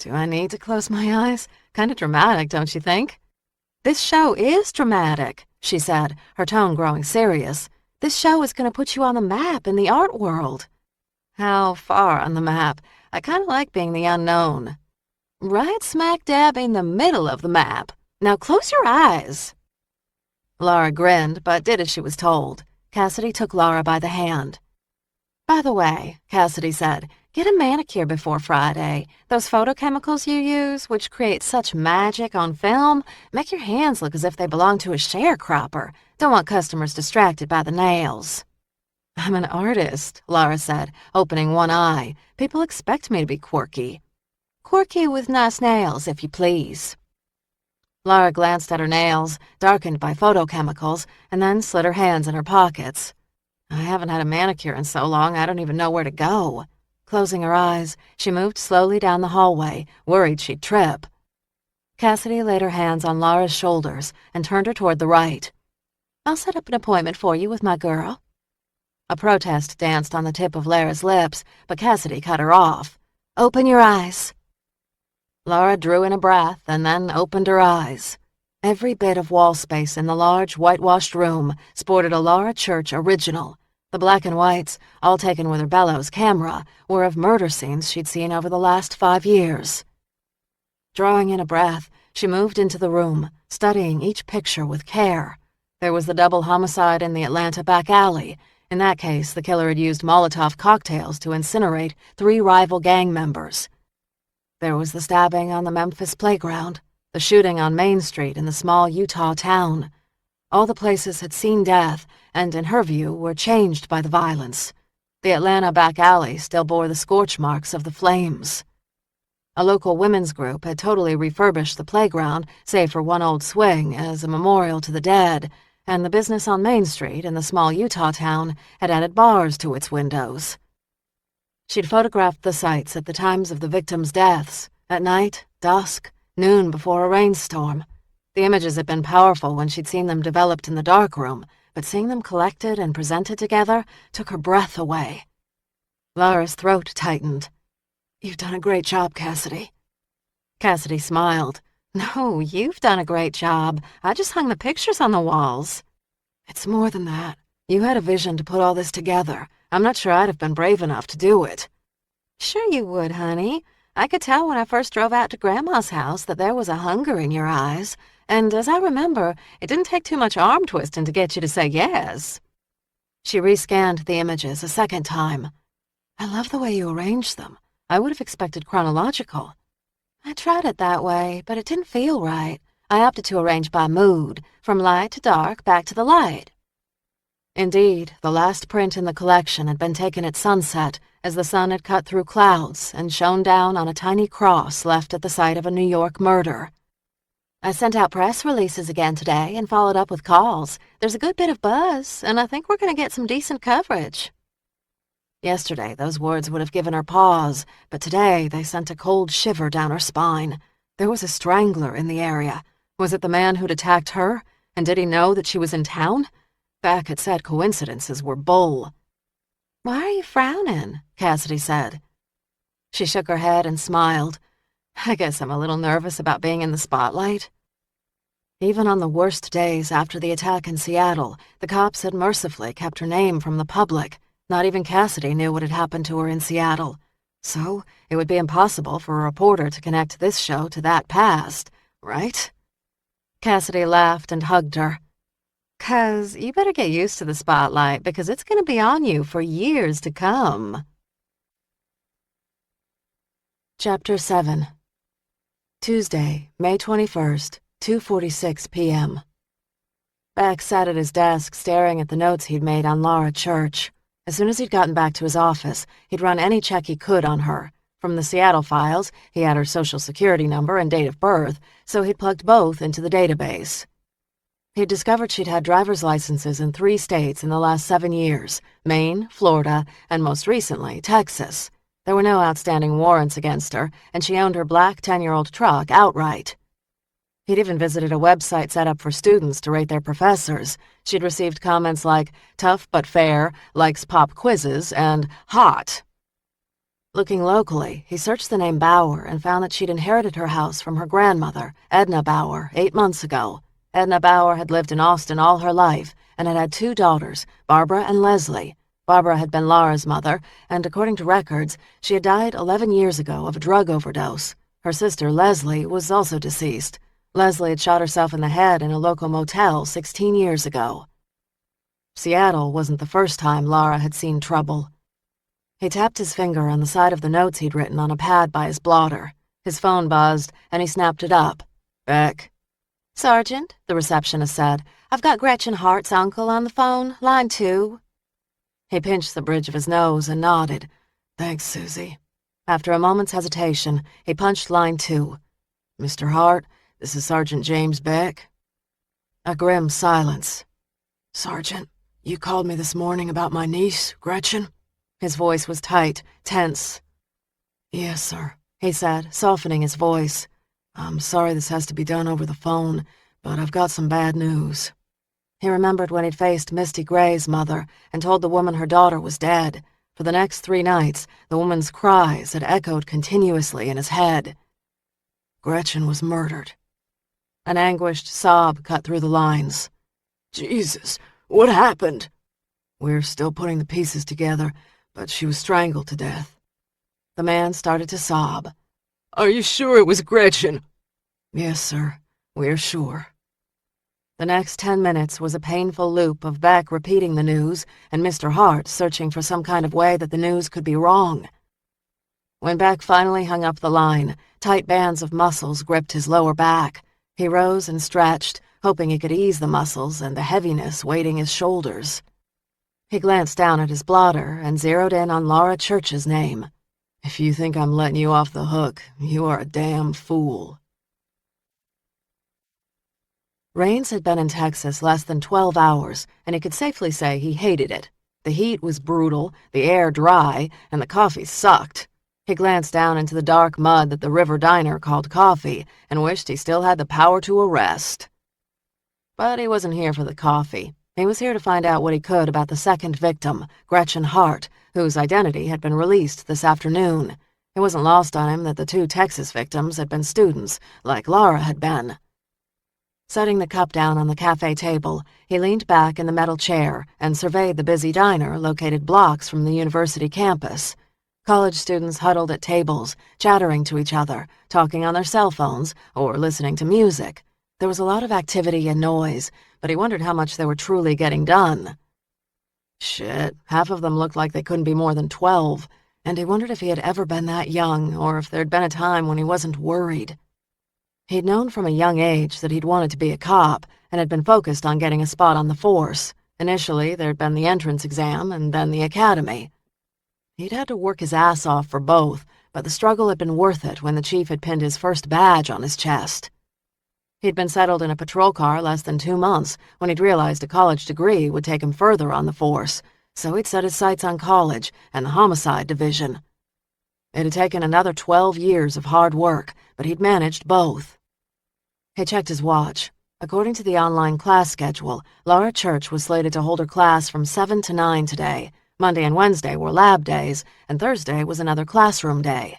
Do I need to close my eyes? Kind of dramatic, don't you think? This show is dramatic, she said, her tone growing serious. This show is going to put you on the map in the art world. How far on the map? I kind of like being the unknown. Right smack dab in the middle of the map. Now close your eyes. Lara grinned, but did as she was told. Cassidy took Lara by the hand. By the way, Cassidy said, get a manicure before Friday. Those photochemicals you use, which create such magic on film, make your hands look as if they belong to a sharecropper. Don't want customers distracted by the nails. I'm an artist, Lara said, opening one eye. People expect me to be quirky. Quirky with nice nails, if you please. Lara glanced at her nails, darkened by photochemicals, and then slid her hands in her pockets. I haven't had a manicure in so long I don't even know where to go. Closing her eyes, she moved slowly down the hallway, worried she'd trip. Cassidy laid her hands on Lara's shoulders and turned her toward the right. I'll set up an appointment for you with my girl. A protest danced on the tip of Lara's lips, but Cassidy cut her off. Open your eyes. Lara drew in a breath and then opened her eyes. Every bit of wall space in the large, whitewashed room sported a Lara Church original. The black and whites, all taken with her bellows camera, were of murder scenes she'd seen over the last 5 years. Drawing in a breath, she moved into the room, studying each picture with care. There was the double homicide in the Atlanta back alley. In that case, the killer had used Molotov cocktails to incinerate 3 rival gang members. There was the stabbing on the Memphis playground, the shooting on Main Street in the small Utah town. All the places had seen death and, in her view, were changed by the violence. The Atlanta back alley still bore the scorch marks of the flames. A local women's group had totally refurbished the playground, save for one old swing, as a memorial to the dead, and the business on Main Street in the small Utah town had added bars to its windows. She'd photographed the sites at the times of the victims' deaths, at night, dusk, noon before a rainstorm. The images had been powerful when she'd seen them developed in the darkroom, but seeing them collected and presented together took her breath away. Lara's throat tightened. "You've done a great job, Cassidy." Cassidy smiled. "No, you've done a great job. I just hung the pictures on the walls." "It's more than that. You had a vision to put all this together. I'm not sure I'd have been brave enough to do it." "Sure you would, honey. I could tell when I first drove out to Grandma's house that there was a hunger in your eyes, and as I remember, it didn't take too much arm twisting to get you to say yes." She rescanned the images a second time. "I love the way you arranged them. I would have expected chronological." "I tried it that way, but it didn't feel right. I opted to arrange by mood, from light to dark, back to the light." Indeed, the last print in the collection had been taken at sunset, as the sun had cut through clouds and shone down on a tiny cross left at the site of a New York murder. "I sent out press releases again today and followed up with calls. There's a good bit of buzz, and I think we're going to get some decent coverage." Yesterday, those words would have given her pause, but today they sent a cold shiver down her spine. There was a strangler in the area. Was it the man who'd attacked her? And did he know that she was in town? Beck had said coincidences were bull. "Why are you frowning?" Cassidy said. She shook her head and smiled. "I guess I'm a little nervous about being in the spotlight." Even on the worst days after the attack in Seattle, the cops had mercifully kept her name from the public. Not even Cassidy knew what had happened to her in Seattle. So it would be impossible for a reporter to connect this show to that past, right? Cassidy laughed and hugged her. "'Cause you better get used to the spotlight, because it's going to be on you for years to come." Chapter 7. Tuesday, May 21st, 2:46 p.m. Beck sat at his desk staring at the notes he'd made on Lara Church. As soon as he'd gotten back to his office, he'd run any check he could on her. From the Seattle files, he had her social security number and date of birth, so he'd plugged both into the database. He'd discovered she'd had driver's licenses in 3 states in the last 7 years: Maine, Florida, and most recently, Texas. There were no outstanding warrants against her, and she owned her black 10-year-old truck outright. He'd even visited a website set up for students to rate their professors. She'd received comments like, "tough but fair," "likes pop quizzes," and "hot." Looking locally, he searched the name Bauer and found that she'd inherited her house from her grandmother, Edna Bauer, 8 months ago. Edna Bauer had lived in Austin all her life and had 2 daughters, Barbara and Leslie. Barbara had been Lara's mother, and according to records, she had died 11 years ago of a drug overdose. Her sister, Leslie, was also deceased. Leslie had shot herself in the head in a local motel 16 years ago. Seattle wasn't the first time Lara had seen trouble. He tapped his finger on the side of the notes he'd written on a pad by his blotter. His phone buzzed, and he snapped it up. "Beck." "Sergeant," the receptionist said, "I've got Gretchen Hart's uncle on the phone, line 2. He pinched the bridge of his nose and nodded. "Thanks, Susie." After a moment's hesitation, he punched line 2. "Mr. Hart, this is Sergeant James Beck." A grim silence. "Sergeant, you called me this morning about my niece, Gretchen?" His voice was tight, tense. "Yes, sir," he said, softening his voice. "I'm sorry this has to be done over the phone, but I've got some bad news." He remembered when he'd faced Misty Gray's mother and told the woman her daughter was dead. For the next 3 nights, the woman's cries had echoed continuously in his head. "Gretchen was murdered." An anguished sob cut through the lines. "Jesus, what happened?" "We're still putting the pieces together, but she was strangled to death." The man started to sob. "Are you sure it was Gretchen?" "Yes, sir, we're sure." The next 10 minutes was a painful loop of Beck repeating the news and Mr. Hart searching for some kind of way that the news could be wrong. When Beck finally hung up the line, tight bands of muscles gripped his lower back. He rose and stretched, hoping he could ease the muscles and the heaviness weighting his shoulders. He glanced down at his blotter and zeroed in on Lara Church's name. If you think I'm letting you off the hook, you are a damn fool. Raines had been in Texas less than 12 hours, and he could safely say he hated it. The heat was brutal, the air dry, and the coffee sucked. He glanced down into the dark mud that the river diner called coffee and wished he still had the power to arrest. But he wasn't here for the coffee. He was here to find out what he could about the second victim, Gretchen Hart, whose identity had been released this afternoon. It wasn't lost on him that the 2 Texas victims had been students, like Lara had been. Setting the cup down on the cafe table, he leaned back in the metal chair and surveyed the busy diner located blocks from the university campus. College students huddled at tables, chattering to each other, talking on their cell phones, or listening to music. There was a lot of activity and noise, but he wondered how much they were truly getting done. Shit, half of them looked like they couldn't be more than 12, and he wondered if he had ever been that young, or if there'd been a time when he wasn't worried. He'd known from a young age that he'd wanted to be a cop, and had been focused on getting a spot on the force. Initially, there'd been the entrance exam, and then the academy. He'd had to work his ass off for both, but the struggle had been worth it when the chief had pinned his first badge on his chest. He'd been settled in a patrol car less than 2 months when he'd realized a college degree would take him further on the force, so he'd set his sights on college and the homicide division. It had taken another 12 years of hard work, but he'd managed both. He checked his watch. According to the online class schedule, Lara Church was slated to hold her class from 7 to 9 today. Monday and Wednesday were lab days, and Thursday was another classroom day.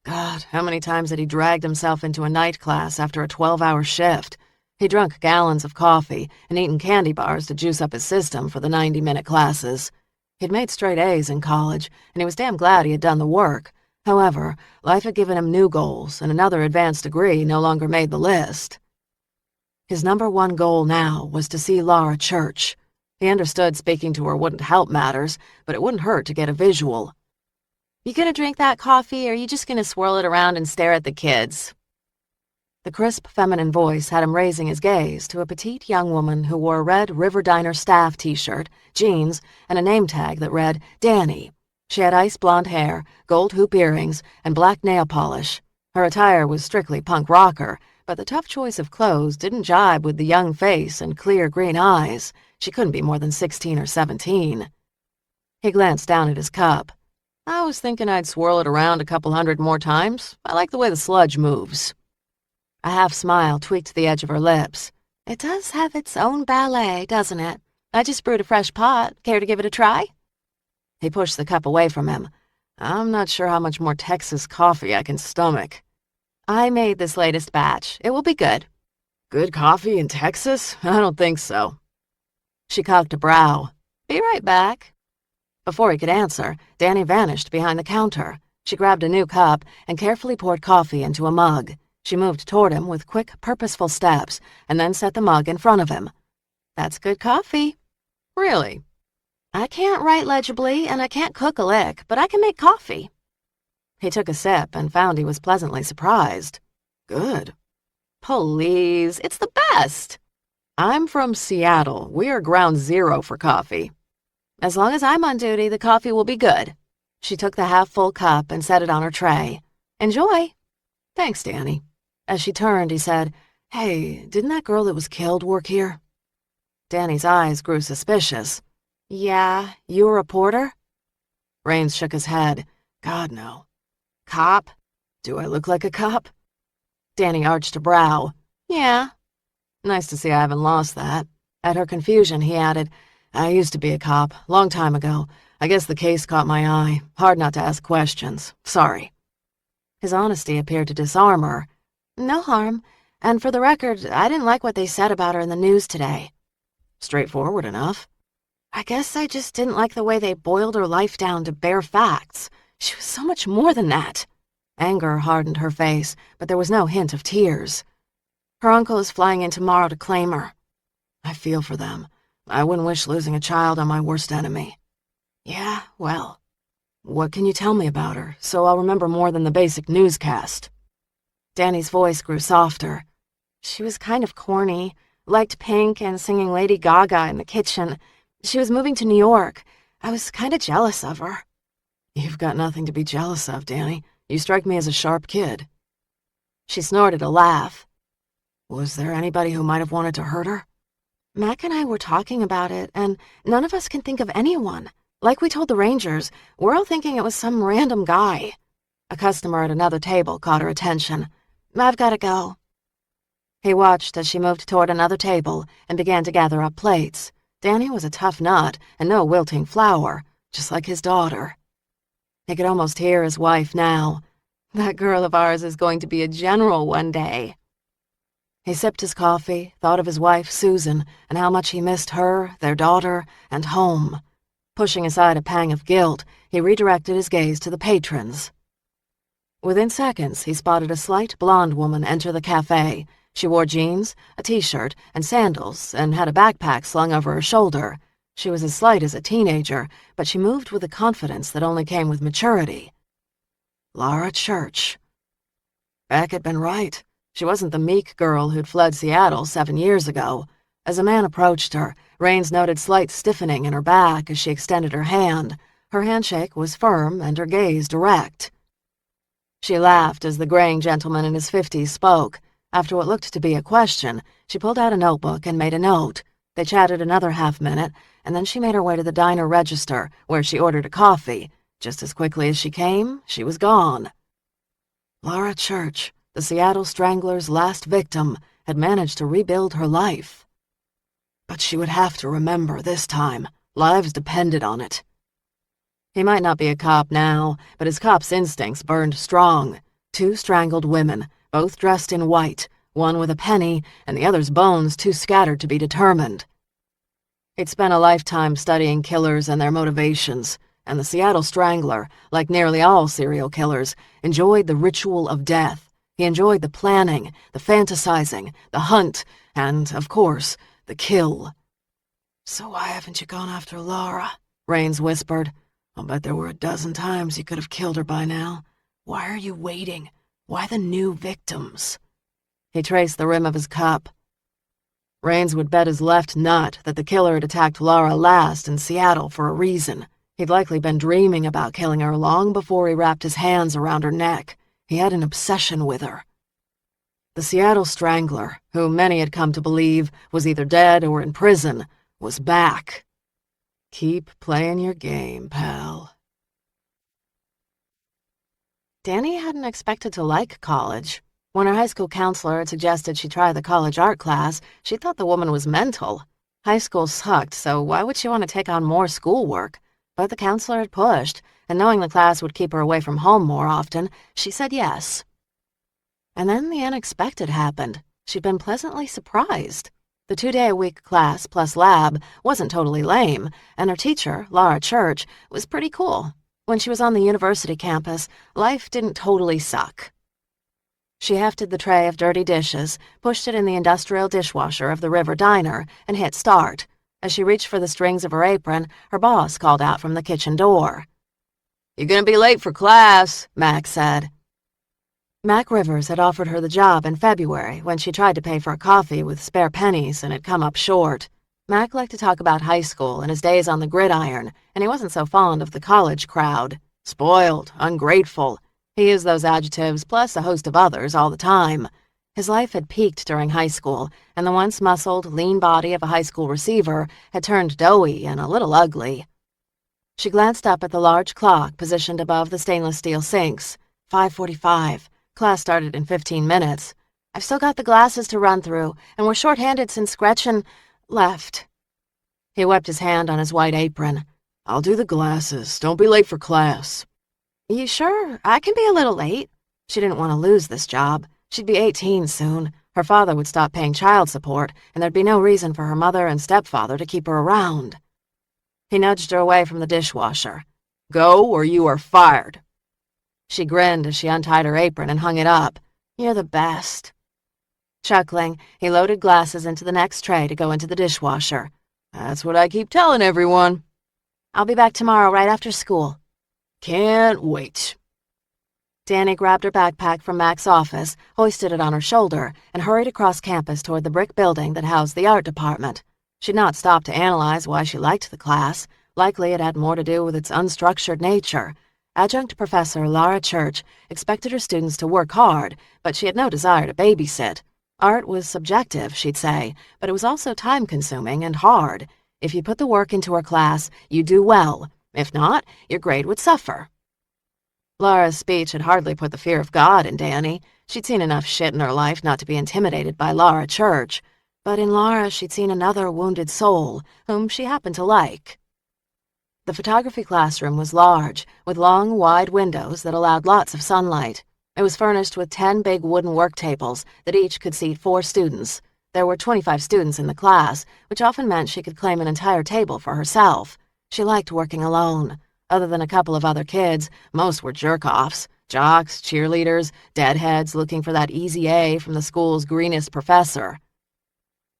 God, how many times had he dragged himself into a night class after a 12-hour shift? He drunk gallons of coffee and eaten candy bars to juice up his system for the 90-minute classes. He'd made straight A's in college, and he was damn glad he had done the work. However, life had given him new goals, and another advanced degree no longer made the list. His #1 goal now was to see Lara Church. He understood speaking to her wouldn't help matters, but it wouldn't hurt to get a visual. You gonna drink that coffee, or are you just gonna swirl it around and stare at the kids? The crisp feminine voice had him raising his gaze to a petite young woman who wore a red River Diner staff t-shirt, jeans, and a name tag that read, Danny. She had ice blonde hair, gold hoop earrings, and black nail polish. Her attire was strictly punk rocker, but the tough choice of clothes didn't jibe with the young face and clear green eyes. She couldn't be more than 16 or 17. He glanced down at his cup. I was thinking I'd swirl it around a couple hundred more times. I like the way the sludge moves. A half smile tweaked the edge of her lips. It does have its own ballet, doesn't it? I just brewed a fresh pot. Care to give it a try? He pushed the cup away from him. I'm not sure how much more Texas coffee I can stomach. I made this latest batch. It will be good. Good coffee in Texas? I don't think so. She cocked a brow. Be right back. Before he could answer, Danny vanished behind the counter. She grabbed a new cup and carefully poured coffee into a mug. She moved toward him with quick, purposeful steps and then set the mug in front of him. That's good coffee. Really? I can't write legibly and I can't cook a lick, but I can make coffee. He took a sip and found he was pleasantly surprised. Good. Please, it's the best. I'm from Seattle. We are ground zero for coffee. As long as I'm on duty, the coffee will be good. She took the half-full cup and set it on her tray. Enjoy. Thanks, Danny. As she turned, he said, Hey, didn't that girl that was killed work here? Danny's eyes grew suspicious. Yeah, you a reporter? Raines shook his head. God, no. Cop? Do I look like a cop? Danny arched a brow. Yeah. Nice to see I haven't lost that. At her confusion, he added, I used to be a cop, long time ago. I guess the case caught my eye. Hard not to ask questions. Sorry. His honesty appeared to disarm her. No harm. And for the record, I didn't like what they said about her in the news today. Straightforward enough. I guess I just didn't like the way they boiled her life down to bare facts. She was so much more than that. Anger hardened her face, but there was no hint of tears. Her uncle is flying in tomorrow to claim her. I feel for them. I wouldn't wish losing a child on my worst enemy. Yeah, well, what can you tell me about her, so I'll remember more than the basic newscast? Danny's voice grew softer. She was kind of corny, liked Pink and singing Lady Gaga in the kitchen. She was moving to New York. I was kind of jealous of her. You've got nothing to be jealous of, Danny. You strike me as a sharp kid. She snorted a laugh. Was there anybody who might have wanted to hurt her? Mac and I were talking about it, and none of us can think of anyone. Like we told the Rangers, we're all thinking it was some random guy. A customer at another table caught her attention. I've got to go. He watched as she moved toward another table and began to gather up plates. Danny was a tough nut and no wilting flower, just like his daughter. He could almost hear his wife now. That girl of ours is going to be a general one day. He sipped his coffee, thought of his wife, Susan, and how much he missed her, their daughter, and home. Pushing aside a pang of guilt, he redirected his gaze to the patrons. Within seconds, he spotted a slight blonde woman enter the cafe. She wore jeans, a t-shirt, and sandals, and had a backpack slung over her shoulder. She was as slight as a teenager, but she moved with a confidence that only came with maturity. Lara Church. Beck had been right. She wasn't the meek girl who'd fled Seattle 7 years ago. As a man approached her, Raines noted slight stiffening in her back as she extended her hand. Her handshake was firm and her gaze direct. She laughed as the graying gentleman in his 50s spoke. After what looked to be a question, she pulled out a notebook and made a note. They chatted another half-minute, and then she made her way to the diner register, where she ordered a coffee. Just as quickly as she came, she was gone. Lara Church, the Seattle Strangler's last victim, had managed to rebuild her life. But she would have to remember this time. Lives depended on it. He might not be a cop now, but his cop's instincts burned strong. 2 strangled women, both dressed in white, one with a penny, and the other's bones too scattered to be determined. He'd spent a lifetime studying killers and their motivations, and the Seattle Strangler, like nearly all serial killers, enjoyed the ritual of death. He enjoyed the planning, the fantasizing, the hunt, and, of course, the kill. "So why haven't you gone after Lara?" Raines whispered. "I'll bet there were a dozen times you could have killed her by now. Why are you waiting? Why the new victims?" He traced the rim of his cup. Raines would bet his left nut that the killer had attacked Lara last in Seattle for a reason. He'd likely been dreaming about killing her long before he wrapped his hands around her neck. He had an obsession with her. The Seattle Strangler, who many had come to believe was either dead or in prison, was back. Keep playing your game, pal. Danny hadn't expected to like college. When her high school counselor had suggested she try the college art class, she thought the woman was mental. High school sucked, so why would she want to take on more schoolwork? But the counselor had pushed, and knowing the class would keep her away from home more often, she said yes. And then the unexpected happened. She'd been pleasantly surprised. The 2-day-a-week class plus lab wasn't totally lame, and her teacher, Lara Church, was pretty cool. When she was on the university campus, life didn't totally suck. She hefted the tray of dirty dishes, pushed it in the industrial dishwasher of the River Diner, and hit start. As she reached for the strings of her apron, her boss called out from the kitchen door. "You're gonna be late for class," Mac said. Mac Rivers had offered her the job in February when she tried to pay for a coffee with spare pennies and had come up short. Mac liked to talk about high school and his days on the gridiron, and he wasn't so fond of the college crowd. Spoiled, ungrateful. He used those adjectives, plus a host of others, all the time. His life had peaked during high school, and the once muscled, lean body of a high school receiver had turned doughy and a little ugly. She glanced up at the large clock positioned above the stainless steel sinks. 5:45. Class started in 15 minutes. "I've still got the glasses to run through, and we're short-handed since Gretchen left." He wiped his hand on his white apron. "I'll do the glasses. Don't be late for class." "You sure? I can be a little late." She didn't want to lose this job. She'd be 18 soon. Her father would stop paying child support, and there'd be no reason for her mother and stepfather to keep her around. He nudged her away from the dishwasher. "Go, or you are fired." She grinned as she untied her apron and hung it up. "You're the best." Chuckling, he loaded glasses into the next tray to go into the dishwasher. "That's what I keep telling everyone." "I'll be back tomorrow right after school." "Can't wait." Danny grabbed her backpack from Mac's office, hoisted it on her shoulder, and hurried across campus toward the brick building that housed the art department. She'd not stopped to analyze why she liked the class. Likely it had more to do with its unstructured nature. Adjunct Professor Lara Church expected her students to work hard, but she had no desire to babysit. Art was subjective, she'd say, but it was also time-consuming and hard. If you put the work into her class, you'd do well. If not, your grade would suffer. Lara's speech had hardly put the fear of God in Danny. She'd seen enough shit in her life not to be intimidated by Lara Church. But in Lara, she'd seen another wounded soul, whom she happened to like. The photography classroom was large, with long, wide windows that allowed lots of sunlight. It was furnished with 10 big wooden work tables that each could seat 4 students. There were 25 students in the class, which often meant she could claim an entire table for herself. She liked working alone. Other than a couple of other kids, most were jerk-offs, jocks, cheerleaders, deadheads looking for that easy A from the school's greenest professor.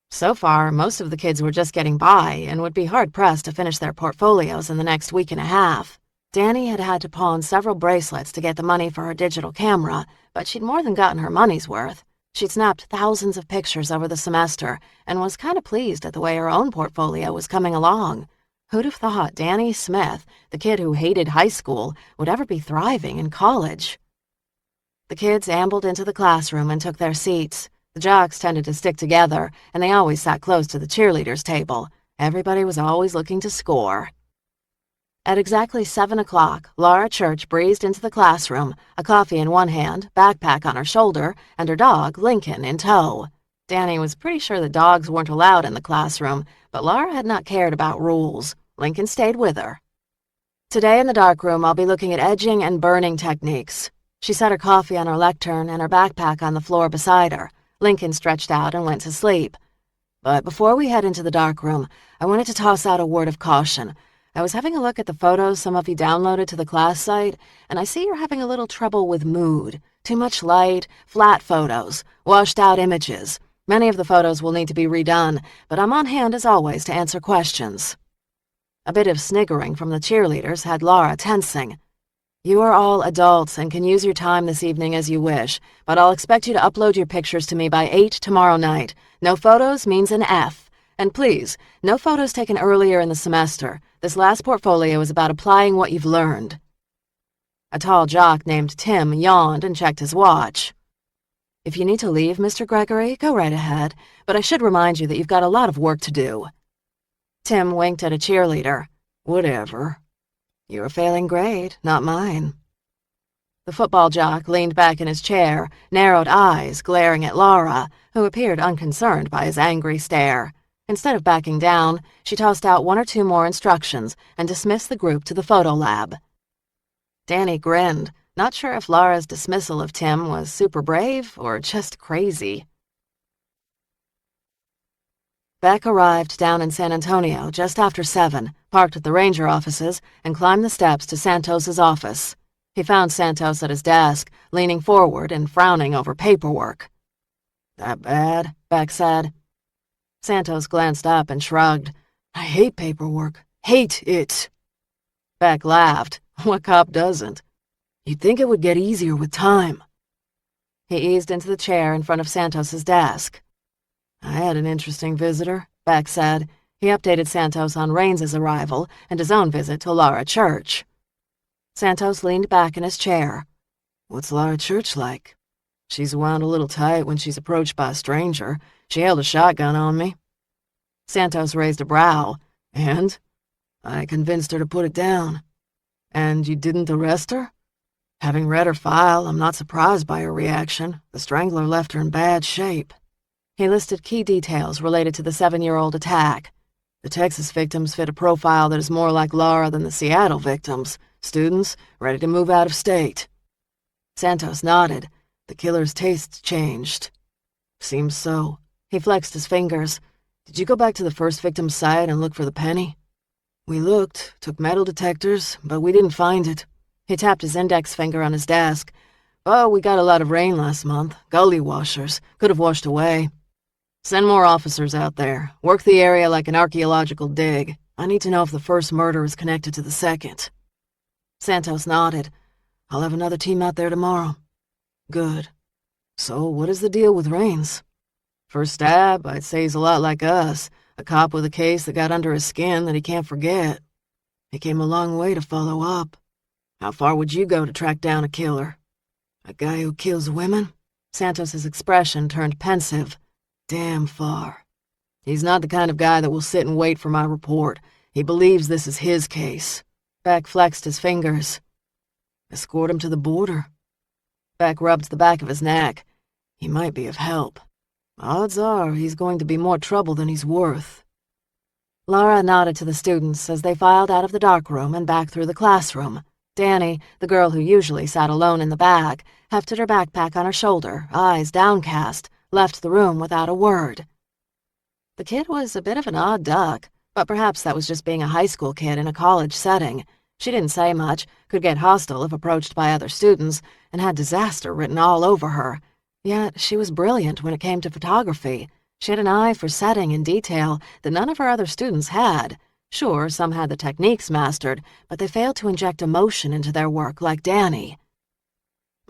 So far, most of the kids were just getting by and would be hard-pressed to finish their portfolios in the next week and a half. Danny had had to pawn several bracelets to get the money for her digital camera, but she'd more than gotten her money's worth. She'd snapped thousands of pictures over the semester and was kind of pleased at the way her own portfolio was coming along. Who'd have thought Danny Smith, the kid who hated high school, would ever be thriving in college? The kids ambled into the classroom and took their seats. The jocks tended to stick together, and they always sat close to the cheerleaders' table. Everybody was always looking to score. At exactly 7 o'clock, Lara Church breezed into the classroom, a coffee in one hand, backpack on her shoulder, and her dog, Lincoln, in tow. Danny was pretty sure that dogs weren't allowed in the classroom, but Lara had not cared about rules. Lincoln stayed with her. Today in the darkroom, I'll be looking at edging and burning techniques. She set her coffee on her lectern and her backpack on the floor beside her. Lincoln stretched out and went to sleep. But before we head into the darkroom, I wanted to toss out a word of caution. I was having a look at the photos some of you downloaded to the class site, and I see you're having a little trouble with mood. Too much light, flat photos, washed-out images. Many of the photos will need to be redone, but I'm on hand as always to answer questions. A bit of sniggering from the cheerleaders had Lara tensing. You are all adults and can use your time this evening as you wish, but I'll expect you to upload your pictures to me by 8 tomorrow night. No photos means an F. And please, no photos taken earlier in the semester. This last portfolio is about applying what you've learned. A tall jock named Tim yawned and checked his watch. If you need to leave, Mr. Gregory, go right ahead, but I should remind you that you've got a lot of work to do. Tim winked at a cheerleader. Whatever. You're failing grade, not mine. The football jock leaned back in his chair, narrowed eyes glaring at Lara, who appeared unconcerned by his angry stare. Instead of backing down, she tossed out 1 or 2 more instructions and dismissed the group to the photo lab. Danny grinned, not sure if Lara's dismissal of Tim was super brave or just crazy. Beck arrived down in San Antonio just after 7, parked at the ranger offices, and climbed the steps to Santos's office. He found Santos at his desk, leaning forward and frowning over paperwork. That bad? Beck said. Santos glanced up and shrugged. I hate paperwork. Hate it. Beck laughed. What cop doesn't? You'd think it would get easier with time. He eased into the chair in front of Santos's desk. I had an interesting visitor, Beck said. He updated Santos on Raines's arrival and his own visit to Lara Church. Santos leaned back in his chair. What's Lara Church like? She's wound a little tight when she's approached by a stranger. She held a shotgun on me. Santos raised a brow. And? I convinced her to put it down. And you didn't arrest her? Having read her file, I'm not surprised by her reaction. The strangler left her in bad shape. He listed key details related to the 7-year-old attack. The Texas victims fit a profile that is more like Lara than the Seattle victims. Students ready to move out of state. Santos nodded. The killer's tastes changed. Seems so. He flexed his fingers. Did you go back to the first victim's site and look for the penny? We looked, took metal detectors, but we didn't find it. He tapped his index finger on his desk. Oh, we got a lot of rain last month. Gully washers. Could have washed away. Send more officers out there. Work the area like an archaeological dig. I need to know if the first murder is connected to the second. Santos nodded. I'll have another team out there tomorrow." "Good. So what is the deal with Rains?" "For stab, I'd say he's a lot like us, a cop with a case that got under his skin that he can't forget. He came a long way to follow up. How far would you go to track down a killer?" "A guy who kills women?" Santos's expression turned pensive. "Damn far. He's not the kind of guy that will sit and wait for my report. He believes this is his case." Beck flexed his fingers. "Escort him to the border." Beck rubbed the back of his neck. "He might be of help. Odds are he's going to be more trouble than he's worth." Lara nodded to the students as they filed out of the dark room and back through the classroom. Danny, the girl who usually sat alone in the back, hefted her backpack on her shoulder, eyes downcast, left the room without a word. The kid was a bit of an odd duck, but perhaps that was just being a high school kid in a college setting. She didn't say much, could get hostile if approached by other students, and had disaster written all over her. Yet she was brilliant when it came to photography. She had an eye for setting and detail that none of her other students had. Sure, some had the techniques mastered, but they failed to inject emotion into their work like Danny.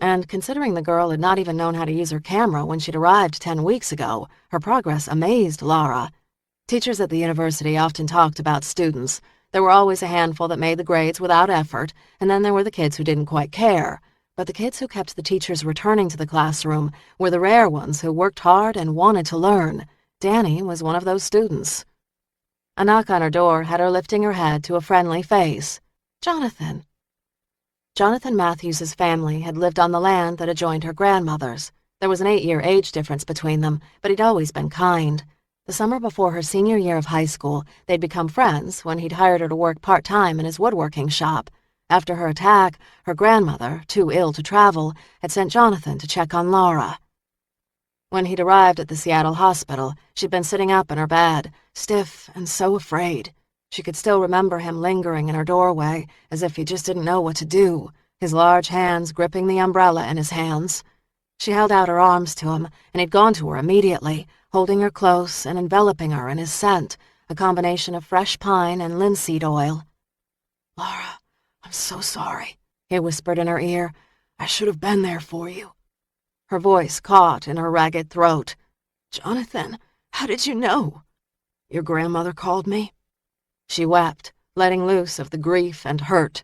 And considering the girl had not even known how to use her camera when she'd arrived 10 weeks ago, her progress amazed Lara. Teachers at the university often talked about students. There were always a handful that made the grades without effort, and then there were the kids who didn't quite care. But the kids who kept the teachers returning to the classroom were the rare ones who worked hard and wanted to learn. Danny was one of those students. A knock on her door had her lifting her head to a friendly face. Jonathan. Jonathan Matthews's family had lived on the land that adjoined her grandmother's. There was an 8-year age difference between them, but he'd always been kind. The summer before her senior year of high school, they'd become friends when he'd hired her to work part-time in his woodworking shop. After her attack, her grandmother, too ill to travel, had sent Jonathan to check on Lara. When he'd arrived at the Seattle hospital, she'd been sitting up in her bed, stiff and so afraid. She could still remember him lingering in her doorway, as if he just didn't know what to do, his large hands gripping the umbrella in his hands. She held out her arms to him, and he'd gone to her immediately, holding her close and enveloping her in his scent, a combination of fresh pine and linseed oil. "Lara, I'm so sorry," he whispered in her ear. "I should have been there for you." Her voice caught in her ragged throat. "Jonathan, how did you know?" "Your grandmother called me." She wept, letting loose of the grief and hurt.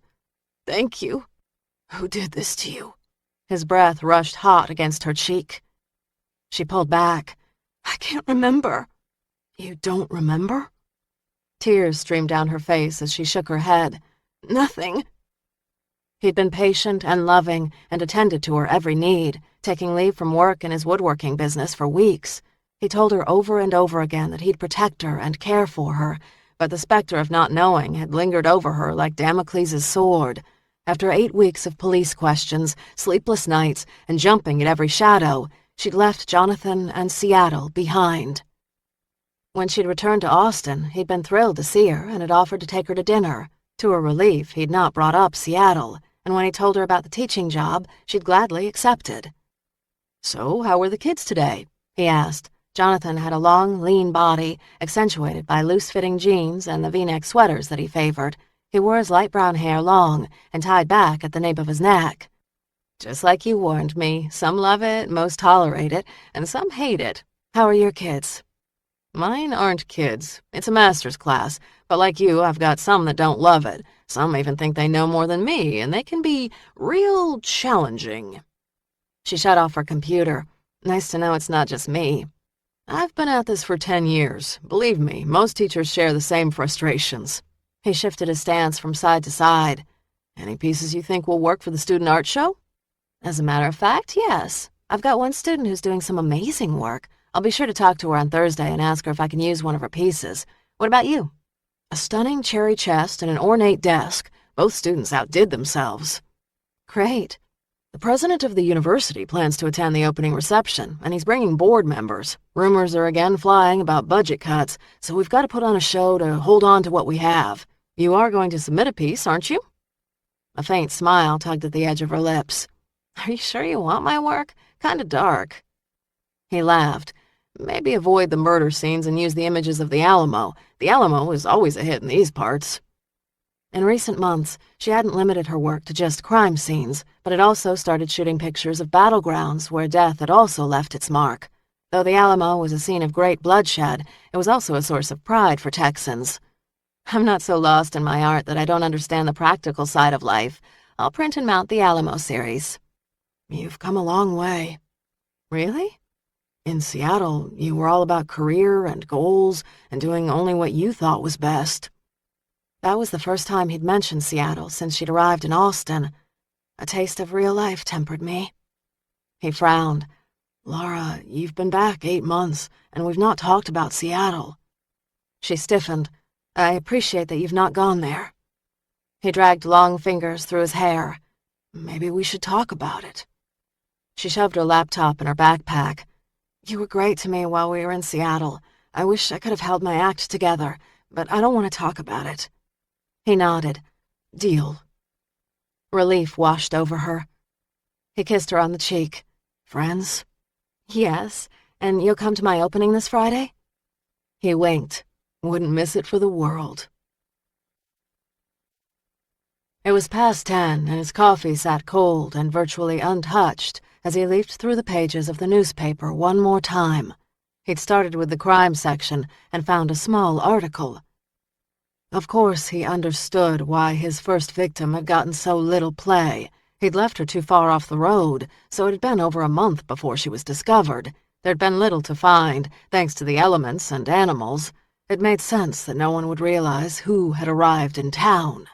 "Thank you. Who did this to you?" His breath rushed hot against her cheek. She pulled back. "I can't remember." "You don't remember?" Tears streamed down her face as she shook her head. "Nothing." He'd been patient and loving and attended to her every need, taking leave from work in his woodworking business for weeks. He told her over and over again that he'd protect her and care for her, but the specter of not knowing had lingered over her like Damocles' sword. After 8 weeks of police questions, sleepless nights, and jumping at every shadow, she'd left Jonathan and Seattle behind. When she'd returned to Austin, he'd been thrilled to see her and had offered to take her to dinner. To her relief, he'd not brought up Seattle, and when he told her about the teaching job, she'd gladly accepted. "So, how were the kids today?" he asked. Jonathan had a long, lean body, accentuated by loose-fitting jeans and the V-neck sweaters that he favored. He wore his light brown hair long and tied back at the nape of his neck. "Just like you warned me, some love it, most tolerate it, and some hate it. How are your kids?" "Mine aren't kids. It's a master's class, but like you, I've got some that don't love it. Some even think they know more than me, and they can be real challenging." She shut off her computer. Nice to know it's not just me. "I've been at this for 10 years. Believe me, most teachers share the same frustrations." He shifted his stance from side to side. "Any pieces you think will work for the student art show?" "As a matter of fact, yes. I've got one student who's doing some amazing work. I'll be sure to talk to her on Thursday and ask her if I can use one of her pieces. What about you?" "A stunning cherry chest and an ornate desk. Both students outdid themselves." "Great." "The president of the university plans to attend the opening reception, and he's bringing board members. Rumors are again flying about budget cuts, so we've got to put on a show to hold on to what we have. You are going to submit a piece, aren't you?" A faint smile tugged at the edge of her lips. "Are you sure you want my work? Kinda dark." He laughed. "Maybe avoid the murder scenes and use the images of the Alamo. The Alamo is always a hit in these parts." In recent months, she hadn't limited her work to just crime scenes, but had also started shooting pictures of battlegrounds where death had also left its mark. Though the Alamo was a scene of great bloodshed, it was also a source of pride for Texans. "I'm not so lost in my art that I don't understand the practical side of life. I'll print and mount the Alamo series." "You've come a long way." "Really?" "In Seattle, you were all about career and goals and doing only what you thought was best." That was the first time he'd mentioned Seattle since she'd arrived in Austin. A taste of real life tempered me. He frowned. "Lara, you've been back 8 months, and we've not talked about Seattle." She stiffened. "I appreciate that you've not gone there." He dragged long fingers through his hair. "Maybe we should talk about it." She shoved her laptop in her backpack. "You were great to me while we were in Seattle. I wish I could have held my act together, but I don't want to talk about it." He nodded. "Deal." Relief washed over her. He kissed her on the cheek. "Friends?" "Yes. And you'll come to my opening this Friday?" He winked. "Wouldn't miss it for the world." It was past 10, and his coffee sat cold and virtually untouched as he leafed through the pages of the newspaper one more time. He'd started with the crime section and found a small article. Of course, he understood why his first victim had gotten so little play. He'd left her too far off the road, so it had been over a month before she was discovered. There'd been little to find, thanks to the elements and animals. It made sense that no one would realize who had arrived in town.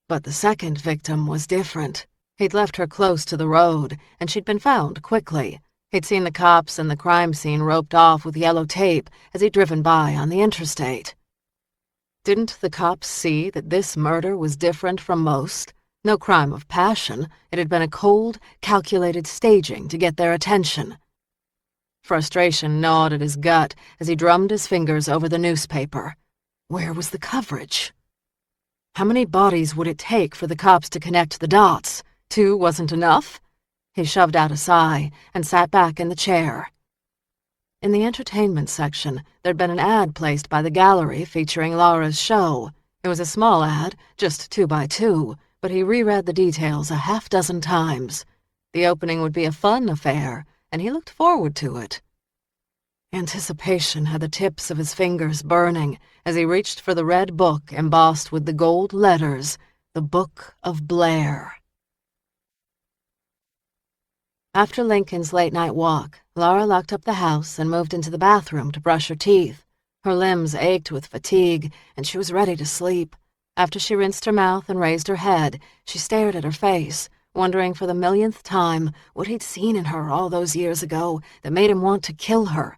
But the second victim was different. He'd left her close to the road, and she'd been found quickly. He'd seen the cops and the crime scene roped off with yellow tape as he'd driven by on the interstate. Didn't the cops see that this murder was different from most? No crime of passion. It had been a cold, calculated staging to get their attention. Frustration gnawed at his gut as he drummed his fingers over the newspaper. Where was the coverage? How many bodies would it take for the cops to connect the dots? 2 wasn't enough? He shoved out a sigh and sat back in the chair. In the entertainment section, there'd been an ad placed by the gallery featuring Lara's show. It was a small ad, just 2 by 2, but he reread the details a half-dozen times. The opening would be a fun affair, and he looked forward to it. Anticipation had the tips of his fingers burning as he reached for the red book embossed with the gold letters, The Book of Blair. After Lincoln's late-night walk, Lara locked up the house and moved into the bathroom to brush her teeth. Her limbs ached with fatigue, and she was ready to sleep. After she rinsed her mouth and raised her head, she stared at her face, wondering for the millionth time what he'd seen in her all those years ago that made him want to kill her.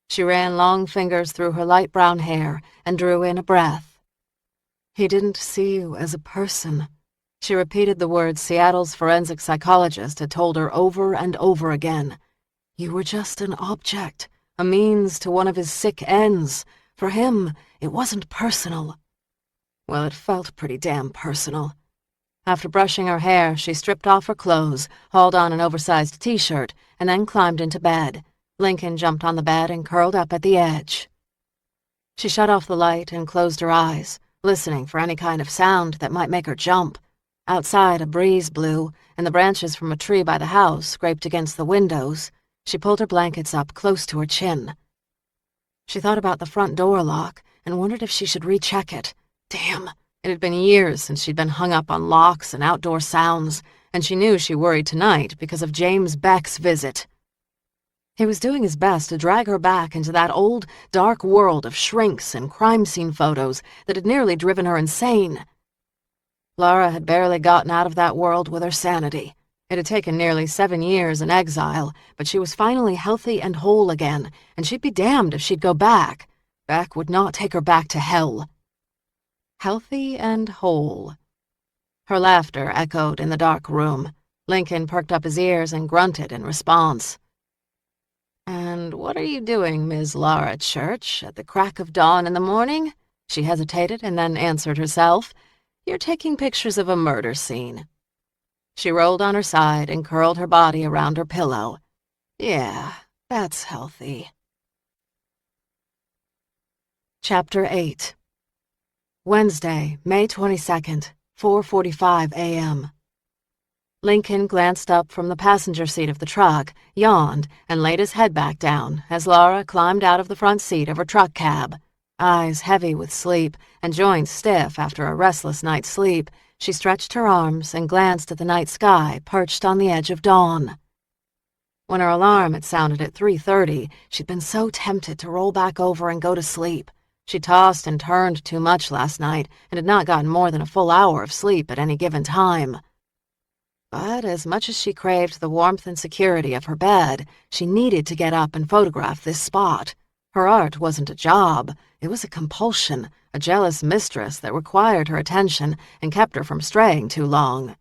She ran long fingers through her light brown hair and drew in a breath. "He didn't see you as a person." She repeated the words Seattle's forensic psychologist had told her over and over again. "You were just an object, a means to one of his sick ends. For him, it wasn't personal." Well, it felt pretty damn personal. After brushing her hair, she stripped off her clothes, hauled on an oversized t-shirt, and then climbed into bed. Lincoln jumped on the bed and curled up at the edge. She shut off the light and closed her eyes, listening for any kind of sound that might make her jump. Outside, a breeze blew, and the branches from a tree by the house scraped against the windows. She pulled her blankets up close to her chin. She thought about the front door lock and wondered if she should recheck it. Damn, it had been years since she'd been hung up on locks and outdoor sounds, and she knew she worried tonight because of James Beck's visit. He was doing his best to drag her back into that old, dark world of shrinks and crime scene photos that had nearly driven her insane. Lara had barely gotten out of that world with her sanity. It had taken nearly 7 years in exile, but she was finally healthy and whole again, and she'd be damned if she'd go back. Beck would not take her back to hell. Healthy and whole. Her laughter echoed in the dark room. Lincoln perked up his ears and grunted in response. "And what are you doing, Ms. Lara Church, at the crack of dawn in the morning?" She hesitated and then answered herself. "You're taking pictures of a murder scene." She rolled on her side and curled her body around her pillow. "Yeah, that's healthy." Chapter 8. Wednesday, May 22nd, 4:45 a.m. Lincoln glanced up from the passenger seat of the truck, yawned, and laid his head back down as Lara climbed out of the front seat of her truck cab. Eyes heavy with sleep and joints stiff after a restless night's sleep, she stretched her arms and glanced at the night sky perched on the edge of dawn. When her alarm had sounded at 3:30, she'd been so tempted to roll back over and go to sleep. She tossed and turned too much last night and had not gotten more than a full hour of sleep at any given time. But as much as she craved the warmth and security of her bed, she needed to get up and photograph this spot. Her art wasn't a job, it was a compulsion, a jealous mistress that required her attention and kept her from straying too long.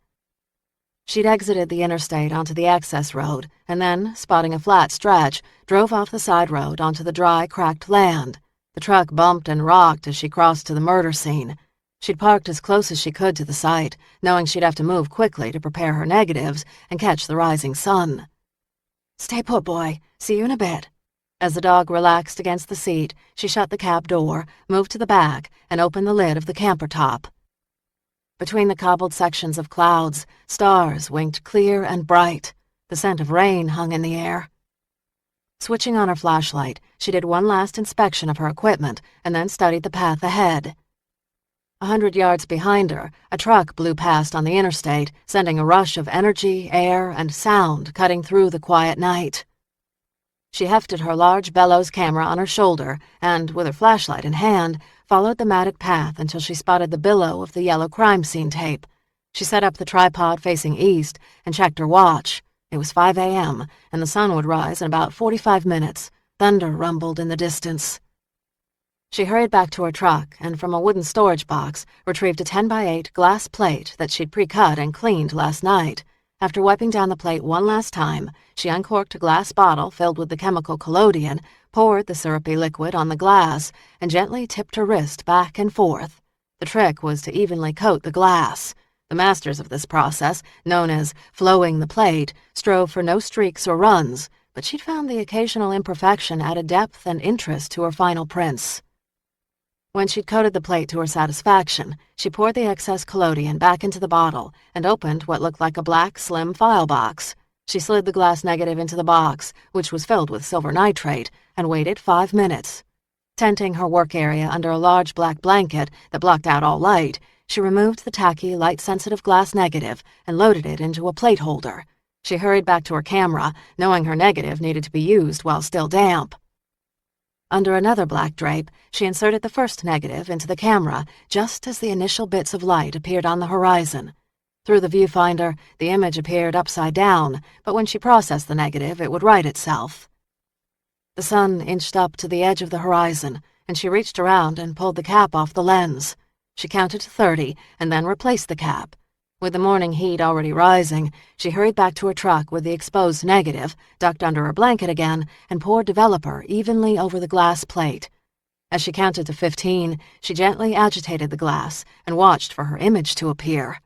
She'd exited the interstate onto the access road and then, spotting a flat stretch, drove off the side road onto the dry, cracked land. The truck bumped and rocked as she crossed to the murder scene. She'd parked as close as she could to the site, knowing she'd have to move quickly to prepare her negatives and catch the rising sun. "Stay put, boy. See you in a bit." As the dog relaxed against the seat, she shut the cab door, moved to the back, and opened the lid of the camper top. Between the cobbled sections of clouds, stars winked clear and bright. The scent of rain hung in the air. Switching on her flashlight, she did one last inspection of her equipment and then studied the path ahead. 100 yards behind her, a truck blew past on the interstate, sending a rush of energy, air, and sound cutting through the quiet night. She hefted her large bellows camera on her shoulder and, with her flashlight in hand, followed the matted path until she spotted the billow of the yellow crime scene tape. She set up the tripod facing east and checked her watch. It was 5 a.m., and the sun would rise in about 45 minutes. Thunder rumbled in the distance. She hurried back to her truck and, from a wooden storage box, retrieved a 10x8 glass plate that she'd pre-cut and cleaned last night. After wiping down the plate one last time, she uncorked a glass bottle filled with the chemical collodion, poured the syrupy liquid on the glass, and gently tipped her wrist back and forth. The trick was to evenly coat the glass. The masters of this process, known as flowing the plate, strove for no streaks or runs, but she'd found the occasional imperfection added depth and interest to her final prints. When she'd coated the plate to her satisfaction, she poured the excess collodion back into the bottle and opened what looked like a black, slim file box. She slid the glass negative into the box, which was filled with silver nitrate, and waited 5 minutes. Tenting her work area under a large black blanket that blocked out all light, she removed the tacky, light-sensitive glass negative and loaded it into a plate holder. She hurried back to her camera, knowing her negative needed to be used while still damp. Under another black drape, she inserted the first negative into the camera just as the initial bits of light appeared on the horizon. Through the viewfinder, the image appeared upside down, but when she processed the negative, it would right itself. The sun inched up to the edge of the horizon, and she reached around and pulled the cap off the lens. She counted to 30 and then replaced the cap. With the morning heat already rising, she hurried back to her truck with the exposed negative, ducked under her blanket again, and poured developer evenly over the glass plate. As she counted to 15, she gently agitated the glass and watched for her image to appear.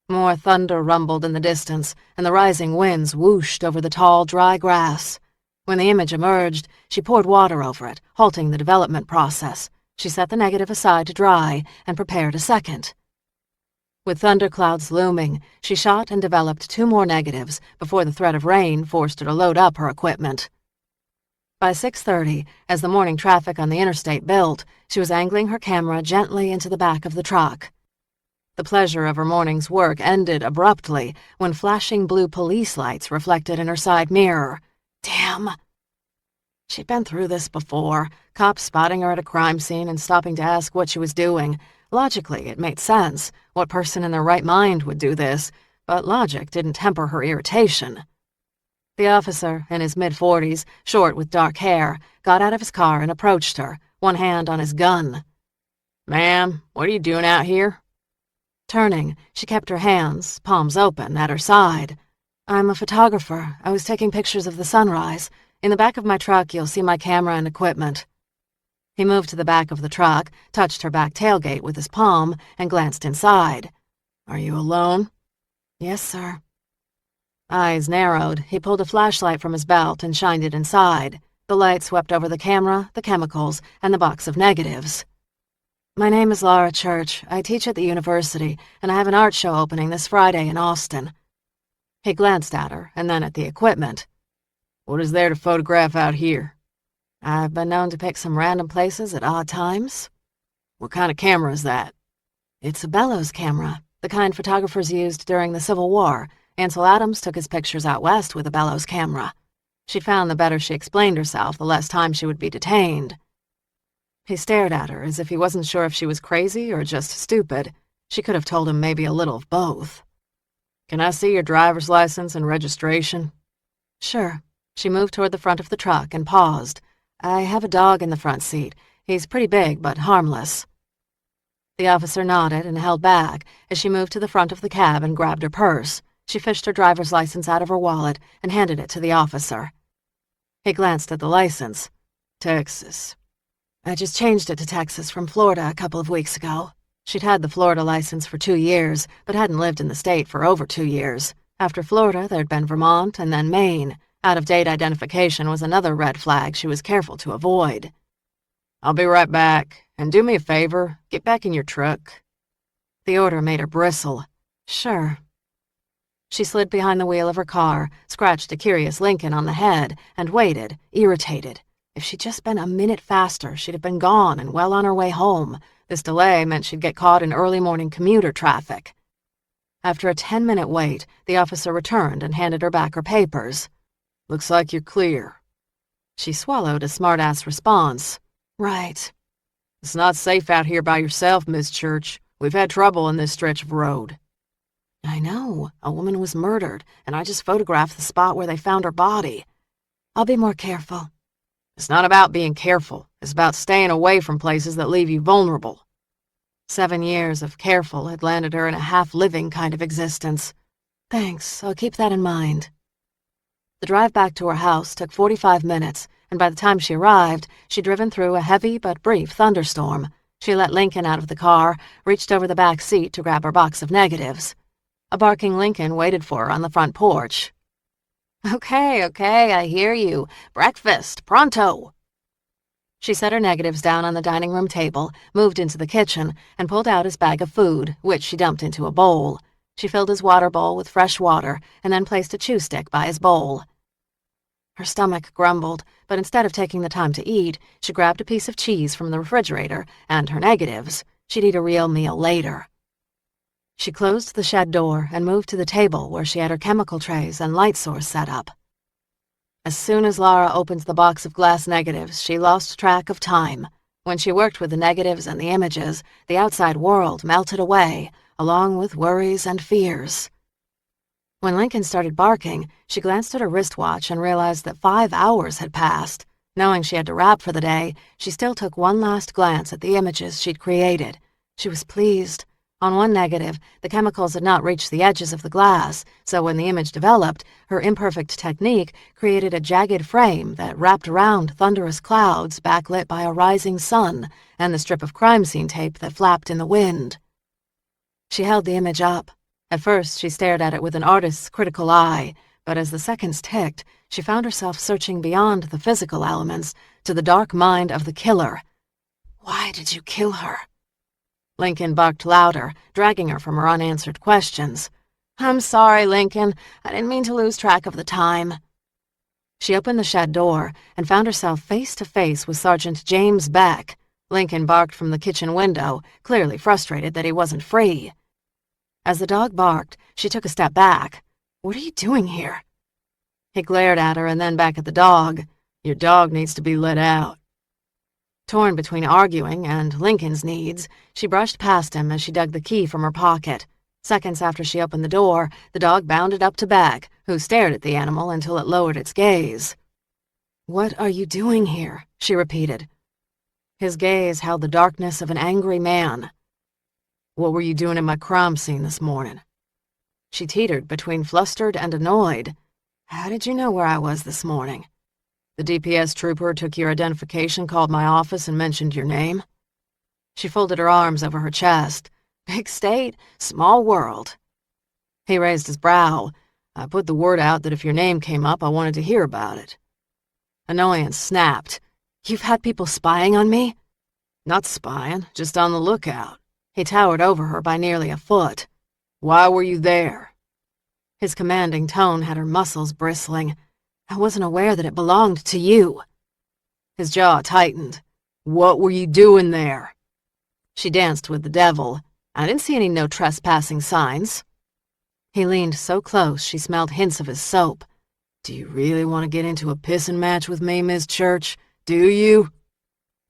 More thunder rumbled in the distance, and the rising winds whooshed over the tall, dry grass. When the image emerged, she poured water over it, halting the development process. She set the negative aside to dry and prepared a second. With thunderclouds looming, she shot and developed 2 more negatives before the threat of rain forced her to load up her equipment. By 6:30, as the morning traffic on the interstate built, she was angling her camera gently into the back of the truck. The pleasure of her morning's work ended abruptly when flashing blue police lights reflected in her side mirror. Damn! She'd been through this before, cops spotting her at a crime scene and stopping to ask what she was doing. Logically, it made sense. What person in their right mind would do this? But logic didn't temper her irritation. The officer, in his mid-40s, short with dark hair, got out of his car and approached her, one hand on his gun. "Ma'am, what are you doing out here?" Turning, she kept her hands, palms open, at her side. "I'm a photographer. I was taking pictures of the sunrise. In the back of my truck, you'll see my camera and equipment." He moved to the back of the truck, touched her back tailgate with his palm, and glanced inside. "Are you alone?" "Yes, sir." Eyes narrowed, he pulled a flashlight from his belt and shined it inside. The light swept over the camera, the chemicals, and the box of negatives. My name is Lara Church. I teach at the university, and I have an art show opening this Friday in Austin. He glanced at her, and then at the equipment. What is there to photograph out here? I've been known to pick some random places at odd times. What kind of camera is that? It's a bellows camera, the kind photographers used during the Civil War. Ansel Adams took his pictures out west with a bellows camera. She found the better she explained herself, the less time she would be detained. He stared at her as if he wasn't sure if she was crazy or just stupid. She could have told him maybe a little of both. Can I see your driver's license and registration? Sure. She moved toward the front of the truck and paused. I have a dog in the front seat. He's pretty big, but harmless. The officer nodded and held back as she moved to the front of the cab and grabbed her purse. She fished her driver's license out of her wallet and handed it to the officer. He glanced at the license. Texas. I just changed it to Texas from Florida a couple of weeks ago. She'd had the Florida license for 2 years, but hadn't lived in the state for over 2 years. After Florida, there'd been Vermont and then Maine. Out-of-date identification was another red flag she was careful to avoid. I'll be right back. And do me a favor, get back in your truck. The order made her bristle. Sure. She slid behind the wheel of her car, scratched a curious Lincoln on the head, and waited, irritated. If she'd just been a minute faster, she'd have been gone and well on her way home. This delay meant she'd get caught in early morning commuter traffic. After a 10-minute wait, the officer returned and handed her back her papers. Looks like you're clear. She swallowed a smart-ass response. Right. It's not safe out here by yourself, Miss Church. We've had trouble in this stretch of road. I know. A woman was murdered, and I just photographed the spot where they found her body. I'll be more careful. It's not about being careful. It's about staying away from places that leave you vulnerable. 7 years of careful had landed her in a half-living kind of existence. Thanks, I'll keep that in mind. The drive back to her house took 45 minutes, and by the time she arrived, she'd driven through a heavy but brief thunderstorm. She let Lincoln out of the car, reached over the back seat to grab her box of negatives. A barking Lincoln waited for her on the front porch. Okay, I hear you. Breakfast, pronto. She set her negatives down on the dining room table, moved into the kitchen, and pulled out his bag of food, which she dumped into a bowl. She filled his water bowl with fresh water, and then placed a chew stick by his bowl. Her stomach grumbled, but instead of taking the time to eat, she grabbed a piece of cheese from the refrigerator and her negatives. She'd eat a real meal later. She closed the shed door and moved to the table where she had her chemical trays and light source set up. As soon as Lara opened the box of glass negatives, she lost track of time. When she worked with the negatives and the images, the outside world melted away, along with worries and fears. When Lincoln started barking, she glanced at her wristwatch and realized that 5 hours had passed. Knowing she had to wrap for the day, she still took one last glance at the images she'd created. She was pleased. On one negative, the chemicals had not reached the edges of the glass, so when the image developed, her imperfect technique created a jagged frame that wrapped around thunderous clouds backlit by a rising sun and the strip of crime scene tape that flapped in the wind. She held the image up. At first, she stared at it with an artist's critical eye, but as the seconds ticked, she found herself searching beyond the physical elements to the dark mind of the killer. Why did you kill her? Lincoln barked louder, dragging her from her unanswered questions. I'm sorry, Lincoln. I didn't mean to lose track of the time. She opened the shed door and found herself face to face with Sergeant James Beck. Lincoln barked from the kitchen window, clearly frustrated that he wasn't free. As the dog barked, she took a step back. What are you doing here? He glared at her and then back at the dog. Your dog needs to be let out. Torn between arguing and Lincoln's needs, she brushed past him as she dug the key from her pocket. Seconds after she opened the door, the dog bounded up to Beck, who stared at the animal until it lowered its gaze. What are you doing here? She repeated. His gaze held the darkness of an angry man. What were you doing at my crime scene this morning? She teetered between flustered and annoyed. How did you know where I was this morning? The DPS trooper took your identification, called my office, and mentioned your name. She folded her arms over her chest. Big state, small world. He raised his brow. I put the word out that if your name came up, I wanted to hear about it. Annoyance snapped. You've had people spying on me? Not spying, just on the lookout. He towered over her by nearly a foot. Why were you there? His commanding tone had her muscles bristling. I wasn't aware that it belonged to you. His jaw tightened. What were you doing there? She danced with the devil. I didn't see any no trespassing signs. He leaned so close she smelled hints of his soap. Do you really want to get into a pissing match with me, Miss Church? Do you?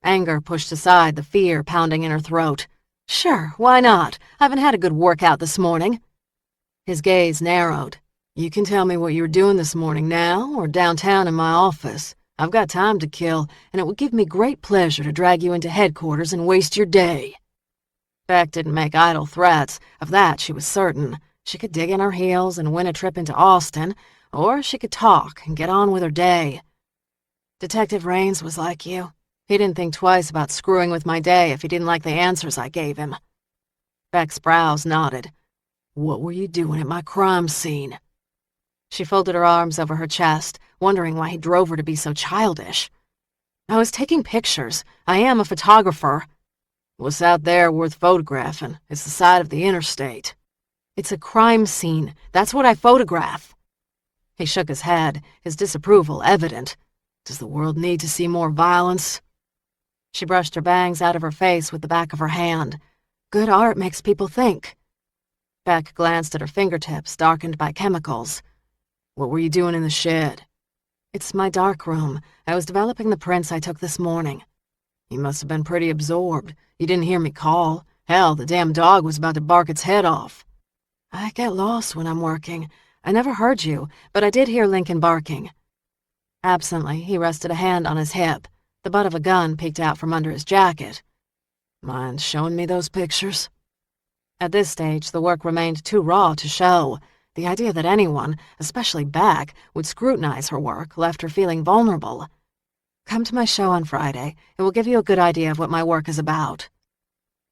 Anger pushed aside the fear pounding in her throat. Sure, why not? I haven't had a good workout this morning. His gaze narrowed. You can tell me what you were doing this morning now or downtown in my office. I've got time to kill, and it would give me great pleasure to drag you into headquarters and waste your day. Beck didn't make idle threats. Of that she was certain. She could dig in her heels and win a trip into Austin, or she could talk and get on with her day. Detective Raines was like you. He didn't think twice about screwing with my day if he didn't like the answers I gave him. Beck's brows knotted. What were you doing at my crime scene? She folded her arms over her chest, wondering why he drove her to be so childish. I was taking pictures. I am a photographer. What's out there worth photographing? It's the side of the interstate. It's a crime scene. That's what I photograph. He shook his head, his disapproval evident. Does the world need to see more violence? She brushed her bangs out of her face with the back of her hand. Good art makes people think. Beck glanced at her fingertips, darkened by chemicals. What were you doing in the shed? It's my dark room. I was developing the prints I took this morning. You must have been pretty absorbed. You didn't hear me call. Hell, the damn dog was about to bark its head off. I get lost when I'm working. I never heard you, but I did hear Lincoln barking. Absently, he rested a hand on his hip. The butt of a gun peeked out from under his jacket. Mind showing me those pictures? At this stage, the work remained too raw to show. The idea that anyone, especially Beck, would scrutinize her work left her feeling vulnerable. Come to my show on Friday. It will give you a good idea of what my work is about.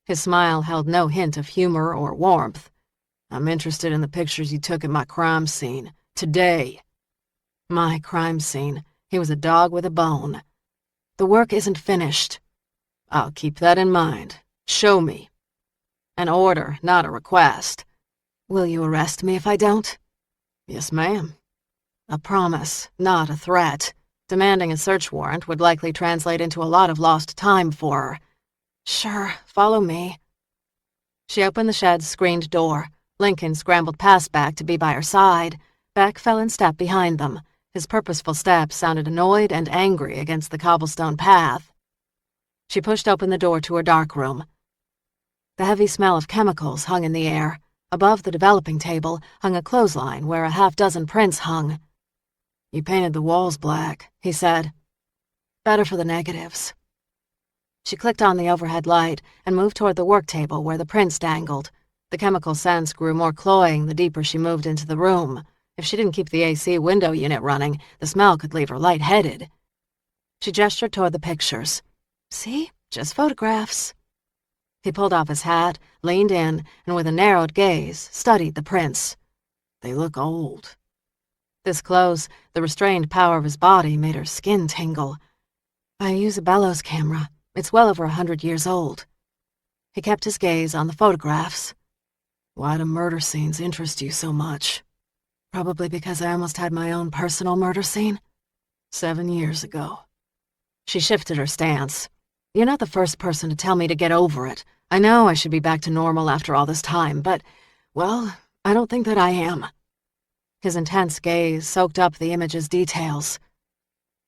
His smile held no hint of humor or warmth. I'm interested in the pictures you took at my crime scene. Today. My crime scene. He was a dog with a bone. The work isn't finished. I'll keep that in mind. Show me. An order, not a request. Will you arrest me if I don't? Yes, ma'am. A promise, not a threat. Demanding a search warrant would likely translate into a lot of lost time for her. Sure, follow me. She opened the shed's screened door. Lincoln scrambled past Beck to be by her side. Beck fell in step behind them. His purposeful steps sounded annoyed and angry against the cobblestone path. She pushed open the door to her dark room. The heavy smell of chemicals hung in the air. Above the developing table hung a clothesline where a half-dozen prints hung. You painted the walls black, he said. Better for the negatives. She clicked on the overhead light and moved toward the work table where the prints dangled. The chemical scents grew more cloying the deeper she moved into the room. If she didn't keep the AC window unit running, the smell could leave her lightheaded. She gestured toward the pictures. See? Just photographs. He pulled off his hat, leaned in, and with a narrowed gaze, studied the prints. They look old. This close, the restrained power of his body made her skin tingle. I use a bellows camera. It's well over 100 years old. He kept his gaze on the photographs. Why do murder scenes interest you so much? Probably because I almost had my own personal murder scene. 7 years ago. She shifted her stance. You're not the first person to tell me to get over it. I know I should be back to normal after all this time, but, well, I don't think that I am. His intense gaze soaked up the image's details.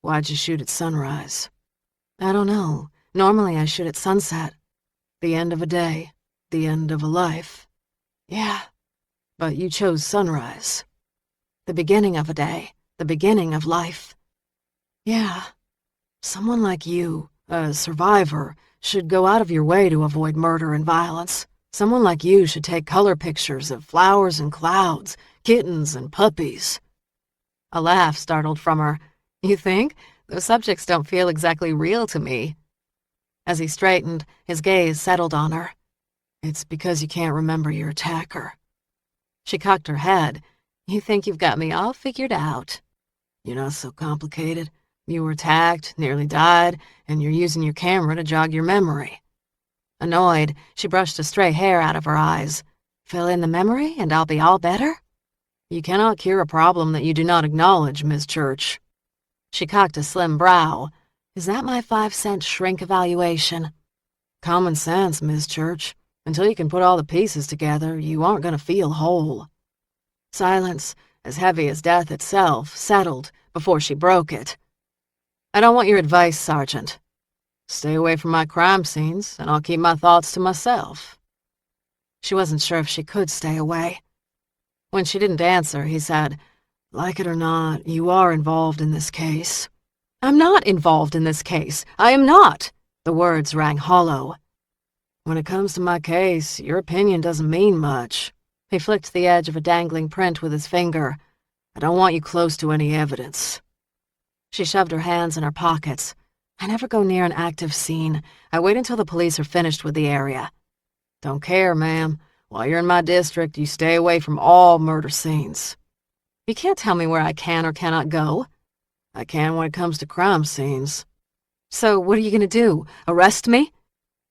Why'd you shoot at sunrise? I don't know. Normally I shoot at sunset. The end of a day. The end of a life. Yeah, but you chose sunrise. The beginning of a day. The beginning of life. Yeah. Someone like you, a survivor, should go out of your way to avoid murder and violence. Someone like you should take color pictures of flowers and clouds, kittens and puppies. A laugh startled from her. You think? Those subjects don't feel exactly real to me. As he straightened, his gaze settled on her. It's because you can't remember your attacker. She cocked her head. You think you've got me all figured out. You're not so complicated. You were attacked, nearly died, and you're using your camera to jog your memory. Annoyed, she brushed a stray hair out of her eyes. Fill in the memory and I'll be all better? You cannot cure a problem that you do not acknowledge, Miss Church. She cocked a slim brow. Is that my 5-cent shrink evaluation? Common sense, Miss Church. Until you can put all the pieces together, you aren't going to feel whole. Silence, as heavy as death itself, settled before she broke it. I don't want your advice, Sergeant. Stay away from my crime scenes, and I'll keep my thoughts to myself. She wasn't sure if she could stay away. When she didn't answer, he said, Like it or not, you are involved in this case. I'm not involved in this case. I am not. The words rang hollow. When it comes to my case, your opinion doesn't mean much. He flicked the edge of a dangling print with his finger. I don't want you close to any evidence. She shoved her hands in her pockets. I never go near an active scene. I wait until the police are finished with the area. Don't care, ma'am. While you're in my district, you stay away from all murder scenes. You can't tell me where I can or cannot go. I can when it comes to crime scenes. So what are you going to do? Arrest me?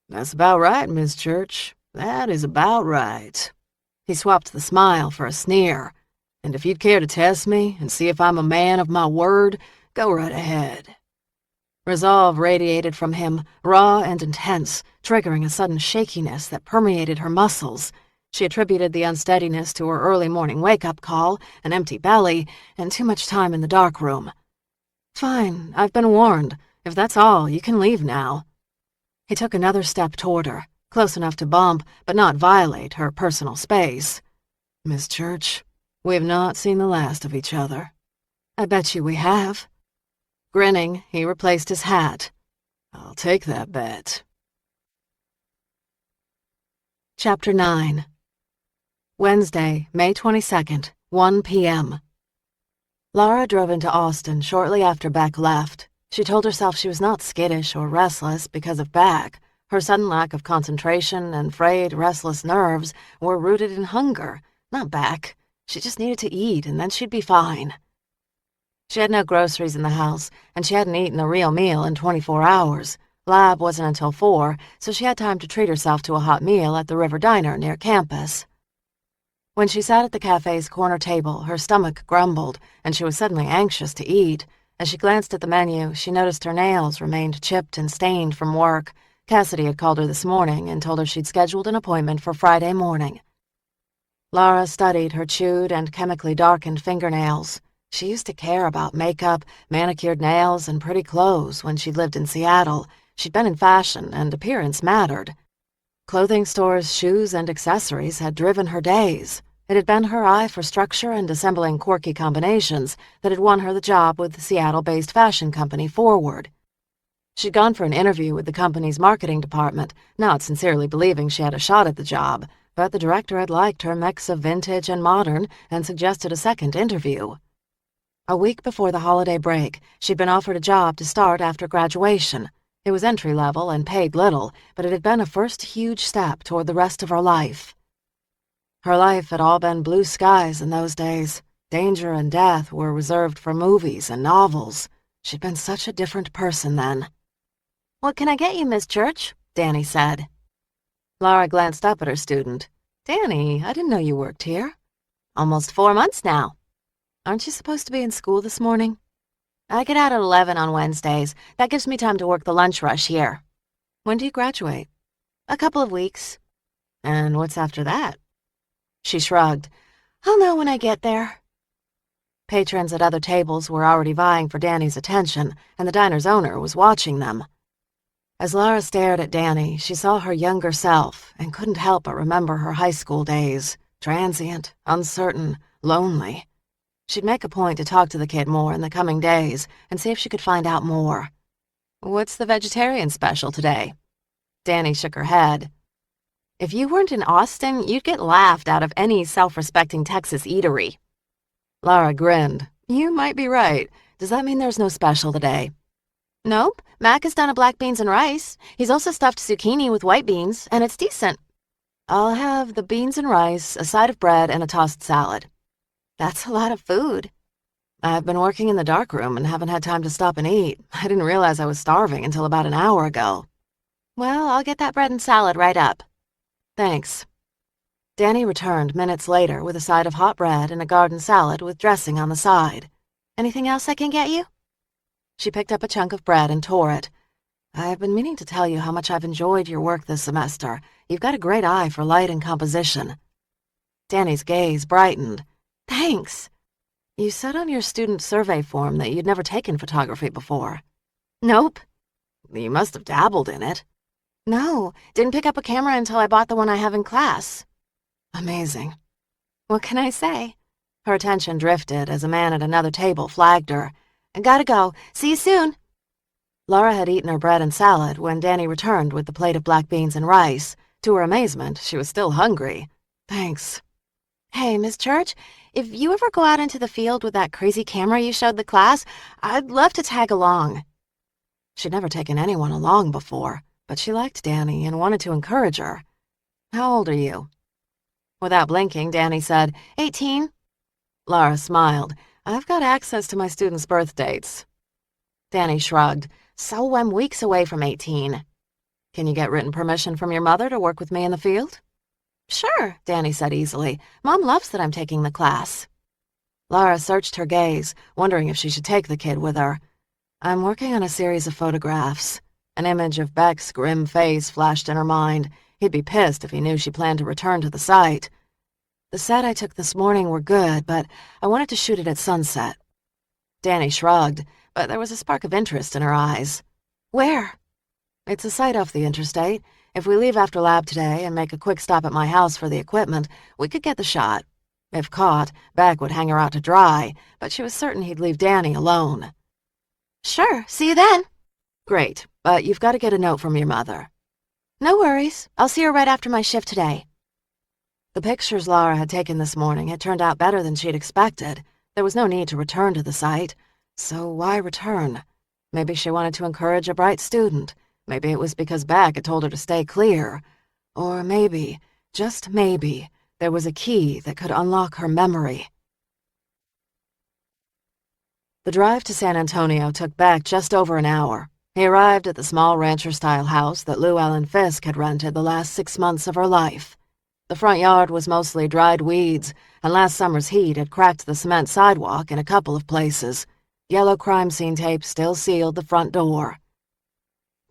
That's about right, Miss Church. That is about right. He swapped the smile for a sneer. And if you'd care to test me and see if I'm a man of my word, go right ahead. Resolve radiated from him, raw and intense, triggering a sudden shakiness that permeated her muscles. She attributed the unsteadiness to her early morning wake-up call, an empty belly, and too much time in the dark room. Fine, I've been warned. If that's all, you can leave now. He took another step toward her, close enough to bump, but not violate her personal space. Miss Church, we have not seen the last of each other. I bet you we have. Grinning, he replaced his hat. I'll take that bet. Chapter 9. Wednesday, May 22nd, 1 p.m. Lara drove into Austin shortly after Beck left. She told herself she was not skittish or restless because of Beck. Her sudden lack of concentration and frayed, restless nerves were rooted in hunger, not Beck. She just needed to eat, and then she'd be fine. She had no groceries in the house, and she hadn't eaten a real meal in 24 hours. Lab wasn't until 4, so she had time to treat herself to a hot meal at the River Diner near campus. When she sat at the cafe's corner table, her stomach grumbled, and she was suddenly anxious to eat. As she glanced at the menu, she noticed her nails remained chipped and stained from work. Cassidy had called her this morning and told her she'd scheduled an appointment for Friday morning. Lara studied her chewed and chemically darkened fingernails. She used to care about makeup, manicured nails, and pretty clothes when she'd lived in Seattle. She'd been in fashion, and appearance mattered. Clothing stores, shoes, and accessories had driven her days. It had been her eye for structure and assembling quirky combinations that had won her the job with the Seattle-based fashion company Forward. She'd gone for an interview with the company's marketing department, not sincerely believing she had a shot at the job, but the director had liked her mix of vintage and modern and suggested a second interview. A week before the holiday break, she'd been offered a job to start after graduation. It was entry-level and paid little, but it had been a first huge step toward the rest of her life. Her life had all been blue skies in those days. Danger and death were reserved for movies and novels. She'd been such a different person then. "What can I get you, Miss Church?" Danny said. Lara glanced up at her student. "Danny, I didn't know you worked here." "Almost 4 months now." "Aren't you supposed to be in school this morning?" "I get out at 11 on Wednesdays. That gives me time to work the lunch rush here." "When do you graduate?" "A couple of weeks." "And what's after that?" She shrugged. "I'll know when I get there." Patrons at other tables were already vying for Danny's attention, and the diner's owner was watching them. As Lara stared at Danny, she saw her younger self and couldn't help but remember her high school days, transient, uncertain, lonely. She'd make a point to talk to the kid more in the coming days and see if she could find out more. "What's the vegetarian special today?" Danny shook her head. "If you weren't in Austin, you'd get laughed out of any self-respecting Texas eatery." Lara grinned. "You might be right. Does that mean there's no special today?" "Nope. Mac has done a black beans and rice. He's also stuffed zucchini with white beans, and it's decent." "I'll have the beans and rice, a side of bread, and a tossed salad." "That's a lot of food." "I've been working in the darkroom and haven't had time to stop and eat. I didn't realize I was starving until about an hour ago." Well, I'll get that bread and salad right up. Thanks. Danny returned minutes later with a side of hot bread and a garden salad with dressing on the side. Anything else I can get you? She picked up a chunk of bread and tore it. I've been meaning to tell you how much I've enjoyed your work this semester. You've got a great eye for light and composition. Danny's gaze brightened. Thanks. You said on your student survey form that you'd never taken photography before. Nope. You must have dabbled in it. No, didn't pick up a camera until I bought the one I have in class. Amazing. What can I say? Her attention drifted as a man at another table flagged her. I gotta go. See you soon. Lara had eaten her bread and salad when Danny returned with the plate of black beans and rice. To her amazement, she was still hungry. Thanks. Hey, Miss Church, if you ever go out into the field with that crazy camera you showed the class, I'd love to tag along. She'd never taken anyone along before, but she liked Danny and wanted to encourage her. How old are you? Without blinking, Danny said, 18. Lara smiled. I've got access to my students' birth dates. Danny shrugged. So I'm weeks away from 18. Can you get written permission from your mother to work with me in the field? Sure, Danny said easily. Mom loves that I'm taking the class. Lara searched her gaze, wondering if she should take the kid with her. I'm working on a series of photographs. An image of Beck's grim face flashed in her mind. He'd be pissed if he knew she planned to return to the site. The set I took this morning were good, but I wanted to shoot it at sunset. Danny shrugged, but there was a spark of interest in her eyes. Where? It's a site off the interstate. If we leave after lab today and make a quick stop at my house for the equipment, we could get the shot. If caught, Beck would hang her out to dry, but she was certain he'd leave Danny alone. Sure, see you then. Great, but you've got to get a note from your mother. No worries. I'll see her right after my shift today. The pictures Lara had taken this morning had turned out better than she'd expected. There was no need to return to the site. So why return? Maybe she wanted to encourage a bright student. Maybe it was because Beck had told her to stay clear. Or maybe, just maybe, there was a key that could unlock her memory. The drive to San Antonio took Beck just over an hour. He arrived at the small rancher-style house that Lou Ellen Fisk had rented the last 6 months of her life. The front yard was mostly dried weeds, and last summer's heat had cracked the cement sidewalk in a couple of places. Yellow crime scene tape still sealed the front door.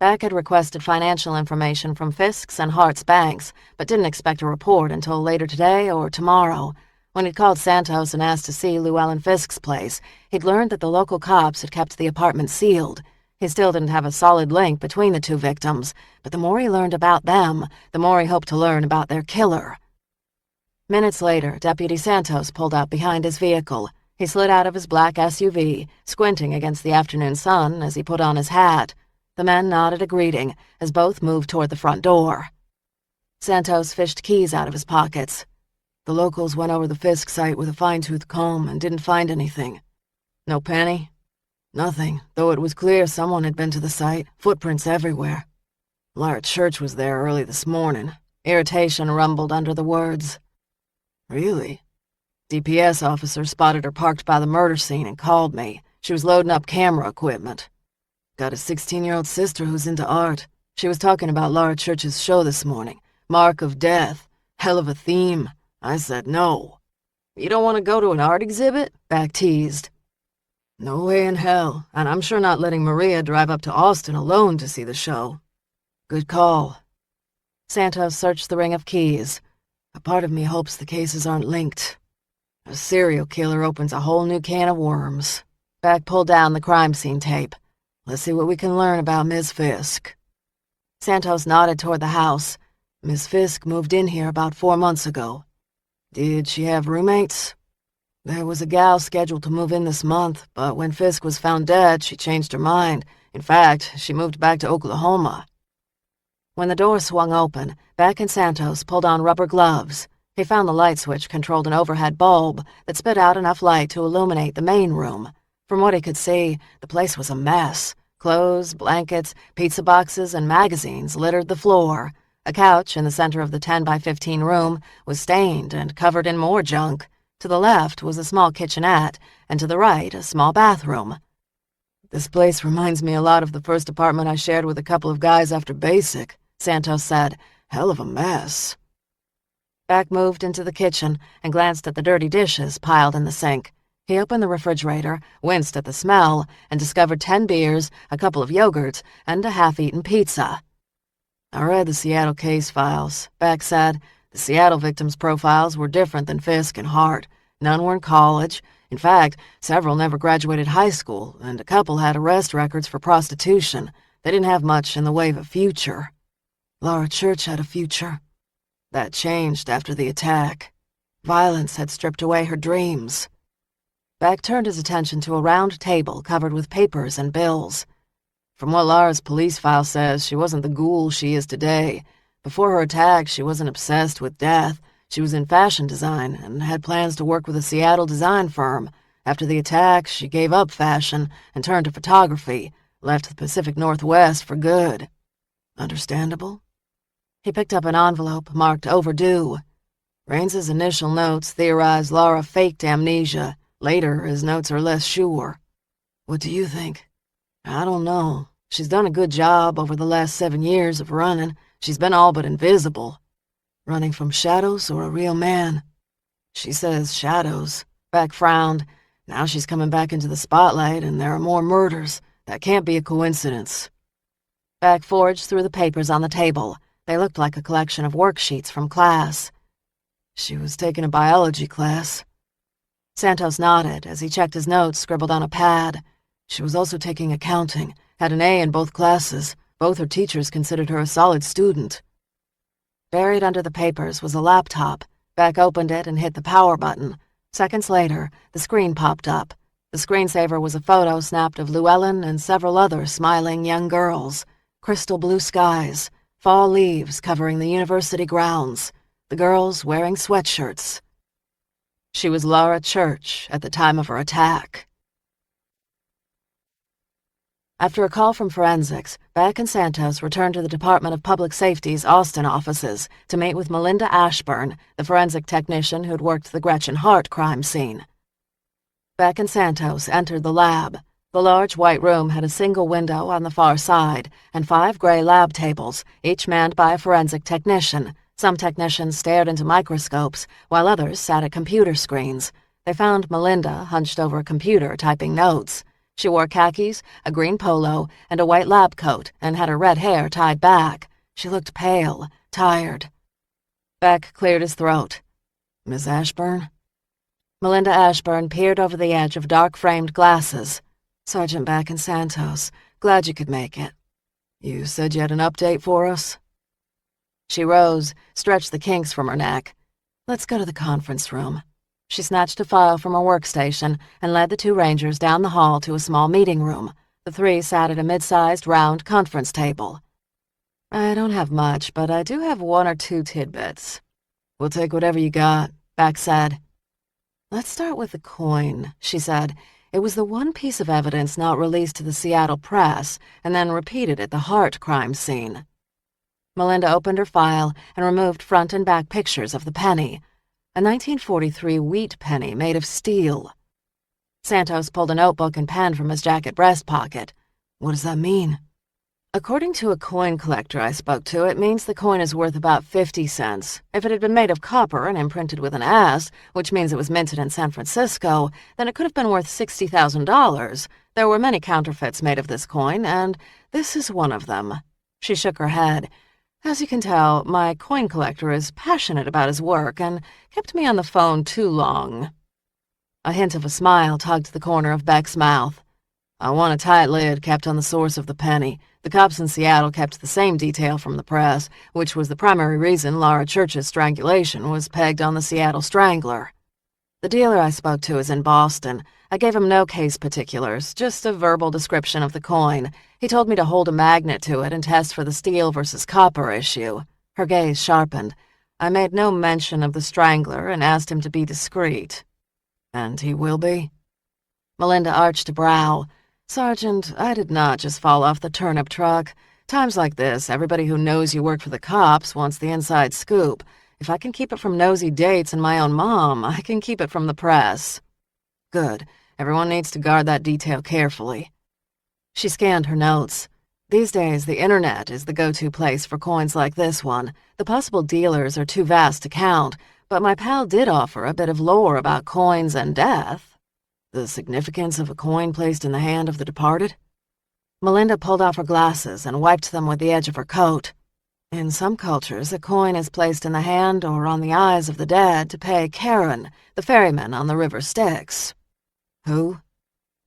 Beck had requested financial information from Fisk's and Hart's banks, but didn't expect a report until later today or tomorrow. When he'd called Santos and asked to see Lou Ellen Fisk's place, he'd learned that the local cops had kept the apartment sealed. He still didn't have a solid link between the two victims, but the more he learned about them, the more he hoped to learn about their killer. Minutes later, Deputy Santos pulled up behind his vehicle. He slid out of his black SUV, squinting against the afternoon sun as he put on his hat. The men nodded a greeting as both moved toward the front door. Santos fished keys out of his pockets. The locals went over the Fisk site with a fine-tooth comb and didn't find anything. No penny? Nothing, though it was clear someone had been to the site, footprints everywhere. Lara Church was there early this morning. Irritation rumbled under the words. Really? DPS officer spotted her parked by the murder scene and called me. She was loading up camera equipment. Got a 16-year-old sister who's into art. She was talking about Lara Church's show this morning. Mark of Death. Hell of a theme. I said no. You don't want to go to an art exhibit? Beck teased. No way in hell, and I'm sure not letting Maria drive up to Austin alone to see the show. Good call. Santos searched the ring of keys. A part of me hopes the cases aren't linked. A serial killer opens a whole new can of worms. Beck pulled down the crime scene tape. Let's see what we can learn about Ms. Fisk. Santos nodded toward the house. Miss Fisk moved in here about 4 months ago. Did she have roommates? There was a gal scheduled to move in this month, but when Fisk was found dead, she changed her mind. In fact, she moved back to Oklahoma. When the door swung open, Beck and Santos pulled on rubber gloves. He found the light switch controlled an overhead bulb that spit out enough light to illuminate the main room. From what he could see, the place was a mess. Clothes, blankets, pizza boxes, and magazines littered the floor. A couch in the center of the 10-by-15 room was stained and covered in more junk. To the left was a small kitchenette, and to the right a small bathroom. "This place reminds me a lot of the first apartment I shared with a couple of guys after basic," Santos said. "Hell of a mess." Beck moved into the kitchen and glanced at the dirty dishes piled in the sink. He opened the refrigerator, winced at the smell, and discovered 10 beers, a couple of yogurts, and a half-eaten pizza. "I read the Seattle case files," Beck said. "The Seattle victims' profiles were different than Fisk and Hart. None were in college. In fact, several never graduated high school, and a couple had arrest records for prostitution. They didn't have much in the way of a future. Lara Church had a future. That changed after the attack. Violence had stripped away her dreams." Beck turned his attention to a round table covered with papers and bills. "From what Lara's police file says, she wasn't the ghoul she is today. Before her attack, she wasn't obsessed with death. She was in fashion design and had plans to work with a Seattle design firm. After the attack, she gave up fashion and turned to photography, left the Pacific Northwest for good. Understandable?" He picked up an envelope marked overdue. Raines's initial notes theorized Lara faked amnesia. Later, his notes are less sure. "What do you think?" "I don't know. She's done a good job over the last 7 years of running. She's been all but invisible." "Running from shadows or a real man?" "She says shadows." Beck frowned. "Now she's coming back into the spotlight and there are more murders. That can't be a coincidence." Beck forged through the papers on the table. They looked like a collection of worksheets from class. "She was taking a biology class." Santos nodded as he checked his notes scribbled on a pad. "She was also taking accounting, had an A in both classes. Both her teachers considered her a solid student." Buried under the papers was a laptop. Beck opened it and hit the power button. Seconds later, the screen popped up. The screensaver was a photo snapped of Llewellyn and several other smiling young girls. Crystal blue skies, fall leaves covering the university grounds, the girls wearing sweatshirts. She was Lara Church at the time of her attack. After a call from forensics, Beck and Santos returned to the Department of Public Safety's Austin offices to meet with Melinda Ashburn, the forensic technician who'd worked the Gretchen Hart crime scene. Beck and Santos entered the lab. The large white room had a single window on the far side and 5 gray lab tables, each manned by a forensic technician. Some technicians stared into microscopes, while others sat at computer screens. They found Melinda hunched over a computer typing notes. She wore khakis, a green polo, and a white lab coat, and had her red hair tied back. She looked pale, tired. Beck cleared his throat. "Miss Ashburn?" Melinda Ashburn peered over the edge of dark-framed glasses. "Sergeant Beck and Santos, glad you could make it. You said you had an update for us?" She rose, stretched the kinks from her neck. "Let's go to the conference room." She snatched a file from her workstation and led the 2 rangers down the hall to a small meeting room. The 3 sat at a mid-sized, round conference table. "I don't have much, but I do have 1 or 2 tidbits." "We'll take whatever you got," Beck said. "Let's start with the coin," she said. "It was the one piece of evidence not released to the Seattle press and then repeated at the Hart crime scene." Melinda opened her file and removed front and back pictures of the penny. A 1943 wheat penny made of steel. Santos pulled a notebook and pen from his jacket breast pocket. "What does that mean?" "According to a coin collector I spoke to, it means the coin is worth about 50 cents. If it had been made of copper and imprinted with an S, which means it was minted in San Francisco, then it could have been worth $60,000. There were many counterfeits made of this coin, and this is one of them." She shook her head. "As you can tell, my coin collector is passionate about his work and kept me on the phone too long." A hint of a smile tugged the corner of Beck's mouth. "I want a tight lid kept on the source of the penny. The cops in Seattle kept the same detail from the press, which was the primary reason Lara Church's strangulation was pegged on the Seattle Strangler. The dealer I spoke to is in Boston. I gave him no case particulars, just a verbal description of the coin. He told me to hold a magnet to it and test for the steel versus copper issue." Her gaze sharpened. "I made no mention of the Strangler and asked him to be discreet." "And he will be?" Melinda arched a brow. "Sergeant, I did not just fall off the turnip truck. Times like this, everybody who knows you work for the cops wants the inside scoop. If I can keep it from nosy dates and my own mom, I can keep it from the press." "Good. Everyone needs to guard that detail carefully." She scanned her notes. These days, the internet is the go-to place for coins like this one. The possible dealers are too vast to count, but my pal did offer a bit of lore about coins and death. The significance of a coin placed in the hand of the departed? Melinda pulled off her glasses and wiped them with the edge of her coat. In some cultures, a coin is placed in the hand or on the eyes of the dead to pay Charon, the ferryman on the river Styx. Who?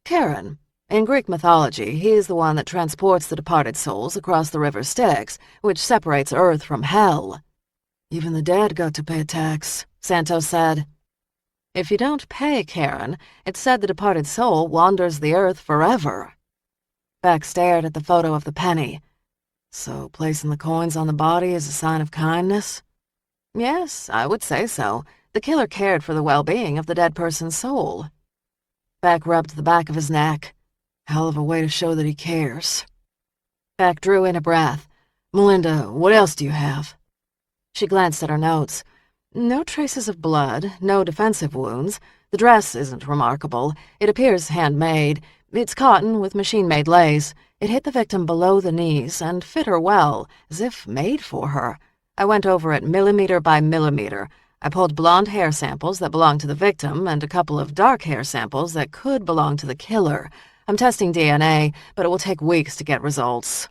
Charon. In Greek mythology, he is the one that transports the departed souls across the river Styx, which separates Earth from Hell. Even the dead got to pay a tax, Santos said. If you don't pay Charon, it's said the departed soul wanders the earth forever. Beck stared at the photo of the penny. So placing the coins on the body is a sign of kindness? Yes, I would say so. The killer cared for the well-being of the dead person's soul. Beck rubbed the back of his neck. Hell of a way to show that he cares. Beck drew in a breath. Melinda, what else do you have? She glanced at her notes. No traces of blood, no defensive wounds. The dress isn't remarkable. It appears handmade. It's cotton with machine-made lace. It hit the victim below the knees and fit her well, as if made for her. I went over it millimeter by millimeter. I pulled blonde hair samples that belonged to the victim and a couple of dark hair samples that could belong to the killer. I'm testing DNA, but it will take weeks to get results.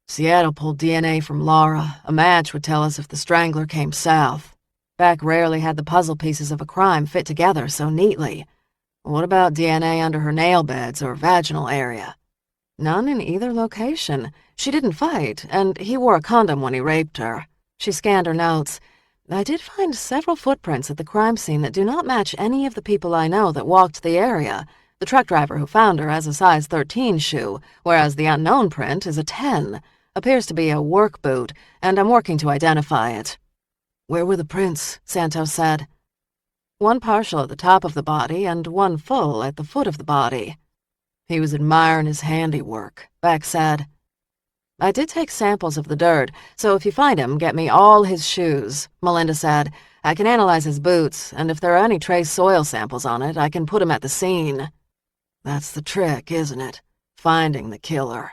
Seattle pulled DNA from Lara. A match would tell us if the strangler came south. Beck rarely had the puzzle pieces of a crime fit together so neatly. What about DNA under her nail beds or vaginal area? None in either location. She didn't fight, and he wore a condom when he raped her. She scanned her notes. I did find several footprints at the crime scene that do not match any of the people I know that walked the area. The truck driver who found her has a size 13 shoe, whereas the unknown print is a 10. Appears to be a work boot, and I'm working to identify it. Where were the prints? Santos said. One partial at the top of the body and one full at the foot of the body. He was admiring his handiwork, Beck said. I did take samples of the dirt, so if you find him, get me all his shoes, Melinda said. I can analyze his boots, and if there are any trace soil samples on it, I can put him at the scene. That's the trick, isn't it? Finding the killer.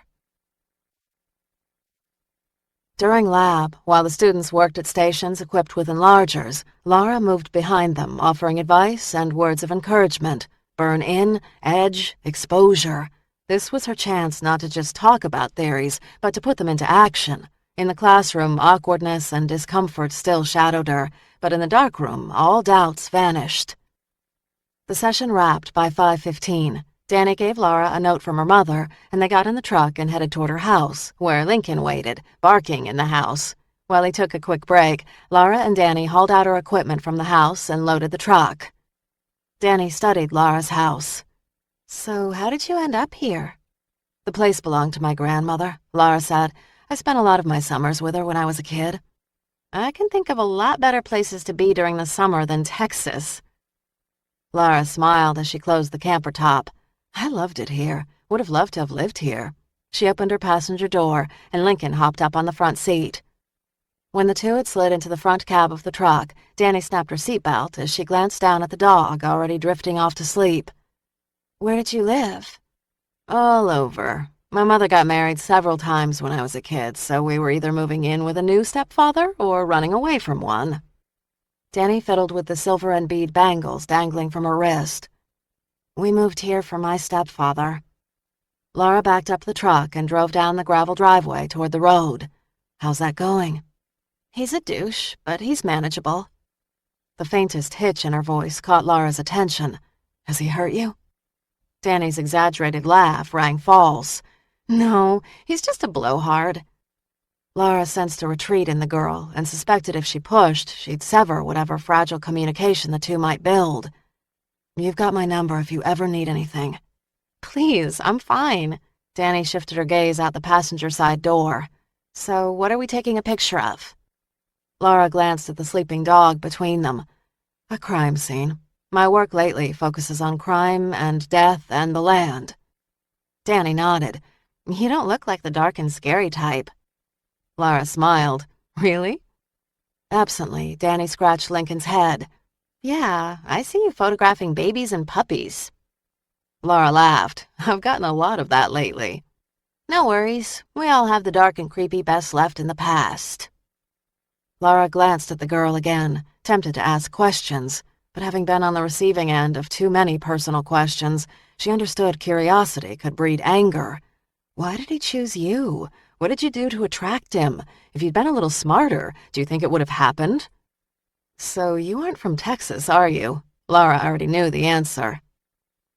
During lab, while the students worked at stations equipped with enlargers, Lara moved behind them, offering advice and words of encouragement. Burn in, edge, exposure. This was her chance not to just talk about theories, but to put them into action. In the classroom, awkwardness and discomfort still shadowed her, but in the darkroom, all doubts vanished. The session wrapped by 5:15. Danny gave Lara a note from her mother, and they got in the truck and headed toward her house, where Lincoln waited, barking in the house. While he took a quick break, Lara and Danny hauled out her equipment from the house and loaded the truck. Danny studied Lara's house. So how did you end up here? The place belonged to my grandmother, Lara said. I spent a lot of my summers with her when I was a kid. I can think of a lot better places to be during the summer than Texas. Lara smiled as she closed the camper top. I loved it here. Would have loved to have lived here. She opened her passenger door, and Lincoln hopped up on the front seat. When the two had slid into the front cab of the truck, Danny snapped her seatbelt as she glanced down at the dog already drifting off to sleep. Where did you live? All over. My mother got married several times when I was a kid, so we were either moving in with a new stepfather or running away from one. Danny fiddled with the silver and bead bangles dangling from her wrist. We moved here for my stepfather. Lara backed up the truck and drove down the gravel driveway toward the road. How's that going? He's a douche, but he's manageable. The faintest hitch in her voice caught Lara's attention. Has he hurt you? Danny's exaggerated laugh rang false. No, he's just a blowhard. Lara sensed a retreat in the girl and suspected if she pushed, she'd sever whatever fragile communication the two might build. You've got my number if you ever need anything. Please, I'm fine. Danny shifted her gaze out the passenger side door. So what are we taking a picture of? Lara glanced at the sleeping dog between them. A crime scene. My work lately focuses on crime and death and the land. Danny nodded. You don't look like the dark and scary type. Lara smiled. Really? Absently, Danny scratched Lincoln's head. Yeah, I see you photographing babies and puppies. Lara laughed. I've gotten a lot of that lately. No worries. We all have the dark and creepy best left in the past. Lara glanced at the girl again, tempted to ask questions, but having been on the receiving end of too many personal questions, she understood curiosity could breed anger. Why did he choose you? What did you do to attract him? If you'd been a little smarter, do you think it would have happened? So you aren't from Texas, are you? Lara already knew the answer.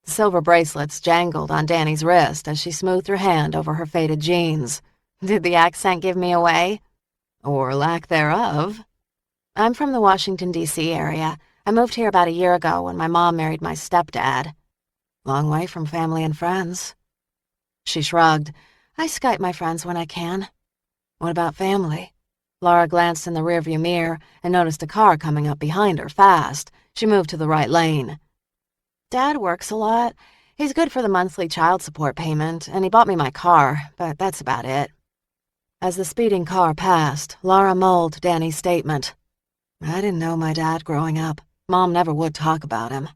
The silver bracelets jangled on Danny's wrist as she smoothed her hand over her faded jeans. Did the accent give me away? Or lack thereof. I'm from the Washington, D.C. area. I moved here about a year ago when my mom married my stepdad. Long way from family and friends. She shrugged. I Skype my friends when I can. What about family? Lara glanced in the rearview mirror and noticed a car coming up behind her fast. She moved to the right lane. Dad works a lot. He's good for the monthly child support payment, and he bought me my car, but that's about it. As the speeding car passed, Lara mulled Danny's statement. I didn't know my dad growing up. Mom never would talk about him.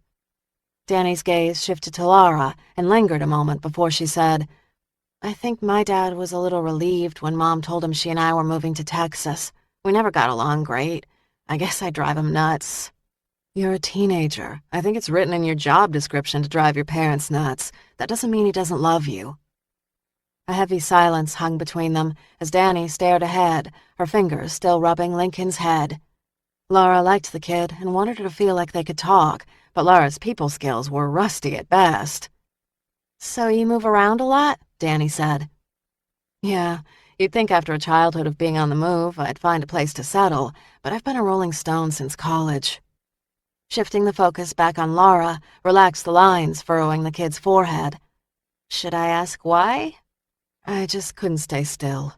Danny's gaze shifted to Lara and lingered a moment before she said, I think my dad was a little relieved when Mom told him she and I were moving to Texas. We never got along great. I guess I drive him nuts. You're a teenager. I think it's written in your job description to drive your parents nuts. That doesn't mean he doesn't love you. A heavy silence hung between them as Danny stared ahead, her fingers still rubbing Lincoln's head. Lara liked the kid and wanted her to feel like they could talk, but Lara's people skills were rusty at best. So you move around a lot? Danny said. Yeah, you'd think after a childhood of being on the move, I'd find a place to settle, but I've been a Rolling Stone since college. Shifting the focus back on Lara, relaxed the lines furrowing the kid's forehead. Should I ask why? I just couldn't stay still.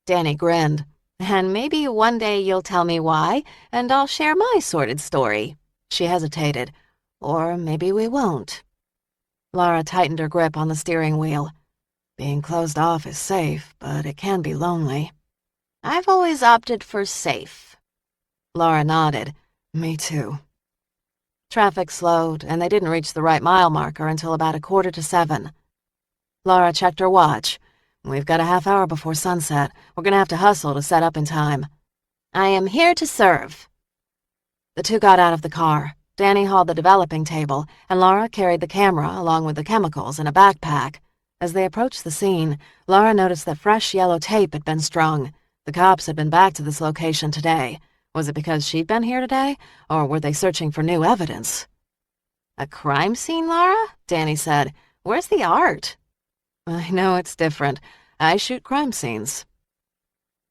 Danny grinned. And maybe one day you'll tell me why, and I'll share my sordid story. She hesitated. Or maybe we won't. Lara tightened her grip on the steering wheel. Being closed off is safe, but it can be lonely. I've always opted for safe. Lara nodded. Me too. Traffic slowed, and they didn't reach the right mile marker until about 6:45. Lara checked her watch. We've got a half hour before sunset. We're gonna have to hustle to set up in time. I am here to serve. The two got out of the car. Danny hauled the developing table, and Lara carried the camera along with the chemicals in a backpack. As they approached the scene, Lara noticed that fresh yellow tape had been strung. The cops had been back to this location today. Was it because she'd been here today, or were they searching for new evidence? A crime scene, Lara? Danny said. Where's the art? I know it's different. I shoot crime scenes.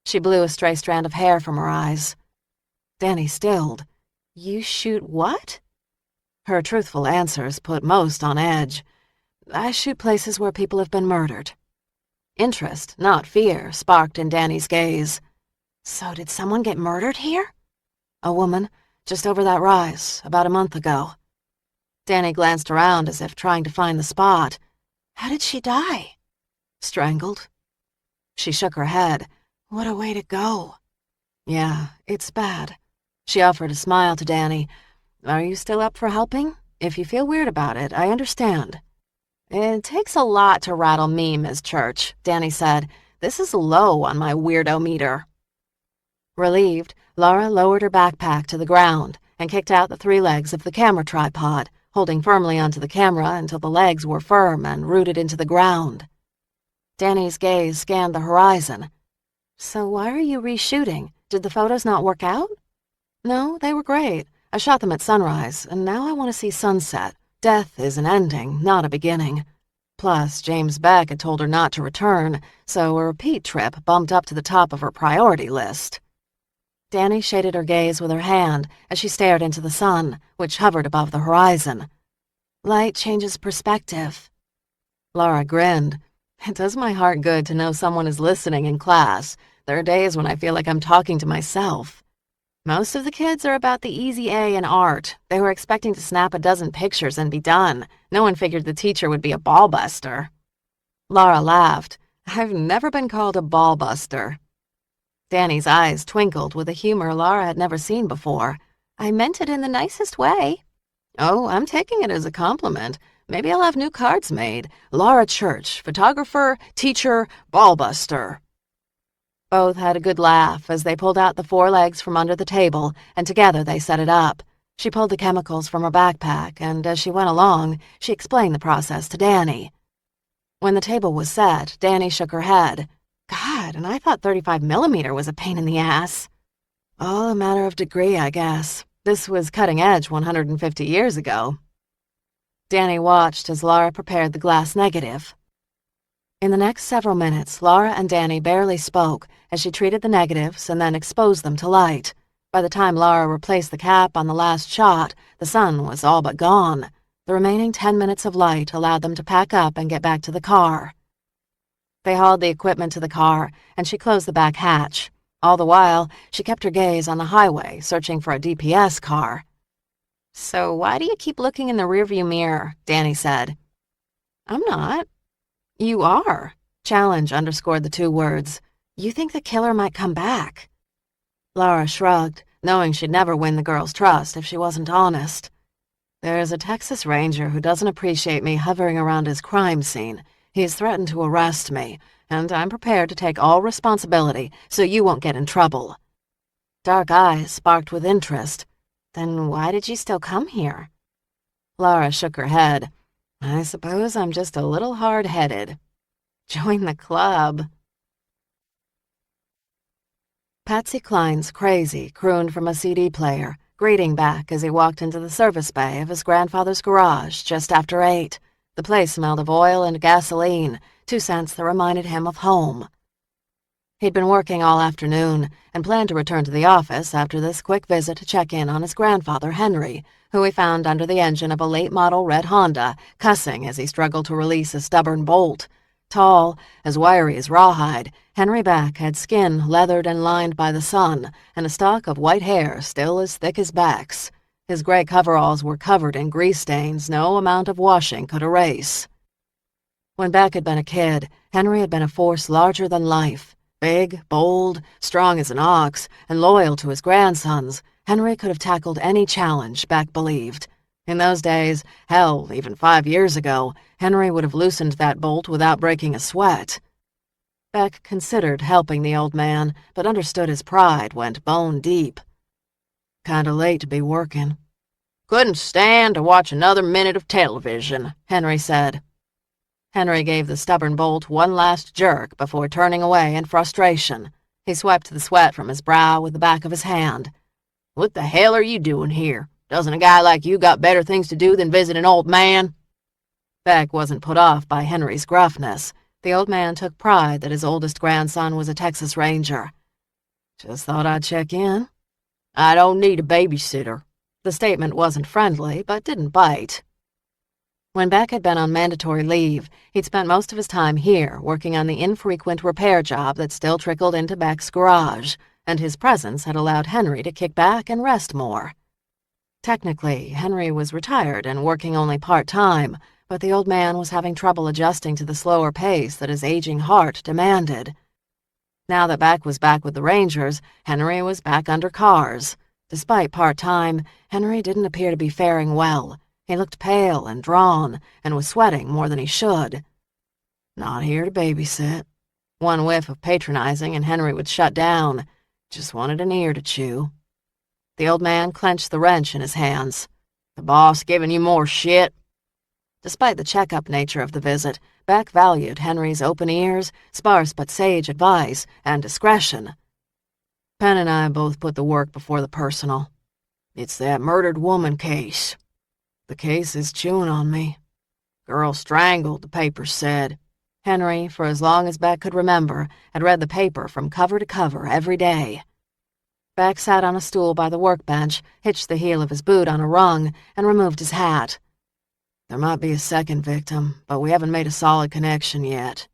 She blew a stray strand of hair from her eyes. Danny stilled. You shoot what? Her truthful answers put most on edge. I shoot places where people have been murdered. Interest, not fear, sparked in Danny's gaze. So did someone get murdered here? A woman, just over that rise, about a month ago. Danny glanced around as if trying to find the spot. How did she die? Strangled. She shook her head. What a way to go. Yeah, it's bad. She offered a smile to Danny. Are you still up for helping? If you feel weird about it, I understand. It takes a lot to rattle me, Ms. Church, Danny said. This is low on my weirdo meter. Relieved, Lara lowered her backpack to the ground and kicked out the 3 legs of the camera tripod, holding firmly onto the camera until the legs were firm and rooted into the ground. Danny's gaze scanned the horizon. So why are you reshooting? Did the photos not work out? No, they were great. I shot them at sunrise, and now I want to see sunset. Death is an ending, not a beginning. Plus, James Beck had told her not to return, so a repeat trip bumped up to the top of her priority list. Danny shaded her gaze with her hand as she stared into the sun, which hovered above the horizon. Light changes perspective. Lara grinned. It does my heart good to know someone is listening in class. There are days when I feel like I'm talking to myself. Most of the kids are about the easy A in art. They were expecting to snap a dozen pictures and be done. No one figured the teacher would be a ball buster. Lara laughed. I've never been called a ball buster. Danny's eyes twinkled with a humor Lara had never seen before. I meant it in the nicest way. Oh, I'm taking it as a compliment. Maybe I'll have new cards made. Lara Church, photographer, teacher, ballbuster. Both had a good laugh as they pulled out the 4 legs from under the table, and together they set it up. She pulled the chemicals from her backpack, and as she went along, she explained the process to Danny. When the table was set, Danny shook her head. God, and I thought 35mm was a pain in the ass. All a matter of degree, I guess. This was cutting edge 150 years ago. Danny watched as Lara prepared the glass negative. In the next several minutes, Lara and Danny barely spoke as she treated the negatives and then exposed them to light. By the time Lara replaced the cap on the last shot, the sun was all but gone. The remaining 10 minutes of light allowed them to pack up and get back to the car. They hauled the equipment to the car, and she closed the back hatch. All the while, she kept her gaze on the highway, searching for a DPS car. "So why do you keep looking in the rearview mirror?" Danny said. "I'm not." "You are." Challenge underscored the 2 words. "You think the killer might come back." Lara shrugged, knowing she'd never win the girl's trust if she wasn't honest. "There's a Texas Ranger who doesn't appreciate me hovering around his crime scene. He's threatened to arrest me, and I'm prepared to take all responsibility so you won't get in trouble." Dark eyes sparked with interest. "Then why did you still come here?" Lara shook her head. "I suppose I'm just a little hard-headed." "Join the club." Patsy Cline's Crazy crooned from a CD player, greeting Beck as he walked into the service bay of his grandfather's garage just after 8. The place smelled of oil and gasoline, 2 scents that reminded him of home. He'd been working all afternoon and planned to return to the office after this quick visit to check in on his grandfather, Henry, who he found under the engine of a late-model red Honda, cussing as he struggled to release a stubborn bolt. Tall, as wiry as rawhide, Henry Beck had skin leathered and lined by the sun, and a stalk of white hair still as thick as Beck's. His gray coveralls were covered in grease stains no amount of washing could erase. When Beck had been a kid, Henry had been a force larger than life. Big, bold, strong as an ox, and loyal to his grandsons, Henry could have tackled any challenge, Beck believed. In those days, hell, even 5 years ago, Henry would have loosened that bolt without breaking a sweat. Beck considered helping the old man, but understood his pride went bone deep. "Kinda late to be working." "Couldn't stand to watch another minute of television," Henry said. Henry gave the stubborn bolt one last jerk before turning away in frustration. He swept the sweat from his brow with the back of his hand. "What the hell are you doing here? Doesn't a guy like you got better things to do than visit an old man?" Beck wasn't put off by Henry's gruffness. The old man took pride that his oldest grandson was a Texas Ranger. "Just thought I'd check in." "I don't need a babysitter." The statement wasn't friendly, but didn't bite. When Beck had been on mandatory leave, he'd spent most of his time here working on the infrequent repair job that still trickled into Beck's garage, and his presence had allowed Henry to kick back and rest more. Technically, Henry was retired and working only part-time, but the old man was having trouble adjusting to the slower pace that his aging heart demanded. Now that Beck was back with the Rangers, Henry was back under cars. Despite part-time, Henry didn't appear to be faring well. He looked pale and drawn, and was sweating more than he should. "Not here to babysit." One whiff of patronizing and Henry would shut down. Just wanted an ear to chew. The old man clenched the wrench in his hands. "The boss giving you more shit?" Despite the check-up nature of the visit, Beck valued Henry's open ears, sparse but sage advice, and discretion. "Penn and I both put the work before the personal. It's that murdered woman case. The case is chewing on me. Girl strangled, the paper said." Henry, for as long as Beck could remember, had read the paper from cover to cover every day. Beck sat on a stool by the workbench, hitched the heel of his boot on a rung, and removed his hat. "There might be a second victim, but we haven't made a solid connection yet."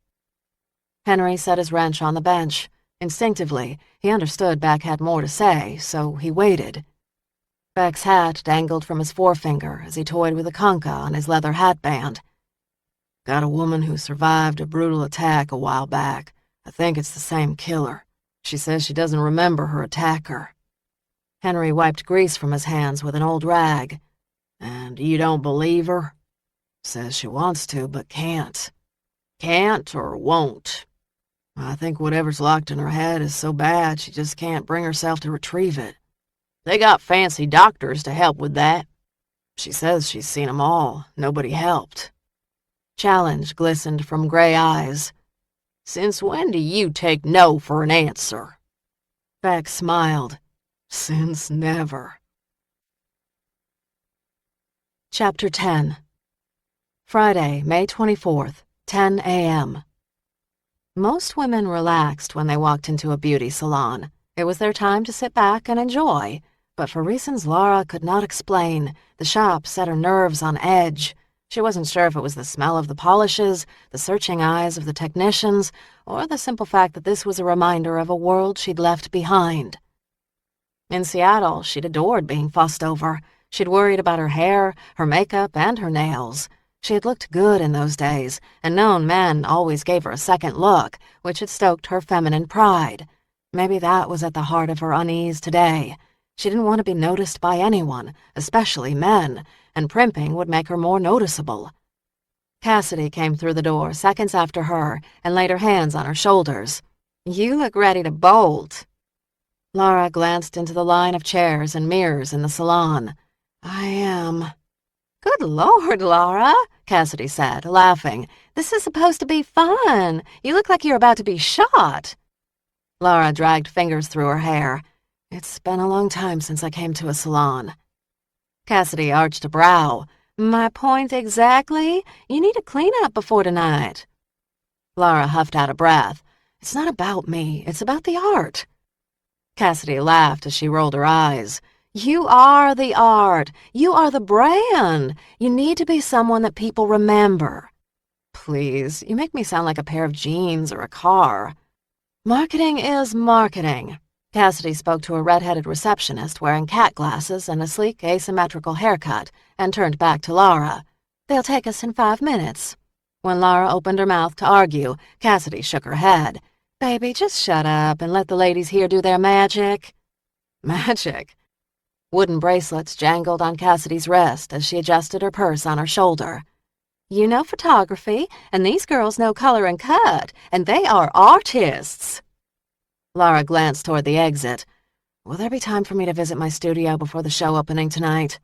Henry set his wrench on the bench. Instinctively, he understood Beck had more to say, so he waited. Beck's hat dangled from his forefinger as he toyed with a concha on his leather hatband. "Got a woman who survived a brutal attack a while back. I think it's the same killer. She says she doesn't remember her attacker." Henry wiped grease from his hands with an old rag. "And you don't believe her?" Says she wants to, but can't. Can't or won't. I think whatever's locked in her head is so bad she just can't bring herself to retrieve it. They got fancy doctors to help with that. She says she's seen 'em all. Nobody helped. Challenge glistened from gray eyes. Since when do you take no for an answer? Beck smiled. Since never. Chapter 10. Friday, May 24th, 10 a.m. Most women relaxed when they walked into a beauty salon. It was their time to sit back and enjoy, but for reasons Lara could not explain, the shop set her nerves on edge. She wasn't sure if it was the smell of the polishes, the searching eyes of the technicians, or the simple fact that this was a reminder of a world she'd left behind. In Seattle, she'd adored being fussed over. She'd worried about her hair, her makeup, and her nails. She had looked good in those days, and known men always gave her a second look, which had stoked her feminine pride. Maybe that was at the heart of her unease today. She didn't want to be noticed by anyone, especially men, and primping would make her more noticeable. Cassidy came through the door seconds after her and laid her hands on her shoulders. You look ready to bolt. Lara glanced into the line of chairs and mirrors in the salon. I am. Good Lord, Lara, Cassidy said, laughing. This is supposed to be fun. You look like you're about to be shot. Lara dragged fingers through her hair. It's been a long time since I came to a salon. Cassidy arched a brow. My point exactly? You need a clean-up before tonight. Lara huffed out a breath. It's not about me. It's about the art. Cassidy laughed as she rolled her eyes. You are the art. You are the brand. You need to be someone that people remember. Please, you make me sound like a pair of jeans or a car. Marketing is marketing. Cassidy spoke to a red-headed receptionist wearing cat glasses and a sleek, asymmetrical haircut, and turned back to Lara. They'll take us in 5 minutes. When Lara opened her mouth to argue, Cassidy shook her head. Baby, just shut up and let the ladies here do their magic. Magic? Wooden bracelets jangled on Cassidy's wrist as she adjusted her purse on her shoulder. You know photography, and these girls know color and cut, and they are artists. Lara glanced toward the exit. Will there be time for me to visit my studio before the show opening tonight?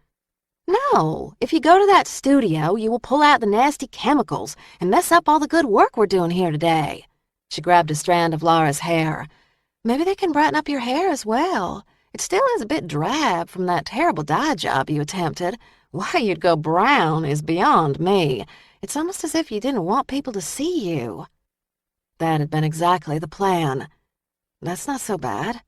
No. If you go to that studio, you will pull out the nasty chemicals and mess up all the good work we're doing here today. She grabbed a strand of Lara's hair. Maybe they can brighten up your hair as well. It still is a bit drab from that terrible dye job you attempted. Why you'd go brown is beyond me. It's almost as if you didn't want people to see you. That had been exactly the plan. That's not so bad.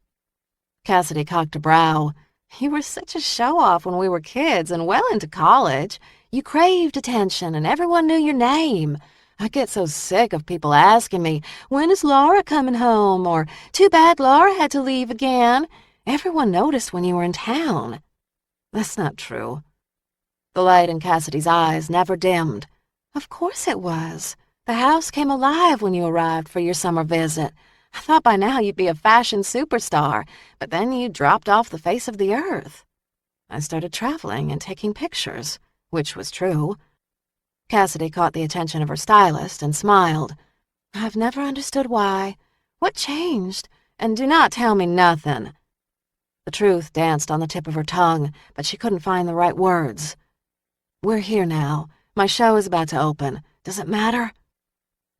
Cassidy cocked a brow. You were such a show-off when we were kids and well into college. You craved attention and everyone knew your name. I get so sick of people asking me, when is Lara coming home? Or, too bad Lara had to leave again. Everyone noticed when you were in town. That's not true. The light in Cassidy's eyes never dimmed. Of course it was. The house came alive when you arrived for your summer visit. I thought by now you'd be a fashion superstar, but then you dropped off the face of the earth. I started traveling and taking pictures, which was true. Cassidy caught the attention of her stylist and smiled. I've never understood why. What changed? And do not tell me nothing. The truth danced on the tip of her tongue, but she couldn't find the right words. We're here now. My show is about to open. Does it matter?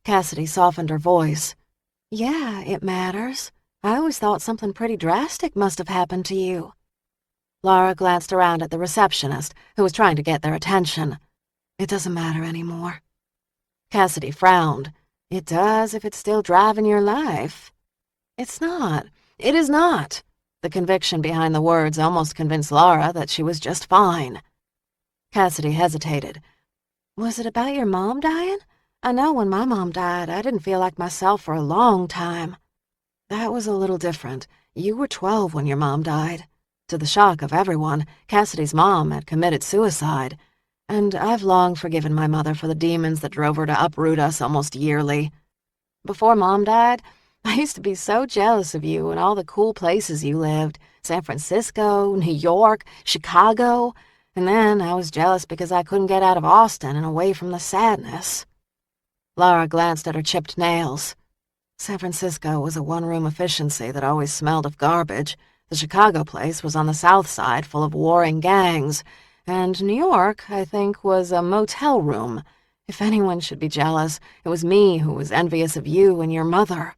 Cassidy softened her voice. Yeah, it matters. I always thought something pretty drastic must have happened to you. Lara glanced around at the receptionist, who was trying to get their attention. It doesn't matter anymore. Cassidy frowned. It does if it's still driving your life. It's not. It is not. The conviction behind the words almost convinced Lara that she was just fine. Cassidy hesitated. Was it about your mom dying? I know when my mom died, I didn't feel like myself for a long time. That was a little different. You were 12 when your mom died. To the shock of everyone, Cassidy's mom had committed suicide. And I've long forgiven my mother for the demons that drove her to uproot us almost yearly. Before Mom died, I used to be so jealous of you and all the cool places you lived. San Francisco, New York, Chicago. And then I was jealous because I couldn't get out of Austin and away from the sadness. Lara glanced at her chipped nails. San Francisco was a one-room efficiency that always smelled of garbage. The Chicago place was on the south side, full of warring gangs. And New York, I think, was a motel room. If anyone should be jealous, it was me who was envious of you and your mother.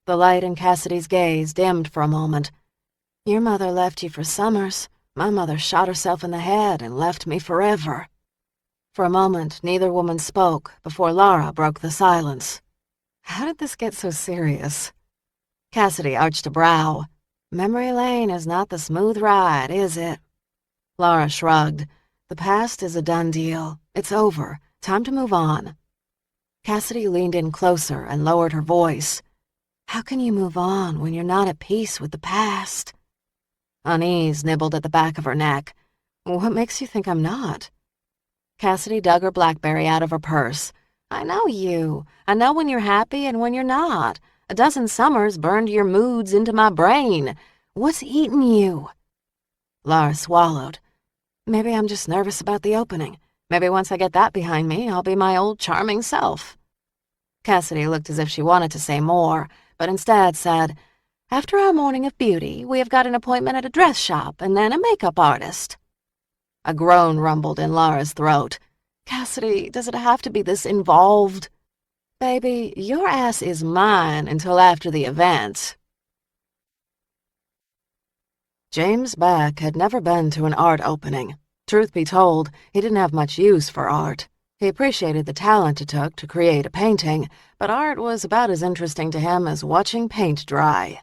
The light in Cassidy's gaze dimmed for a moment. Your mother left you for summers. My mother shot herself in the head and left me forever. For a moment, neither woman spoke before Lara broke the silence. How did this get so serious? Cassidy arched a brow. Memory lane is not the smooth ride, is it? Lara shrugged. The past is a done deal. It's over. Time to move on. Cassidy leaned in closer and lowered her voice. How can you move on when you're not at peace with the past? Unease nibbled at the back of her neck. What makes you think I'm not? Cassidy dug her BlackBerry out of her purse. I know you. I know when you're happy and when you're not. A dozen summers burned your moods into my brain. What's eating you? Lara swallowed. Maybe I'm just nervous about the opening. Maybe once I get that behind me, I'll be my old charming self. Cassidy looked as if she wanted to say more, but instead said, After our morning of beauty, we have got an appointment at a dress shop and then a makeup artist. A groan rumbled in Lara's throat. Cassidy, does it have to be this involved? Baby, your ass is mine until after the event. James Beck had never been to an art opening. Truth be told, he didn't have much use for art. He appreciated the talent it took to create a painting, but art was about as interesting to him as watching paint dry.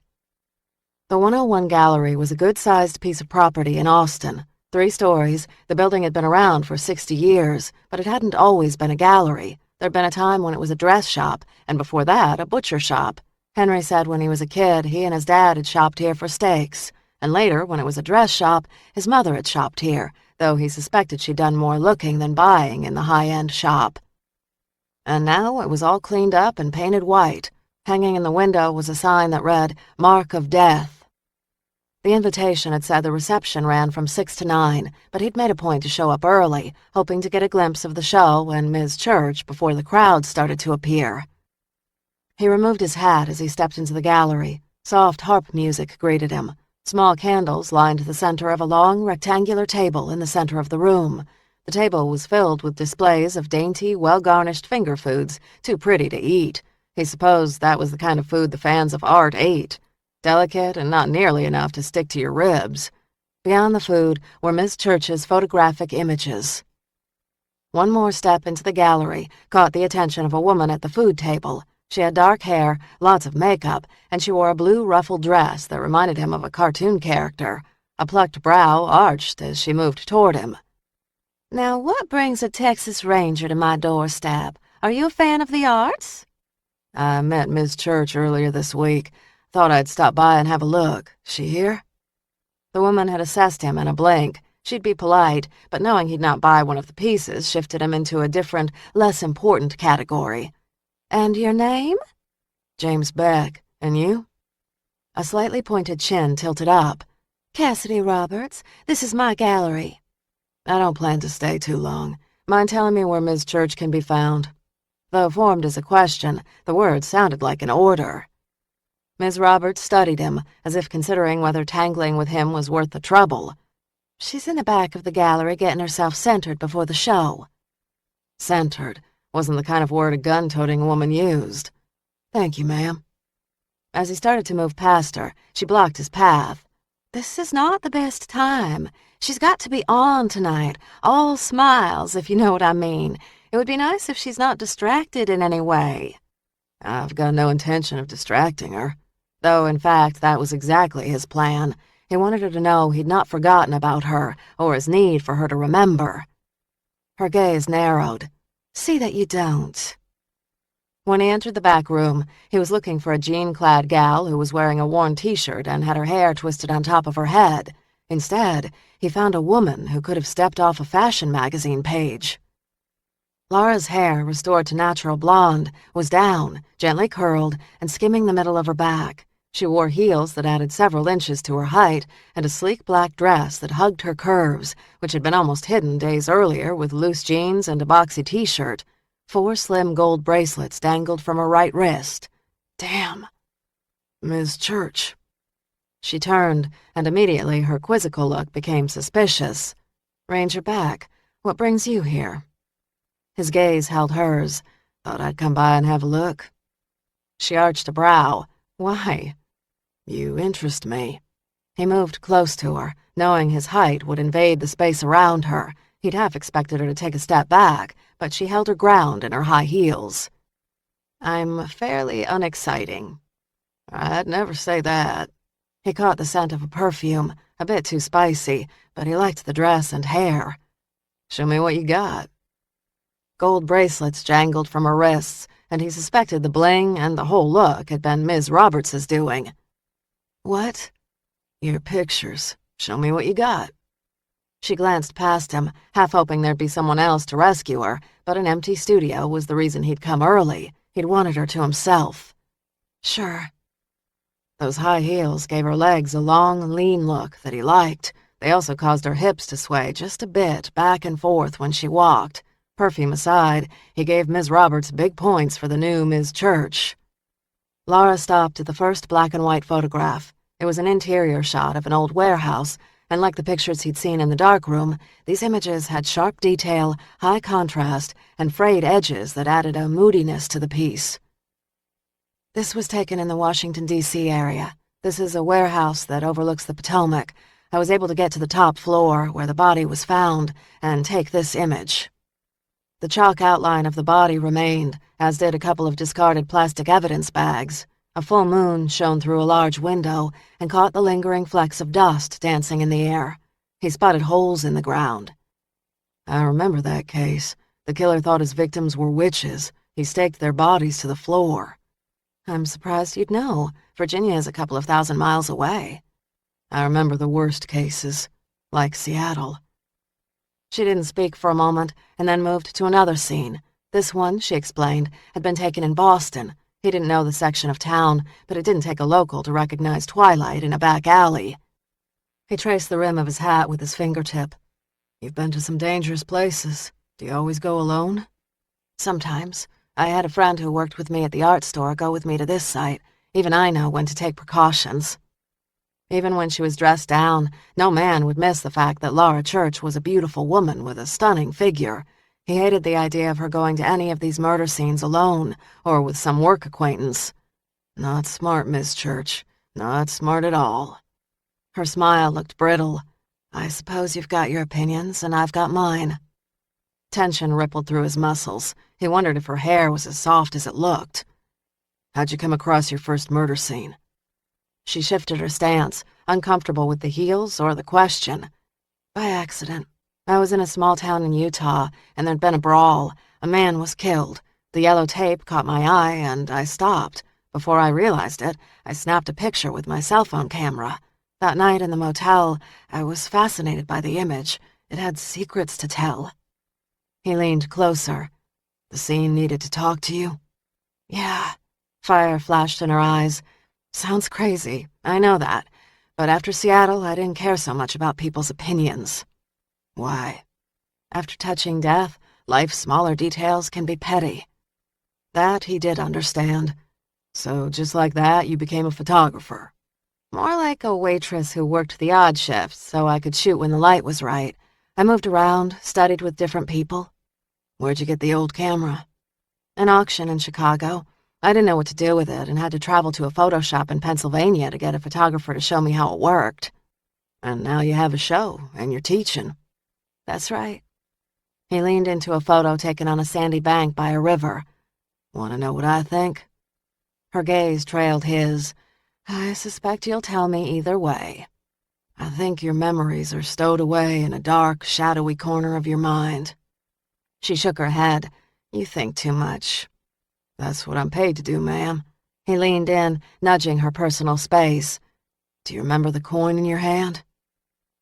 The 101 Gallery was a good-sized piece of property in Austin. 3 stories, the building had been around for 60 years, but it hadn't always been a gallery. There'd been a time when it was a dress shop, and before that, a butcher shop. Henry said when he was a kid, he and his dad had shopped here for steaks. And later, when it was a dress shop, his mother had shopped here, though he suspected she'd done more looking than buying in the high-end shop. And now it was all cleaned up and painted white. Hanging in the window was a sign that read, Mark of Death. The invitation had said the reception ran from 6 to 9, but he'd made a point to show up early, hoping to get a glimpse of the show and Ms. Church before the crowd started to appear. He removed his hat as he stepped into the gallery. Soft harp music greeted him. Small candles lined the center of a long, rectangular table in the center of the room. The table was filled with displays of dainty, well-garnished finger foods, too pretty to eat. He supposed that was the kind of food the fans of art ate. Delicate and not nearly enough to stick to your ribs. Beyond the food were Miss Church's photographic images. One more step into the gallery caught the attention of a woman at the food table. She had dark hair, lots of makeup, and she wore a blue ruffled dress that reminded him of a cartoon character. A plucked brow arched as she moved toward him. Now, what brings a Texas Ranger to my doorstep? Are you a fan of the arts? I met Miss Church earlier this week. Thought I'd stop by and have a look. She here? The woman had assessed him in a blink. She'd be polite, but knowing he'd not buy one of the pieces shifted him into a different, less important category. And your name? James Beck. And you? A slightly pointed chin tilted up. Cassidy Roberts. This is my gallery. I don't plan to stay too long. Mind telling me where Miss Church can be found? Though formed as a question, the word sounded like an order. Ms. Roberts studied him, as if considering whether tangling with him was worth the trouble. She's in the back of the gallery getting herself centered before the show. Centered wasn't the kind of word a gun-toting woman used. Thank you, ma'am. As he started to move past her, she blocked his path. This is not the best time. She's got to be on tonight, all smiles, if you know what I mean. It would be nice if she's not distracted in any way. I've got no intention of distracting her. Though, in fact, that was exactly his plan. He wanted her to know he'd not forgotten about her, or his need for her to remember. Her gaze narrowed. See that you don't. When he entered the back room, he was looking for a jean-clad gal who was wearing a worn t-shirt and had her hair twisted on top of her head. Instead, he found a woman who could have stepped off a fashion magazine page. Lara's hair, restored to natural blonde, was down, gently curled, and skimming the middle of her back. She wore heels that added several inches to her height and a sleek black dress that hugged her curves, which had been almost hidden days earlier with loose jeans and a boxy t-shirt. 4 slim gold bracelets dangled from her right wrist. Damn. Ms. Church. She turned, and immediately her quizzical look became suspicious. Ranger Beck, what brings you here? His gaze held hers. Thought I'd come by and have a look. She arched a brow. Why? You interest me. He moved close to her, knowing his height would invade the space around her. He'd half expected her to take a step back, but she held her ground in her high heels. I'm fairly unexciting. I'd never say that. He caught the scent of a perfume, a bit too spicy, but he liked the dress and hair. Show me what you got. Gold bracelets jangled from her wrists, and he suspected the bling and the whole look had been Ms. Roberts's doing. What? Your pictures. Show me what you got. She glanced past him, half hoping there'd be someone else to rescue her, but an empty studio was the reason he'd come early. He'd wanted her to himself. Sure. Those high heels gave her legs a long, lean look that he liked. They also caused her hips to sway just a bit back and forth when she walked. Perfume aside, he gave Ms. Roberts big points for the new Ms. Church. Lara stopped at the first black and white photograph. It was an interior shot of an old warehouse, and like the pictures he'd seen in the darkroom, these images had sharp detail, high contrast, and frayed edges that added a moodiness to the piece. This was taken in the Washington, D.C. area. This is a warehouse that overlooks the Potomac. I was able to get to the top floor, where the body was found, and take this image. The chalk outline of the body remained, as did a couple of discarded plastic evidence bags. A full moon shone through a large window and caught the lingering flecks of dust dancing in the air. He spotted holes in the ground. I remember that case. The killer thought his victims were witches. He staked their bodies to the floor. I'm surprised you'd know. Virginia is a couple of 1,000 miles away. I remember the worst cases, like Seattle. She didn't speak for a moment, and then moved to another scene. This one, she explained, had been taken in Boston. He didn't know the section of town, but it didn't take a local to recognize twilight in a back alley. He traced the rim of his hat with his fingertip. You've been to some dangerous places. Do you always go alone? Sometimes. I had a friend who worked with me at the art store go with me to this site. Even I know when to take precautions. Even when she was dressed down, no man would miss the fact that Lara Church was a beautiful woman with a stunning figure. He hated the idea of her going to any of these murder scenes alone, or with some work acquaintance. Not smart, Miss Church. Not smart at all. Her smile looked brittle. I suppose you've got your opinions, and I've got mine. Tension rippled through his muscles. He wondered if her hair was as soft as it looked. How'd you come across your first murder scene? She shifted her stance, uncomfortable with the heels or the question. By accident. I was in a small town in Utah, and there'd been a brawl. A man was killed. The yellow tape caught my eye, and I stopped. Before I realized it, I snapped a picture with my cell phone camera. That night in the motel, I was fascinated by the image. It had secrets to tell. He leaned closer. The scene needed to talk to you? Yeah. Fire flashed in her eyes. Sounds crazy, I know that. But after Seattle, I didn't care so much about people's opinions. Why? After touching death, life's smaller details can be petty. That he did understand. So just like that, you became a photographer. More like a waitress who worked the odd shifts so I could shoot when the light was right. I moved around, studied with different people. Where'd you get the old camera? An auction in Chicago. I didn't know what to do with it and had to travel to a photo shop in Pennsylvania to get a photographer to show me how it worked. And now you have a show, and you're teaching. That's right. He leaned into a photo taken on a sandy bank by a river. Want to know what I think? Her gaze trailed his. I suspect you'll tell me either way. I think your memories are stowed away in a dark, shadowy corner of your mind. She shook her head. You think too much. That's what I'm paid to do, ma'am. He leaned in, nudging her personal space. Do you remember the coin in your hand?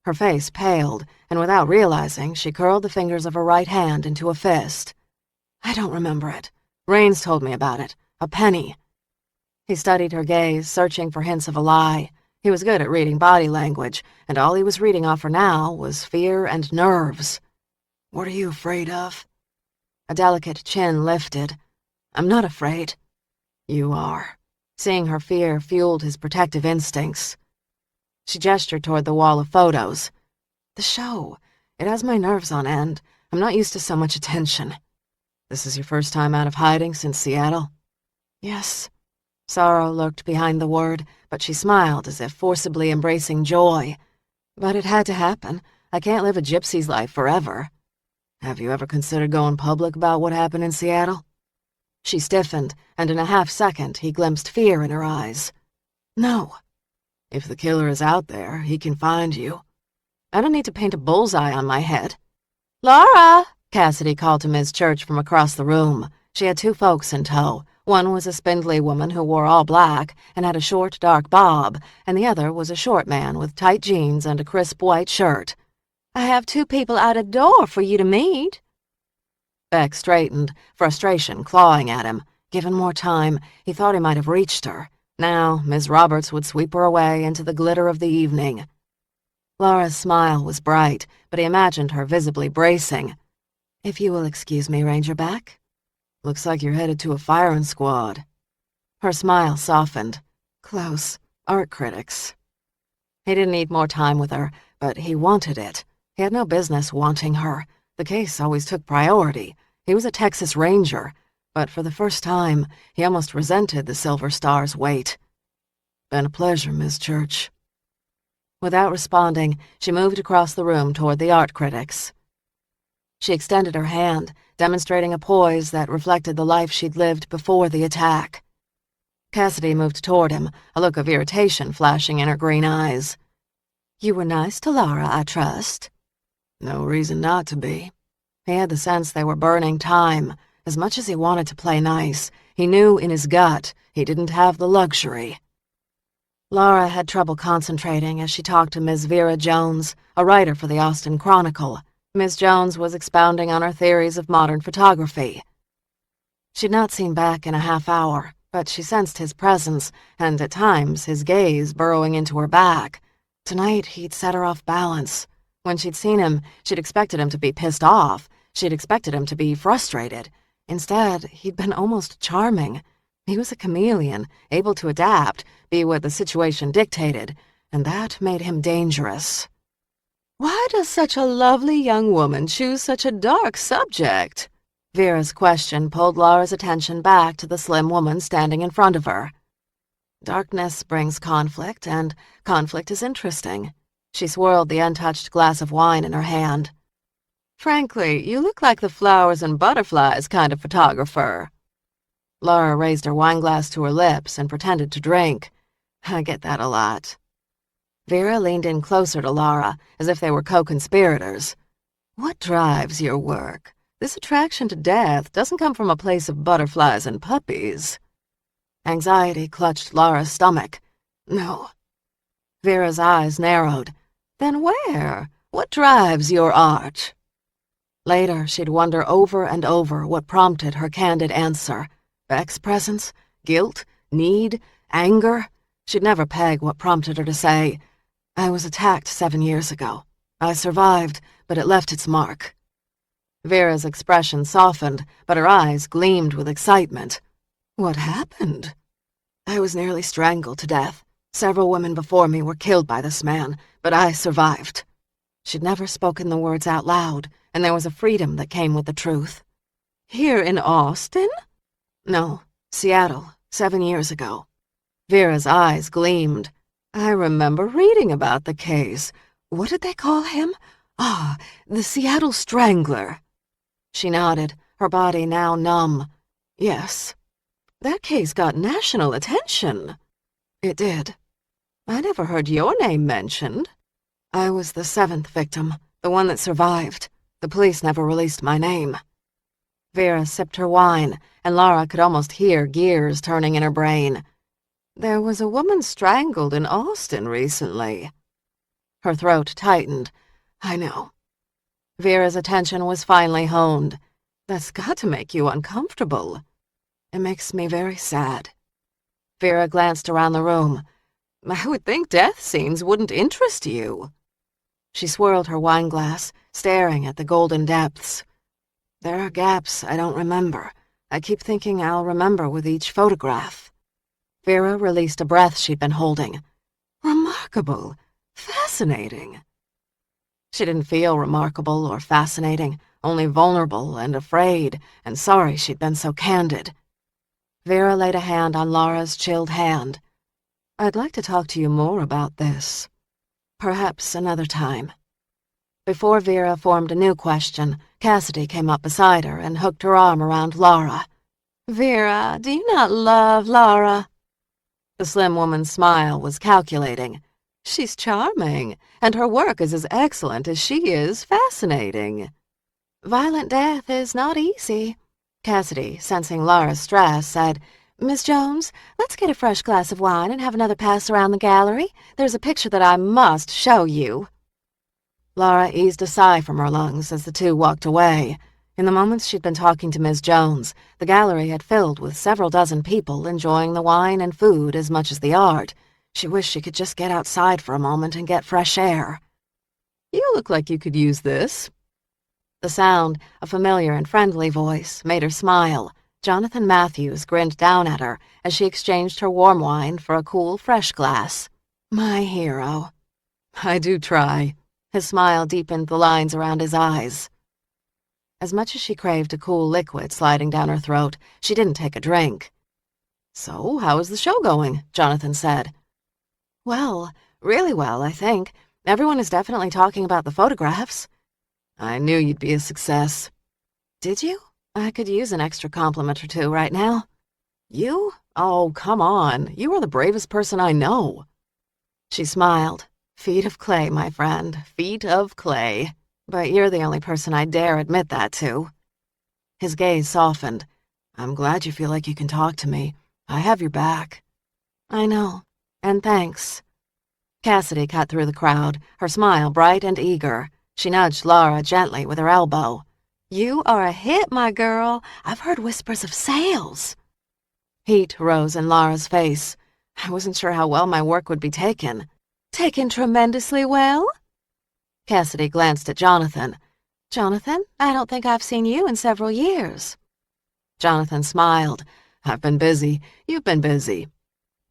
Her face paled, and without realizing, she curled the fingers of her right hand into a fist. I don't remember it. Raines told me about it. A penny. He studied her gaze, searching for hints of a lie. He was good at reading body language, and all he was reading off her now was fear and nerves. "What are you afraid of?" A delicate chin lifted. "I'm not afraid." "You are." Seeing her fear fueled his protective instincts. She gestured toward the wall of photos. "The show. It has my nerves on end. I'm not used to so much attention." "This is your first time out of hiding since Seattle?" "Yes." Sorrow lurked behind the word, but she smiled as if forcibly embracing joy. "But it had to happen. I can't live a gypsy's life forever." "Have you ever considered going public about what happened in Seattle?" She stiffened, and in a half-second he glimpsed fear in her eyes. "No." "If the killer is out there, he can find you." "I don't need to paint a bullseye on my head." "Lara!" Cassidy called to Ms. Church from across the room. She had 2 folks in tow. One was a spindly woman who wore all black and had a short, dark bob, and the other was a short man with tight jeans and a crisp white shirt. "I have 2 people out a door for you to meet." Beck straightened, frustration clawing at him. Given more time, he thought he might have reached her. Now, Ms. Roberts would sweep her away into the glitter of the evening. Lara's smile was bright, but he imagined her visibly bracing. "If you will excuse me, Ranger Beck." "Looks like you're headed to a firing squad." Her smile softened. "Close. Art critics." He didn't need more time with her, but he wanted it. He had no business wanting her. The case always took priority. He was a Texas Ranger, but for the first time, he almost resented the Silver Star's weight. "Been a pleasure, Miss Church." Without responding, she moved across the room toward the art critics. She extended her hand, demonstrating a poise that reflected the life she'd lived before the attack. Cassidy moved toward him, a look of irritation flashing in her green eyes. "You were nice to Lara, I trust." "No reason not to be." He had the sense they were burning time. As much as he wanted to play nice, he knew in his gut he didn't have the luxury. Lara had trouble concentrating as she talked to Ms. Vera Jones, a writer for the Austin Chronicle. Ms. Jones was expounding on her theories of modern photography. She'd not seen Beck in a half hour, but she sensed his presence, and at times his gaze burrowing into her back. Tonight he'd set her off balance. When she'd seen him, she'd expected him to be pissed off. She'd expected him to be frustrated. Instead, he'd been almost charming. He was a chameleon, able to adapt, be what the situation dictated, and that made him dangerous. "Why does such a lovely young woman choose such a dark subject?" Vera's question pulled Lara's attention back to the slim woman standing in front of her. "Darkness brings conflict, and conflict is interesting." She swirled the untouched glass of wine in her hand. "Frankly, you look like the flowers and butterflies kind of photographer." Lara raised her wineglass to her lips and pretended to drink. "I get that a lot." Vera leaned in closer to Lara, as if they were co-conspirators. "What drives your work? This attraction to death doesn't come from a place of butterflies and puppies." Anxiety clutched Lara's stomach. "No." Vera's eyes narrowed. "Then where? What drives your art?" Later, she'd wonder over and over what prompted her candid answer. Beck's presence? Guilt? Need? Anger? She'd never peg what prompted her to say, "I was attacked 7 years ago. I survived, but it left its mark." Vera's expression softened, but her eyes gleamed with excitement. "What happened?" "I was nearly strangled to death. Several women before me were killed by this man, but I survived." She'd never spoken the words out loud, and there was a freedom that came with the truth. "Here in Austin?" "No, Seattle, 7 years ago." Vera's eyes gleamed. "I remember reading about the case. What did they call him? Ah, the Seattle Strangler." She nodded, her body now numb. "Yes." "That case got national attention." "It did." "I never heard your name mentioned." "I was the 7th victim, the one that survived. The police never released my name." Vera sipped her wine, and Lara could almost hear gears turning in her brain. "There was a woman strangled in Austin recently." Her throat tightened. "I know." Vera's attention was finally honed. "That's got to make you uncomfortable." "It makes me very sad." Vera glanced around the room. I would think death scenes wouldn't interest you. She swirled her wineglass, staring at the golden depths. There are gaps I don't remember. I keep thinking I'll remember with each photograph. Vera released a breath she'd been holding. Remarkable. Fascinating. She didn't feel remarkable or fascinating, only vulnerable and afraid, and sorry she'd been so candid. Vera laid a hand on Lara's chilled hand. I'd like to talk to you more about this. Perhaps another time. Before Vera formed a new question, Cassidy came up beside her and hooked her arm around Lara. Vera, do you not love Lara? The slim woman's smile was calculating. She's charming, and her work is as excellent as she is fascinating. Violent death is not easy. Cassidy, sensing Lara's stress, said, Miss Jones, let's get a fresh glass of wine and have another pass around the gallery. There's a picture that I must show you. Lara eased a sigh from her lungs as the two walked away. In the moments she'd been talking to Miss Jones, the gallery had filled with several dozen people enjoying the wine and food as much as the art. She wished she could just get outside for a moment and get fresh air. You look like you could use this. The sound, a familiar and friendly voice, made her smile. Jonathan Matthews grinned down at her as she exchanged her warm wine for a cool, fresh glass. My hero. I do try. His smile deepened the lines around his eyes. As much as she craved a cool liquid sliding down her throat, she didn't take a drink. So, how is the show going? Jonathan said. Well, really well, I think. Everyone is definitely talking about the photographs. I knew you'd be a success. Did you? I could use an extra compliment or two right now. You? Oh, come on. You are the bravest person I know. She smiled. Feet of clay, my friend. Feet of clay. But you're the only person I dare admit that to. His gaze softened. I'm glad you feel like you can talk to me. I have your back. I know. And thanks. Cassidy cut through the crowd, her smile bright and eager. She nudged Lara gently with her elbow. You are a hit, my girl. I've heard whispers of sales. Heat rose in Lara's face. I wasn't sure how well my work would be taken. Taken tremendously well? Cassidy glanced at Jonathan. Jonathan, I don't think I've seen you in several years. Jonathan smiled. I've been busy. You've been busy.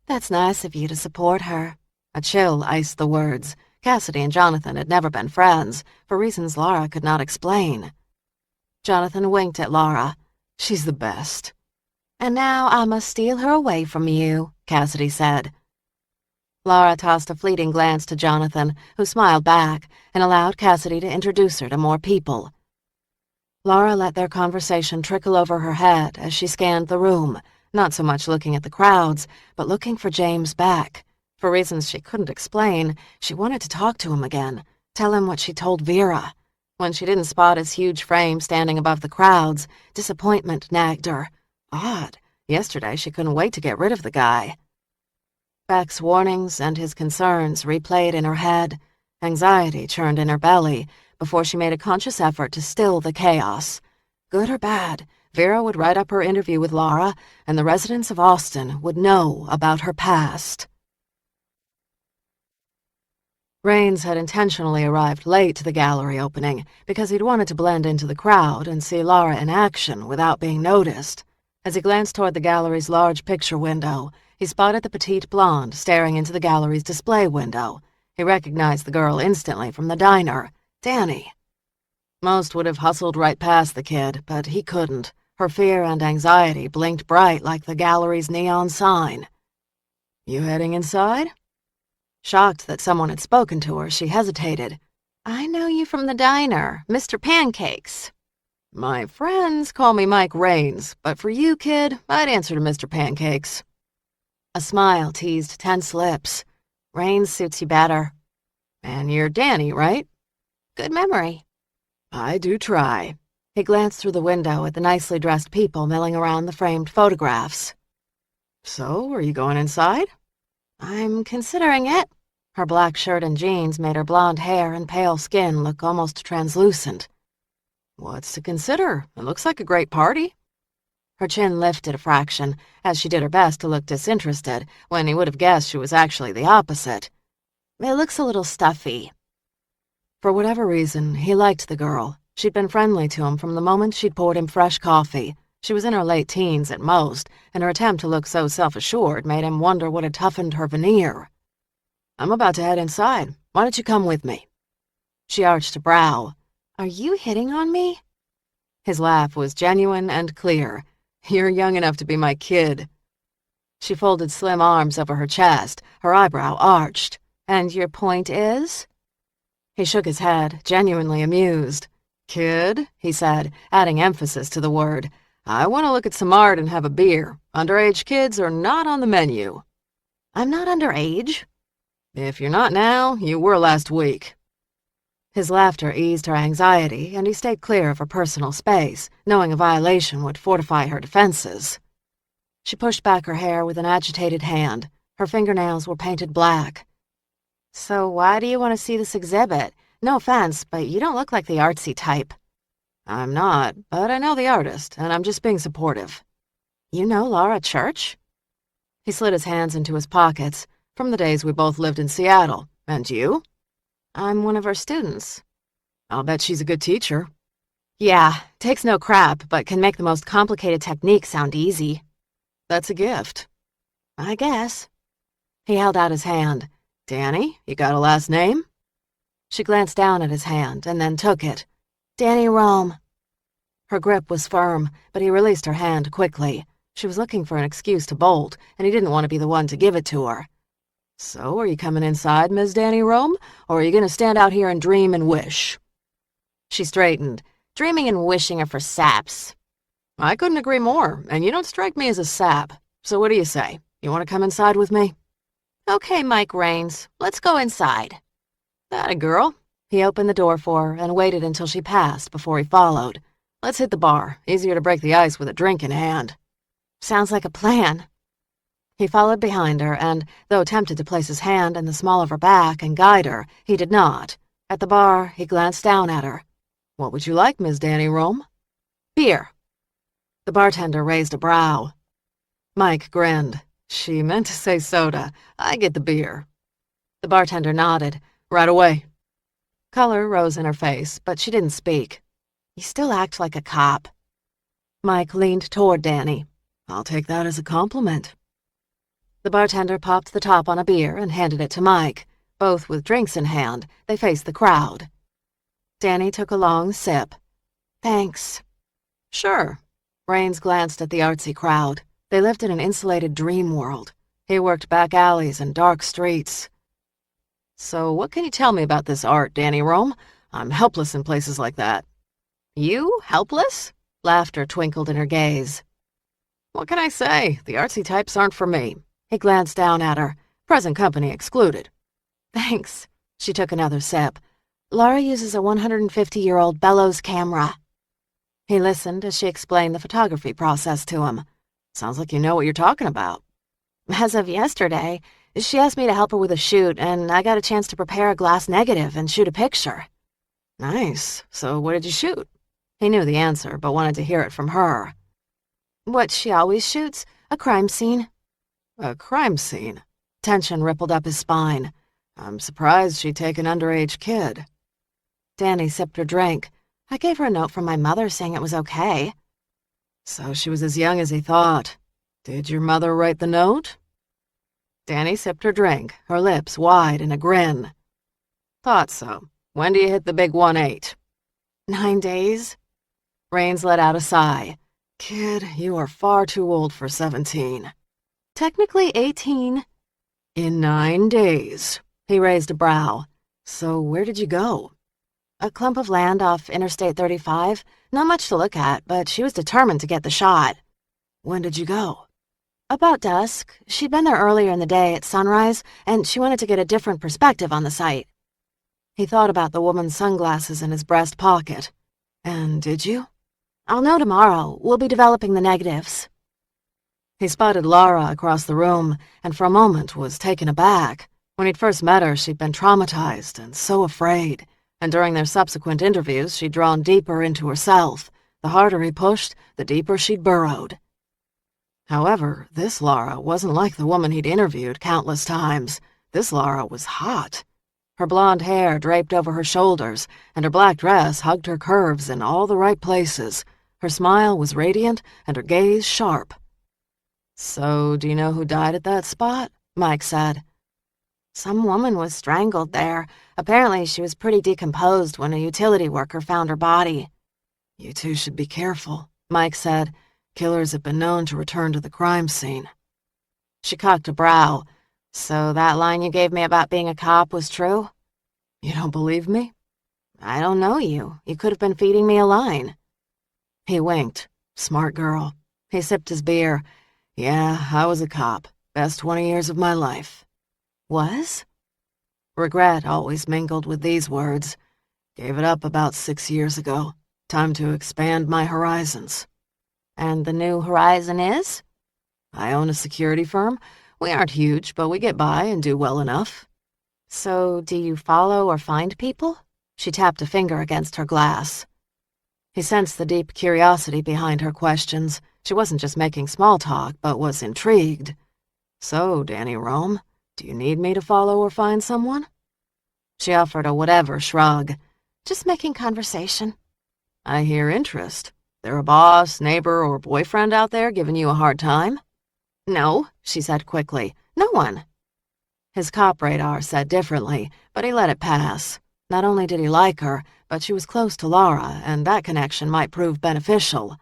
That's nice of you to support her. A chill iced the words. Cassidy and Jonathan had never been friends, for reasons Lara could not explain. Jonathan winked at Lara. She's the best. And now I must steal her away from you, Cassidy said. Lara tossed a fleeting glance to Jonathan, who smiled back and allowed Cassidy to introduce her to more people. Lara let their conversation trickle over her head as she scanned the room, not so much looking at the crowds, but looking for James Beck. For reasons she couldn't explain, she wanted to talk to him again, tell him what she told Vera. When she didn't spot his huge frame standing above the crowds, disappointment nagged her. Odd. Yesterday she couldn't wait to get rid of the guy. Beck's warnings and his concerns replayed in her head. Anxiety churned in her belly before she made a conscious effort to still the chaos. Good or bad, Vera would write up her interview with Lara, and the residents of Austin would know about her past. Raines had intentionally arrived late to the gallery opening because he'd wanted to blend into the crowd and see Lara in action without being noticed. As he glanced toward the gallery's large picture window, he spotted the petite blonde staring into the gallery's display window. He recognized the girl instantly from the diner, Danny. Most would have hustled right past the kid, but he couldn't. Her fear and anxiety blinked bright like the gallery's neon sign. You heading inside? Shocked that someone had spoken to her, she hesitated. I know you from the diner, Mr. Pancakes. My friends call me Mike Raines, but for you, kid, I'd answer to Mr. Pancakes. A smile teased tense lips. Raines suits you better. And you're Danny, right? Good memory. I do try. He glanced through the window at the nicely dressed people milling around the framed photographs. So, are you going inside? I'm considering it. Her black shirt and jeans made her blonde hair and pale skin look almost translucent. What's to consider? It looks like a great party. Her chin lifted a fraction, as she did her best to look disinterested, when he would have guessed she was actually the opposite. It looks a little stuffy. For whatever reason, he liked the girl. She'd been friendly to him from the moment she'd poured him fresh coffee. She was in her late teens at most, and her attempt to look so self-assured made him wonder what had toughened her veneer. "I'm about to head inside. Why don't you come with me?" She arched a brow. Are you hitting on me? His laugh was genuine and clear. "You're young enough to be my kid." She folded slim arms over her chest, her eyebrow arched. And your point is? He shook his head, genuinely amused. "Kid," he said, adding emphasis to the word. "I want to look at some art and have a beer. Underage kids are not on the menu." I'm not underage. "If you're not now, you were last week." His laughter eased her anxiety, and he stayed clear of her personal space, knowing a violation would fortify her defenses. She pushed back her hair with an agitated hand. Her fingernails were painted black. So why do you want to see this exhibit? No offense, but you don't look like the artsy type. "I'm not, but I know the artist, and I'm just being supportive." You know Lara Church? He slid his hands into his pockets. "From the days we both lived in Seattle. And you?" I'm one of her students. "I'll bet she's a good teacher." Yeah, takes no crap, but can make the most complicated technique sound easy. "That's a gift." I guess. He held out his hand. "Danny, you got a last name?" She glanced down at his hand and then took it. Danny Rome. Her grip was firm, but he released her hand quickly. She was looking for an excuse to bolt, and he didn't want to be the one to give it to her. "So, are you coming inside, Miss Danny Rome, or are you going to stand out here and dream and wish?" She straightened. Dreaming and wishing are for saps. "I couldn't agree more, and you don't strike me as a sap. So what do you say? You want to come inside with me?" Okay, Mike Raines, let's go inside. "Atta girl." He opened the door for her and waited until she passed before he followed. "Let's hit the bar. Easier to break the ice with a drink in hand." Sounds like a plan. He followed behind her and, though tempted to place his hand in the small of her back and guide her, he did not. At the bar, he glanced down at her. "What would you like, Miss Danny Rome?" Beer. The bartender raised a brow. Mike grinned. "She meant to say soda. I get the beer." The bartender nodded. "Right away." Color rose in her face, but she didn't speak. You still act like a cop. Mike leaned toward Danny. "I'll take that as a compliment." The bartender popped the top on a beer and handed it to Mike. Both with drinks in hand, they faced the crowd. Danny took a long sip. Thanks. "Sure." Raines glanced at the artsy crowd. They lived in an insulated dream world. He worked back alleys and dark streets. "So what can you tell me about this art, Danny Rome? I'm helpless in places like that." "You? Helpless?" Laughter twinkled in her gaze. "What can I say? The artsy types aren't for me." He glanced down at her. "Present company excluded." Thanks. She took another sip. Lara uses a 150-year-old bellows camera. He listened as she explained the photography process to him. "Sounds like you know what you're talking about." As of yesterday, she asked me to help her with a shoot, and I got a chance to prepare a glass negative and shoot a picture. Nice. So what did you shoot? He knew the answer, but wanted to hear it from her. What she always shoots, a crime scene. A crime scene? Tension rippled up his spine. I'm surprised she'd take an underage kid. Danny sipped her drink. I gave her a note from my mother saying it was okay. So she was as young as he thought. Did your mother write the note? Danny sipped her drink, her lips wide in a grin. Thought so. When do you hit the big 1-8? 9 days. Raines let out a sigh. Kid, you are far too old for 17. Technically 18. In 9 days. He raised a brow. So where did you go? A clump of land off Interstate 35. Not much to look at, but she was determined to get the shot. When did you go? About dusk. She'd been there earlier in the day at sunrise, and she wanted to get a different perspective on the site. He thought about the woman's sunglasses in his breast pocket. And did you? I'll know tomorrow. We'll be developing the negatives. He spotted Lara across the room, and for a moment was taken aback. When he'd first met her, she'd been traumatized and so afraid, and during their subsequent interviews, she'd drawn deeper into herself. The harder he pushed, the deeper she'd burrowed. However, this Lara wasn't like the woman he'd interviewed countless times. This Lara was hot. Her blonde hair draped over her shoulders, and her black dress hugged her curves in all the right places. Her smile was radiant, and her gaze sharp. "So, do you know who died at that spot?" Mike said. Some woman was strangled there. Apparently she was pretty decomposed when a utility worker found her body. "You two should be careful," Mike said. "Killers have been known to return to the crime scene." She cocked a brow. "So that line you gave me about being a cop was true?" "You don't believe me?" "I don't know you. You could have been feeding me a line." He winked. Smart girl. He sipped his beer. "Yeah, I was a cop. Best 20 years of my life." Was? Regret always mingled with these words. Gave it up about 6 years ago. Time to expand my horizons. And the new horizon is? I own a security firm. We aren't huge, but we get by and do well enough. So, do you follow or find people? She tapped a finger against her glass. He sensed the deep curiosity behind her questions. She wasn't just making small talk, but was intrigued. "So, Danny Rome, do you need me to follow or find someone?" She offered a whatever shrug. "Just making conversation." "I hear interest. There a boss, neighbor, or boyfriend out there giving you a hard time?" "No," she said quickly. "No one." His cop radar said differently, but he let it pass. Not only did he like her, but she was close to Lara, and that connection might prove beneficial.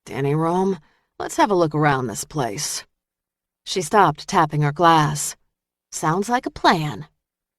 "Danny Rome, let's have a look around this place." She stopped tapping her glass. "Sounds like a plan."